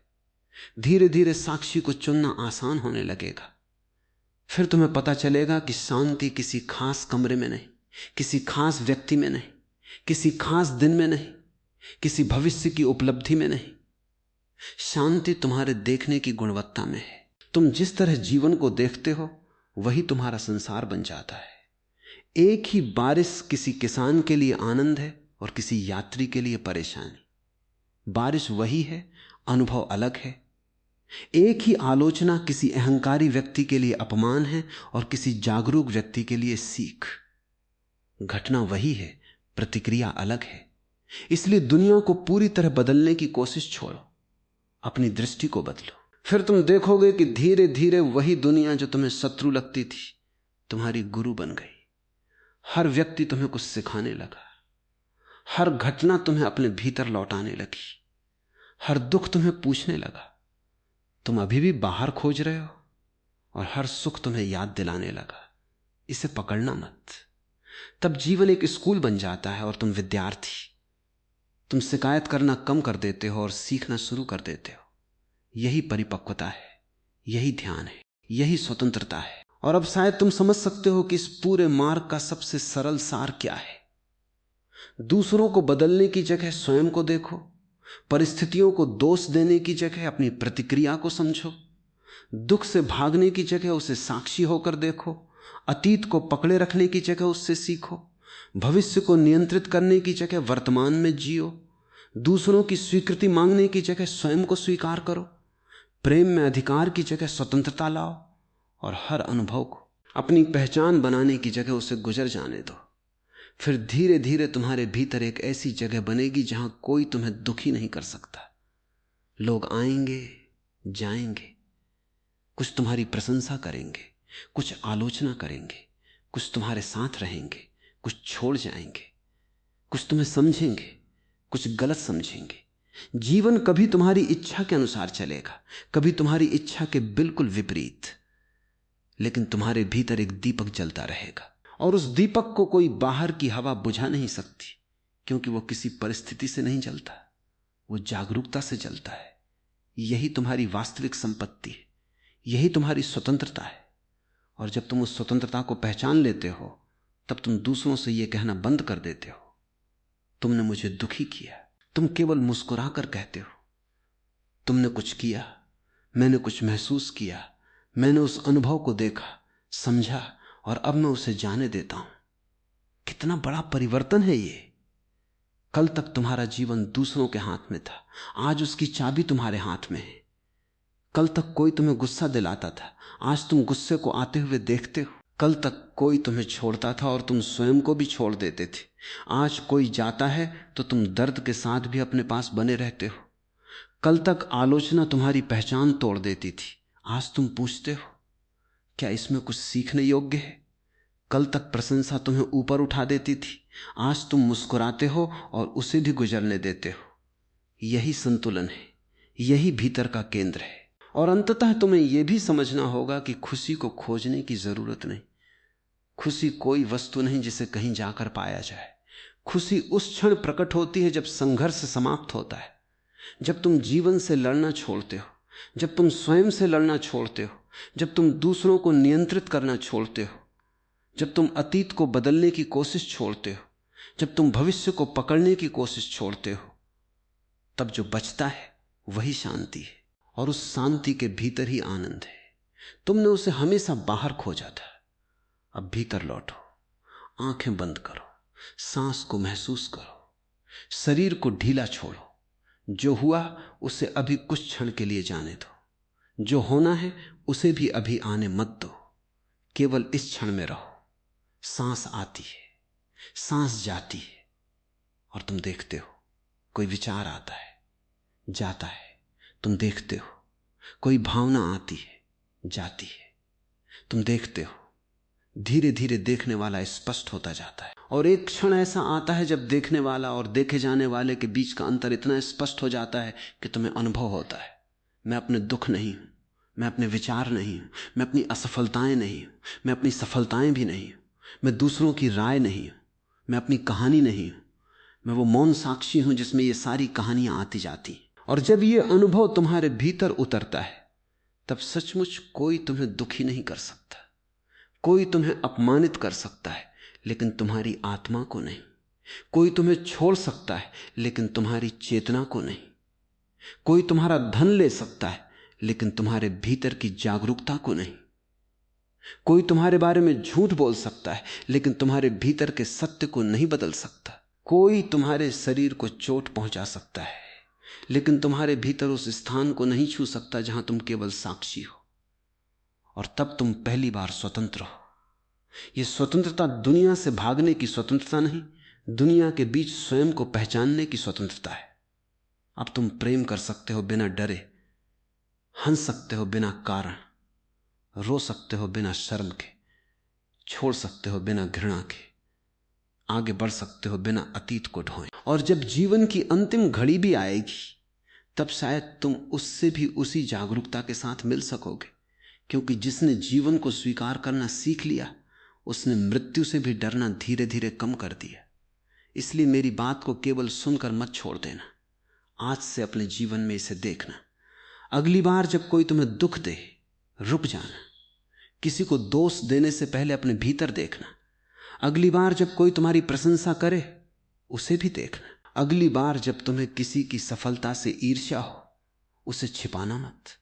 [SPEAKER 1] धीरे धीरे साक्षी को चुनना आसान होने लगेगा। फिर तुम्हें पता चलेगा कि शांति किसी खास कमरे में नहीं, किसी खास व्यक्ति में नहीं, किसी खास दिन में नहीं, किसी भविष्य की उपलब्धि में नहीं। शांति तुम्हारे देखने की गुणवत्ता में है। तुम जिस तरह जीवन को देखते हो वही तुम्हारा संसार बन जाता है। एक ही बारिश किसी किसान के लिए आनंद है और किसी यात्री के लिए परेशानी। बारिश वही है, अनुभव अलग है। एक ही आलोचना किसी अहंकारी व्यक्ति के लिए अपमान है और किसी जागरूक व्यक्ति के लिए सीख। घटना वही है, प्रतिक्रिया अलग है। इसलिए दुनिया को पूरी तरह बदलने की कोशिश छोड़ो, अपनी दृष्टि को बदलो। फिर तुम देखोगे कि धीरे धीरे वही दुनिया जो तुम्हें शत्रु लगती थी तुम्हारी गुरु बन गई। हर व्यक्ति तुम्हें कुछ सिखाने लगा, हर घटना तुम्हें अपने भीतर लौटाने लगी, हर दुख तुम्हें पूछने लगा। तुम अभी भी बाहर खोज रहे हो और हर सुख तुम्हें याद दिलाने लगा। इसे पकड़ना मत। तब जीवन एक स्कूल बन जाता है और तुम विद्यार्थी। तुम शिकायत करना कम कर देते हो और सीखना शुरू कर देते हो। यही परिपक्वता है, यही ध्यान है, यही स्वतंत्रता है। और अब शायद तुम समझ सकते हो कि इस पूरे मार्ग का सबसे सरल सार क्या है। दूसरों को बदलने की जगह स्वयं को देखो, परिस्थितियों को दोष देने की जगह अपनी प्रतिक्रिया को समझो, दुख से भागने की जगह उसे साक्षी होकर देखो, अतीत को पकड़े रखने की जगह उससे सीखो, भविष्य को नियंत्रित करने की जगह वर्तमान में जियो, दूसरों की स्वीकृति मांगने की जगह स्वयं को स्वीकार करो, प्रेम में अधिकार की जगह स्वतंत्रता लाओ, और हर अनुभव को अपनी पहचान बनाने की जगह उसे गुजर जाने दो। फिर धीरे धीरे तुम्हारे भीतर एक ऐसी जगह बनेगी जहां कोई तुम्हें दुखी नहीं कर सकता। लोग आएंगे जाएंगे, कुछ तुम्हारी प्रशंसा करेंगे, कुछ आलोचना करेंगे, कुछ तुम्हारे साथ रहेंगे, कुछ छोड़ जाएंगे, कुछ तुम्हें समझेंगे, कुछ गलत समझेंगे। जीवन कभी तुम्हारी इच्छा के अनुसार चलेगा, कभी तुम्हारी इच्छा के बिल्कुल विपरीत, लेकिन तुम्हारे भीतर एक दीपक जलता रहेगा और उस दीपक को कोई बाहर की हवा बुझा नहीं सकती, क्योंकि वो किसी परिस्थिति से नहीं जलता, वो जागरूकता से जलता है। यही तुम्हारी वास्तविक संपत्ति है, यही तुम्हारी स्वतंत्रता है। और जब तुम उस स्वतंत्रता को पहचान लेते हो तब तुम दूसरों से यह कहना बंद कर देते हो तुमने मुझे दुखी किया। तुम केवल मुस्कुरा कर कहते हो तुमने कुछ किया, मैंने कुछ महसूस किया, मैंने उस अनुभव को देखा, समझा, और अब मैं उसे जाने देता हूं। कितना बड़ा परिवर्तन है ये। कल तक तुम्हारा जीवन दूसरों के हाथ में था, आज उसकी चाबी तुम्हारे हाथ में है। कल तक कोई तुम्हें गुस्सा दिलाता था, आज तुम गुस्से को आते हुए देखते हो। कल तक कोई तुम्हें छोड़ता था और तुम स्वयं को भी छोड़ देते थे, आज कोई जाता है तो तुम दर्द के साथ भी अपने पास बने रहते हो। कल तक आलोचना तुम्हारी पहचान तोड़ देती थी, आज तुम पूछते हो क्या इसमें कुछ सीखने योग्य है। कल तक प्रशंसा तुम्हें ऊपर उठा देती थी, आज तुम मुस्कुराते हो और उसे भी गुजरने देते हो। यही संतुलन है, यही भीतर का केंद्र है। और अंततः तुम्हें यह भी समझना होगा कि खुशी को खोजने की जरूरत नहीं। खुशी कोई वस्तु नहीं जिसे कहीं जाकर पाया जाए। खुशी उस क्षण प्रकट होती है जब संघर्ष समाप्त होता है, जब तुम जीवन से लड़ना छोड़ते हो, जब तुम स्वयं से लड़ना छोड़ते हो, जब तुम दूसरों को नियंत्रित करना छोड़ते हो, जब तुम अतीत को बदलने की कोशिश छोड़ते हो, जब तुम भविष्य को पकड़ने की कोशिश छोड़ते हो, तब जो बचता है वही शांति है। और उस शांति के भीतर ही आनंद है। तुमने उसे हमेशा बाहर खोजा था, अब भीतर लौटो, आंखें बंद करो, सांस को महसूस करो, शरीर को ढीला छोड़ो। जो हुआ उसे अभी कुछ क्षण के लिए जाने दो, जो होना है उसे भी अभी आने मत दो। केवल इस क्षण में रहो। सांस आती है, सांस जाती है, और तुम देखते हो कोई विचार आता है, जाता है, तुम देखते हो कोई भावना आती है, जाती है, तुम देखते हो, धीरे धीरे देखने वाला स्पष्ट होता जाता है, और एक क्षण ऐसा आता है जब देखने वाला और देखे जाने वाले के बीच का अंतर इतना स्पष्ट हो जाता है कि तुम्हें अनुभव होता है, मैं अपने दुख नहीं हूं, मैं अपने विचार नहीं हूं, मैं अपनी असफलताएं नहीं हूं, मैं अपनी सफलताएं भी नहीं हूं, मैं दूसरों की राय नहीं हूं, मैं अपनी कहानी नहीं हूं, मैं वो मौन साक्षी हूं जिसमें ये सारी कहानियां आती जाती। और जब ये अनुभव तुम्हारे भीतर उतरता है तब सचमुच कोई तुम्हें दुखी नहीं कर सकता, कोई तुम्हें अपमानित कर सकता है लेकिन तुम्हारी आत्मा को नहीं, कोई तुम्हें छोड़ सकता है लेकिन तुम्हारी चेतना को नहीं, कोई तुम्हारा धन ले सकता है लेकिन तुम्हारे भीतर की जागरूकता को नहीं, कोई तुम्हारे बारे में झूठ बोल सकता है लेकिन तुम्हारे भीतर के सत्य को नहीं बदल सकता, कोई तुम्हारे शरीर को चोट पहुंचा सकता है लेकिन तुम्हारे भीतर उस स्थान को नहीं छू सकता जहां तुम केवल साक्षी हो। और तब तुम पहली बार स्वतंत्र हो। यह स्वतंत्रता दुनिया से भागने की स्वतंत्रता नहीं, दुनिया के बीच स्वयं को पहचानने की स्वतंत्रता है। अब तुम प्रेम कर सकते हो बिना डरे, हंस सकते हो बिना कारण, रो सकते हो बिना शर्म के, छोड़ सकते हो बिना घृणा के, आगे बढ़ सकते हो बिना अतीत को ढोए। और जब जीवन की अंतिम घड़ी भी आएगी तब शायद तुम उससे भी उसी जागरूकता के साथ मिल सकोगे, क्योंकि जिसने जीवन को स्वीकार करना सीख लिया उसने मृत्यु से भी डरना धीरे धीरे कम कर दिया। इसलिए मेरी बात को केवल सुनकर मत छोड़ देना, आज से अपने जीवन में इसे देखना। अगली बार जब कोई तुम्हें दुख दे, रुक जाना, किसी को दोष देने से पहले अपने भीतर देखना। अगली बार जब कोई तुम्हारी प्रशंसा करे, उसे भी देखना। अगली बार जब तुम्हें किसी की सफलता से ईर्ष्या हो, उसे छिपाना मत,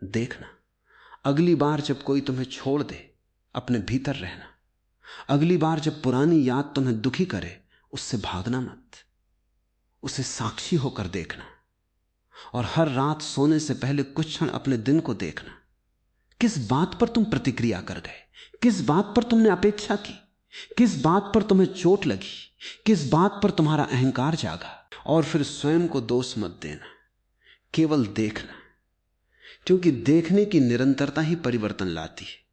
[SPEAKER 1] देखना। अगली बार जब कोई तुम्हें छोड़ दे, अपने भीतर रहना। अगली बार जब पुरानी याद तुम्हें दुखी करे, उससे भागना मत, उसे साक्षी होकर देखना। और हर रात सोने से पहले कुछ क्षण अपने दिन को देखना। किस बात पर तुम प्रतिक्रिया कर गए, किस बात पर तुमने अपेक्षा की, किस बात पर तुम्हें चोट लगी, किस बात पर तुम्हारा अहंकार जागा। और फिर स्वयं को दोष मत देना, केवल देखना, क्योंकि देखने की निरंतरता ही परिवर्तन लाती है।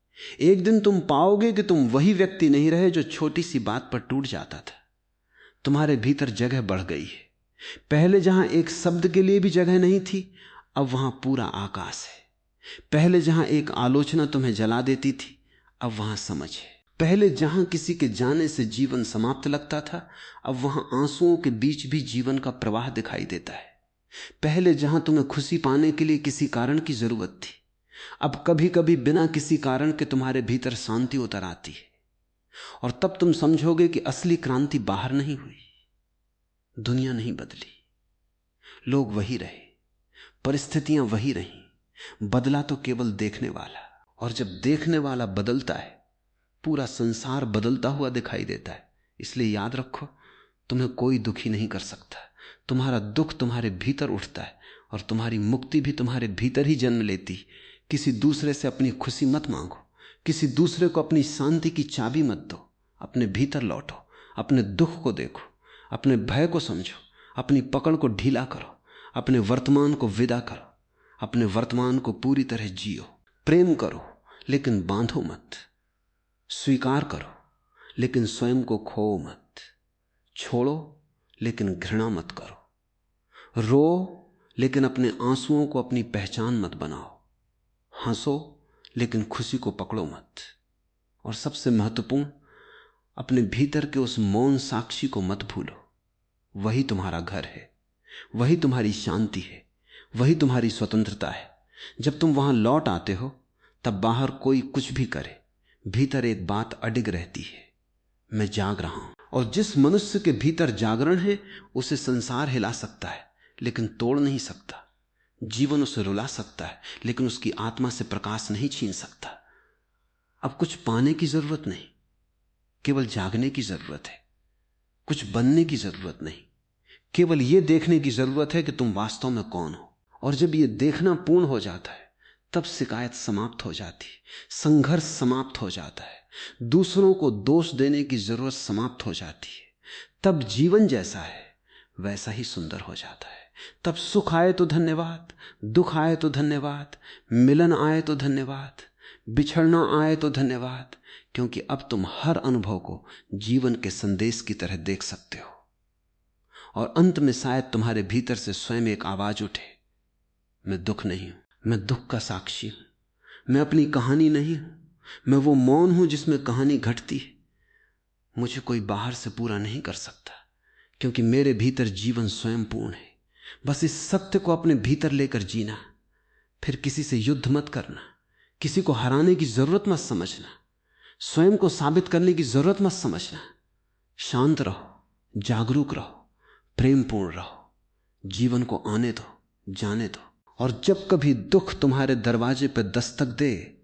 [SPEAKER 1] एक दिन तुम पाओगे कि तुम वही व्यक्ति नहीं रहे जो छोटी सी बात पर टूट जाता था। तुम्हारे भीतर जगह बढ़ गई है। पहले जहां एक शब्द के लिए भी जगह नहीं थी, अब वहां पूरा आकाश है। पहले जहां एक आलोचना तुम्हें जला देती थी, अब वहां समझ है। पहले जहां किसी के जाने से जीवन समाप्त लगता था, अब वहां आंसुओं के बीच भी जीवन का प्रवाह दिखाई देता है। पहले जहां तुम्हें खुशी पाने के लिए किसी कारण की जरूरत थी, अब कभी कभी बिना किसी कारण के तुम्हारे भीतर शांति उतर आती है। और तब तुम समझोगे कि असली क्रांति बाहर नहीं हुई, दुनिया नहीं बदली, लोग वही रहे, परिस्थितियां वही रहीं, बदला तो केवल देखने वाला। और जब देखने वाला बदलता है, पूरा संसार बदलता हुआ दिखाई देता है। इसलिए याद रखो, तुम्हें कोई दुखी नहीं कर सकता। तुम्हारा दुख तुम्हारे भीतर उठता है और तुम्हारी मुक्ति भी तुम्हारे भीतर ही जन्म लेती। किसी दूसरे से अपनी खुशी मत मांगो, किसी दूसरे को अपनी शांति की चाबी मत दो। अपने भीतर लौटो, अपने दुख को देखो, अपने भय को समझो, अपनी पकड़ को ढीला करो, अपने वर्तमान को विदा करो, अपने वर्तमान को पूरी तरह जियो। प्रेम करो लेकिन बांधो मत, स्वीकार करो लेकिन स्वयं को खो मत, छोड़ो लेकिन घृणा मत करो, रो लेकिन अपने आंसुओं को अपनी पहचान मत बनाओ, हंसो लेकिन खुशी को पकड़ो मत। और सबसे महत्वपूर्ण, अपने भीतर के उस मौन साक्षी को मत भूलो। वही तुम्हारा घर है, वही तुम्हारी शांति है, वही तुम्हारी स्वतंत्रता है। जब तुम वहां लौट आते हो तब बाहर कोई कुछ भी करे, भीतर एक बात अडिग रहती है, मैं जाग रहा हूं। और जिस मनुष्य के भीतर जागरण है, उसे संसार हिला सकता है लेकिन तोड़ नहीं सकता। जीवन उसे रुला सकता है लेकिन उसकी आत्मा से प्रकाश नहीं छीन सकता। अब कुछ पाने की जरूरत नहीं, केवल जागने की जरूरत है। कुछ बनने की जरूरत नहीं, केवल यह देखने की जरूरत है कि तुम वास्तव में कौन हो। और जब यह देखना पूर्ण हो जाता है तब शिकायत समाप्त हो जाती, संघर्ष समाप्त हो जाता है, दूसरों को दोष देने की जरूरत समाप्त हो जाती है। तब जीवन जैसा है वैसा ही सुंदर हो जाता है। तब सुख आए तो धन्यवाद, दुख आए तो धन्यवाद, मिलन आए तो धन्यवाद, बिछड़ना आए तो धन्यवाद, क्योंकि अब तुम हर अनुभव को जीवन के संदेश की तरह देख सकते हो। और अंत में शायद तुम्हारे भीतर से स्वयं एक आवाज उठे, मैं दुख नहीं हूं, मैं दुख का साक्षी हूं, मैं अपनी कहानी नहीं हूं, मैं वो मौन हूं जिसमें कहानी घटती है। मुझे कोई बाहर से पूरा नहीं कर सकता, क्योंकि मेरे भीतर जीवन स्वयं पूर्ण है। बस इस सत्य को अपने भीतर लेकर जीना, फिर किसी से युद्ध मत करना, किसी को हराने की जरूरत मत समझना, स्वयं को साबित करने की जरूरत मत समझना। शांत रहो, जागरूक रहो, प्रेमपूर्ण रहो, जीवन को आने दो, जाने दो। और जब कभी दुख तुम्हारे दरवाजे पर दस्तक दे,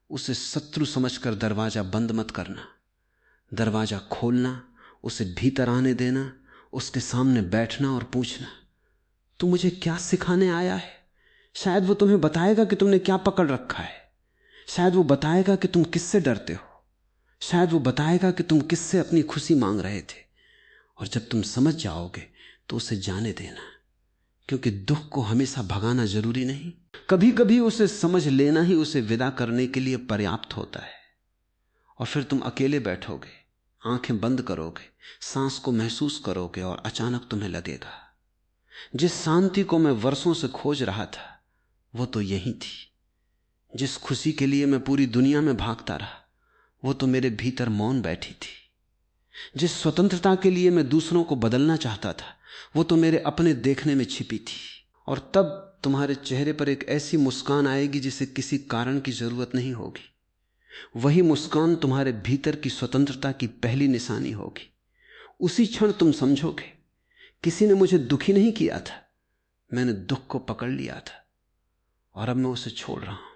[SPEAKER 1] उसे शत्रु समझकर दरवाजा बंद मत करना, दरवाजा खोलना, उसे भीतर आने देना, उसके सामने बैठना और पूछना, तू मुझे क्या सिखाने आया है? शायद वो तुम्हें बताएगा कि तुमने क्या पकड़ रखा है, शायद वो बताएगा कि तुम किससे डरते हो, शायद वो बताएगा कि तुम किससे अपनी खुशी मांग रहे थे। और जब तुम समझ जाओगे तो उसे जाने देना, क्योंकि दुख को हमेशा भगाना जरूरी नहीं, कभी कभी उसे समझ लेना ही उसे विदा करने के लिए पर्याप्त होता है। और फिर तुम अकेले बैठोगे, आंखें बंद करोगे, सांस को महसूस करोगे, और अचानक तुम्हें लगेगा, जिस शांति को मैं वर्षों से खोज रहा था वो तो यही थी। जिस खुशी के लिए मैं पूरी दुनिया में भागता रहा वो तो मेरे भीतर मौन बैठी थी। जिस स्वतंत्रता के लिए मैं दूसरों को बदलना चाहता था वो तो मेरे अपने देखने में छिपी थी। और तब तुम्हारे चेहरे पर एक ऐसी मुस्कान आएगी जिसे किसी कारण की जरूरत नहीं होगी। वही मुस्कान तुम्हारे भीतर की स्वतंत्रता की पहली निशानी होगी। उसी क्षण तुम समझोगे, किसी ने मुझे दुखी नहीं किया था, मैंने दुख को पकड़ लिया था और अब मैं उसे छोड़ रहा हूं।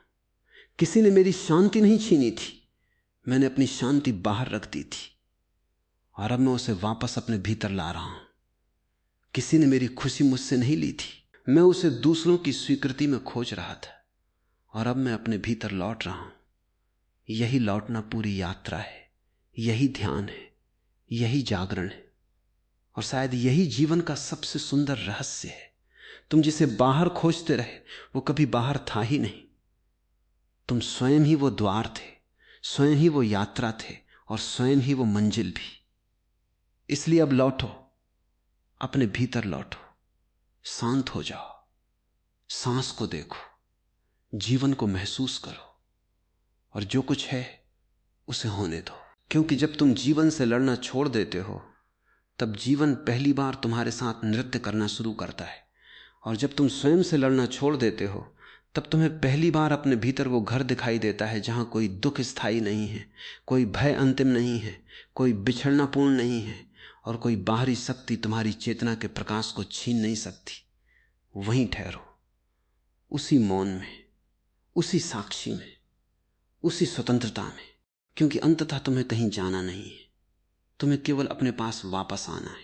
[SPEAKER 1] किसी ने मेरी शांति नहीं छीनी थी, मैंने अपनी शांति बाहर रख दी थी और अब मैं उसे वापस अपने भीतर ला रहा हूं। किसी ने मेरी खुशी मुझसे नहीं ली थी, मैं उसे दूसरों की स्वीकृति में खोज रहा था और अब मैं अपने भीतर लौट रहा हूं। यही लौटना पूरी यात्रा है, यही ध्यान है, यही जागरण है, और शायद यही जीवन का सबसे सुंदर रहस्य है। तुम जिसे बाहर खोजते रहे वो कभी बाहर था ही नहीं। तुम स्वयं ही वो द्वार थे, स्वयं ही वो यात्रा थे और स्वयं ही वो मंजिल भी। इसलिए अब लौटो, अपने भीतर लौटो, शांत हो जाओ, सांस को देखो, जीवन को महसूस करो और जो कुछ है उसे होने दो। क्योंकि जब तुम जीवन से लड़ना छोड़ देते हो तब जीवन पहली बार तुम्हारे साथ नृत्य करना शुरू करता है। और जब तुम स्वयं से लड़ना छोड़ देते हो तब तुम्हें पहली बार अपने भीतर वो घर दिखाई देता है जहां कोई दुख स्थायी नहीं है, कोई भय अंतिम नहीं है, कोई बिछड़ना पूर्ण नहीं है और कोई बाहरी शक्ति तुम्हारी चेतना के प्रकाश को छीन नहीं सकती। वहीं ठहरो, उसी मौन में, उसी साक्षी में, उसी स्वतंत्रता में, क्योंकि अंततः तुम्हें कहीं जाना नहीं है, तुम्हें केवल अपने पास वापस आना है।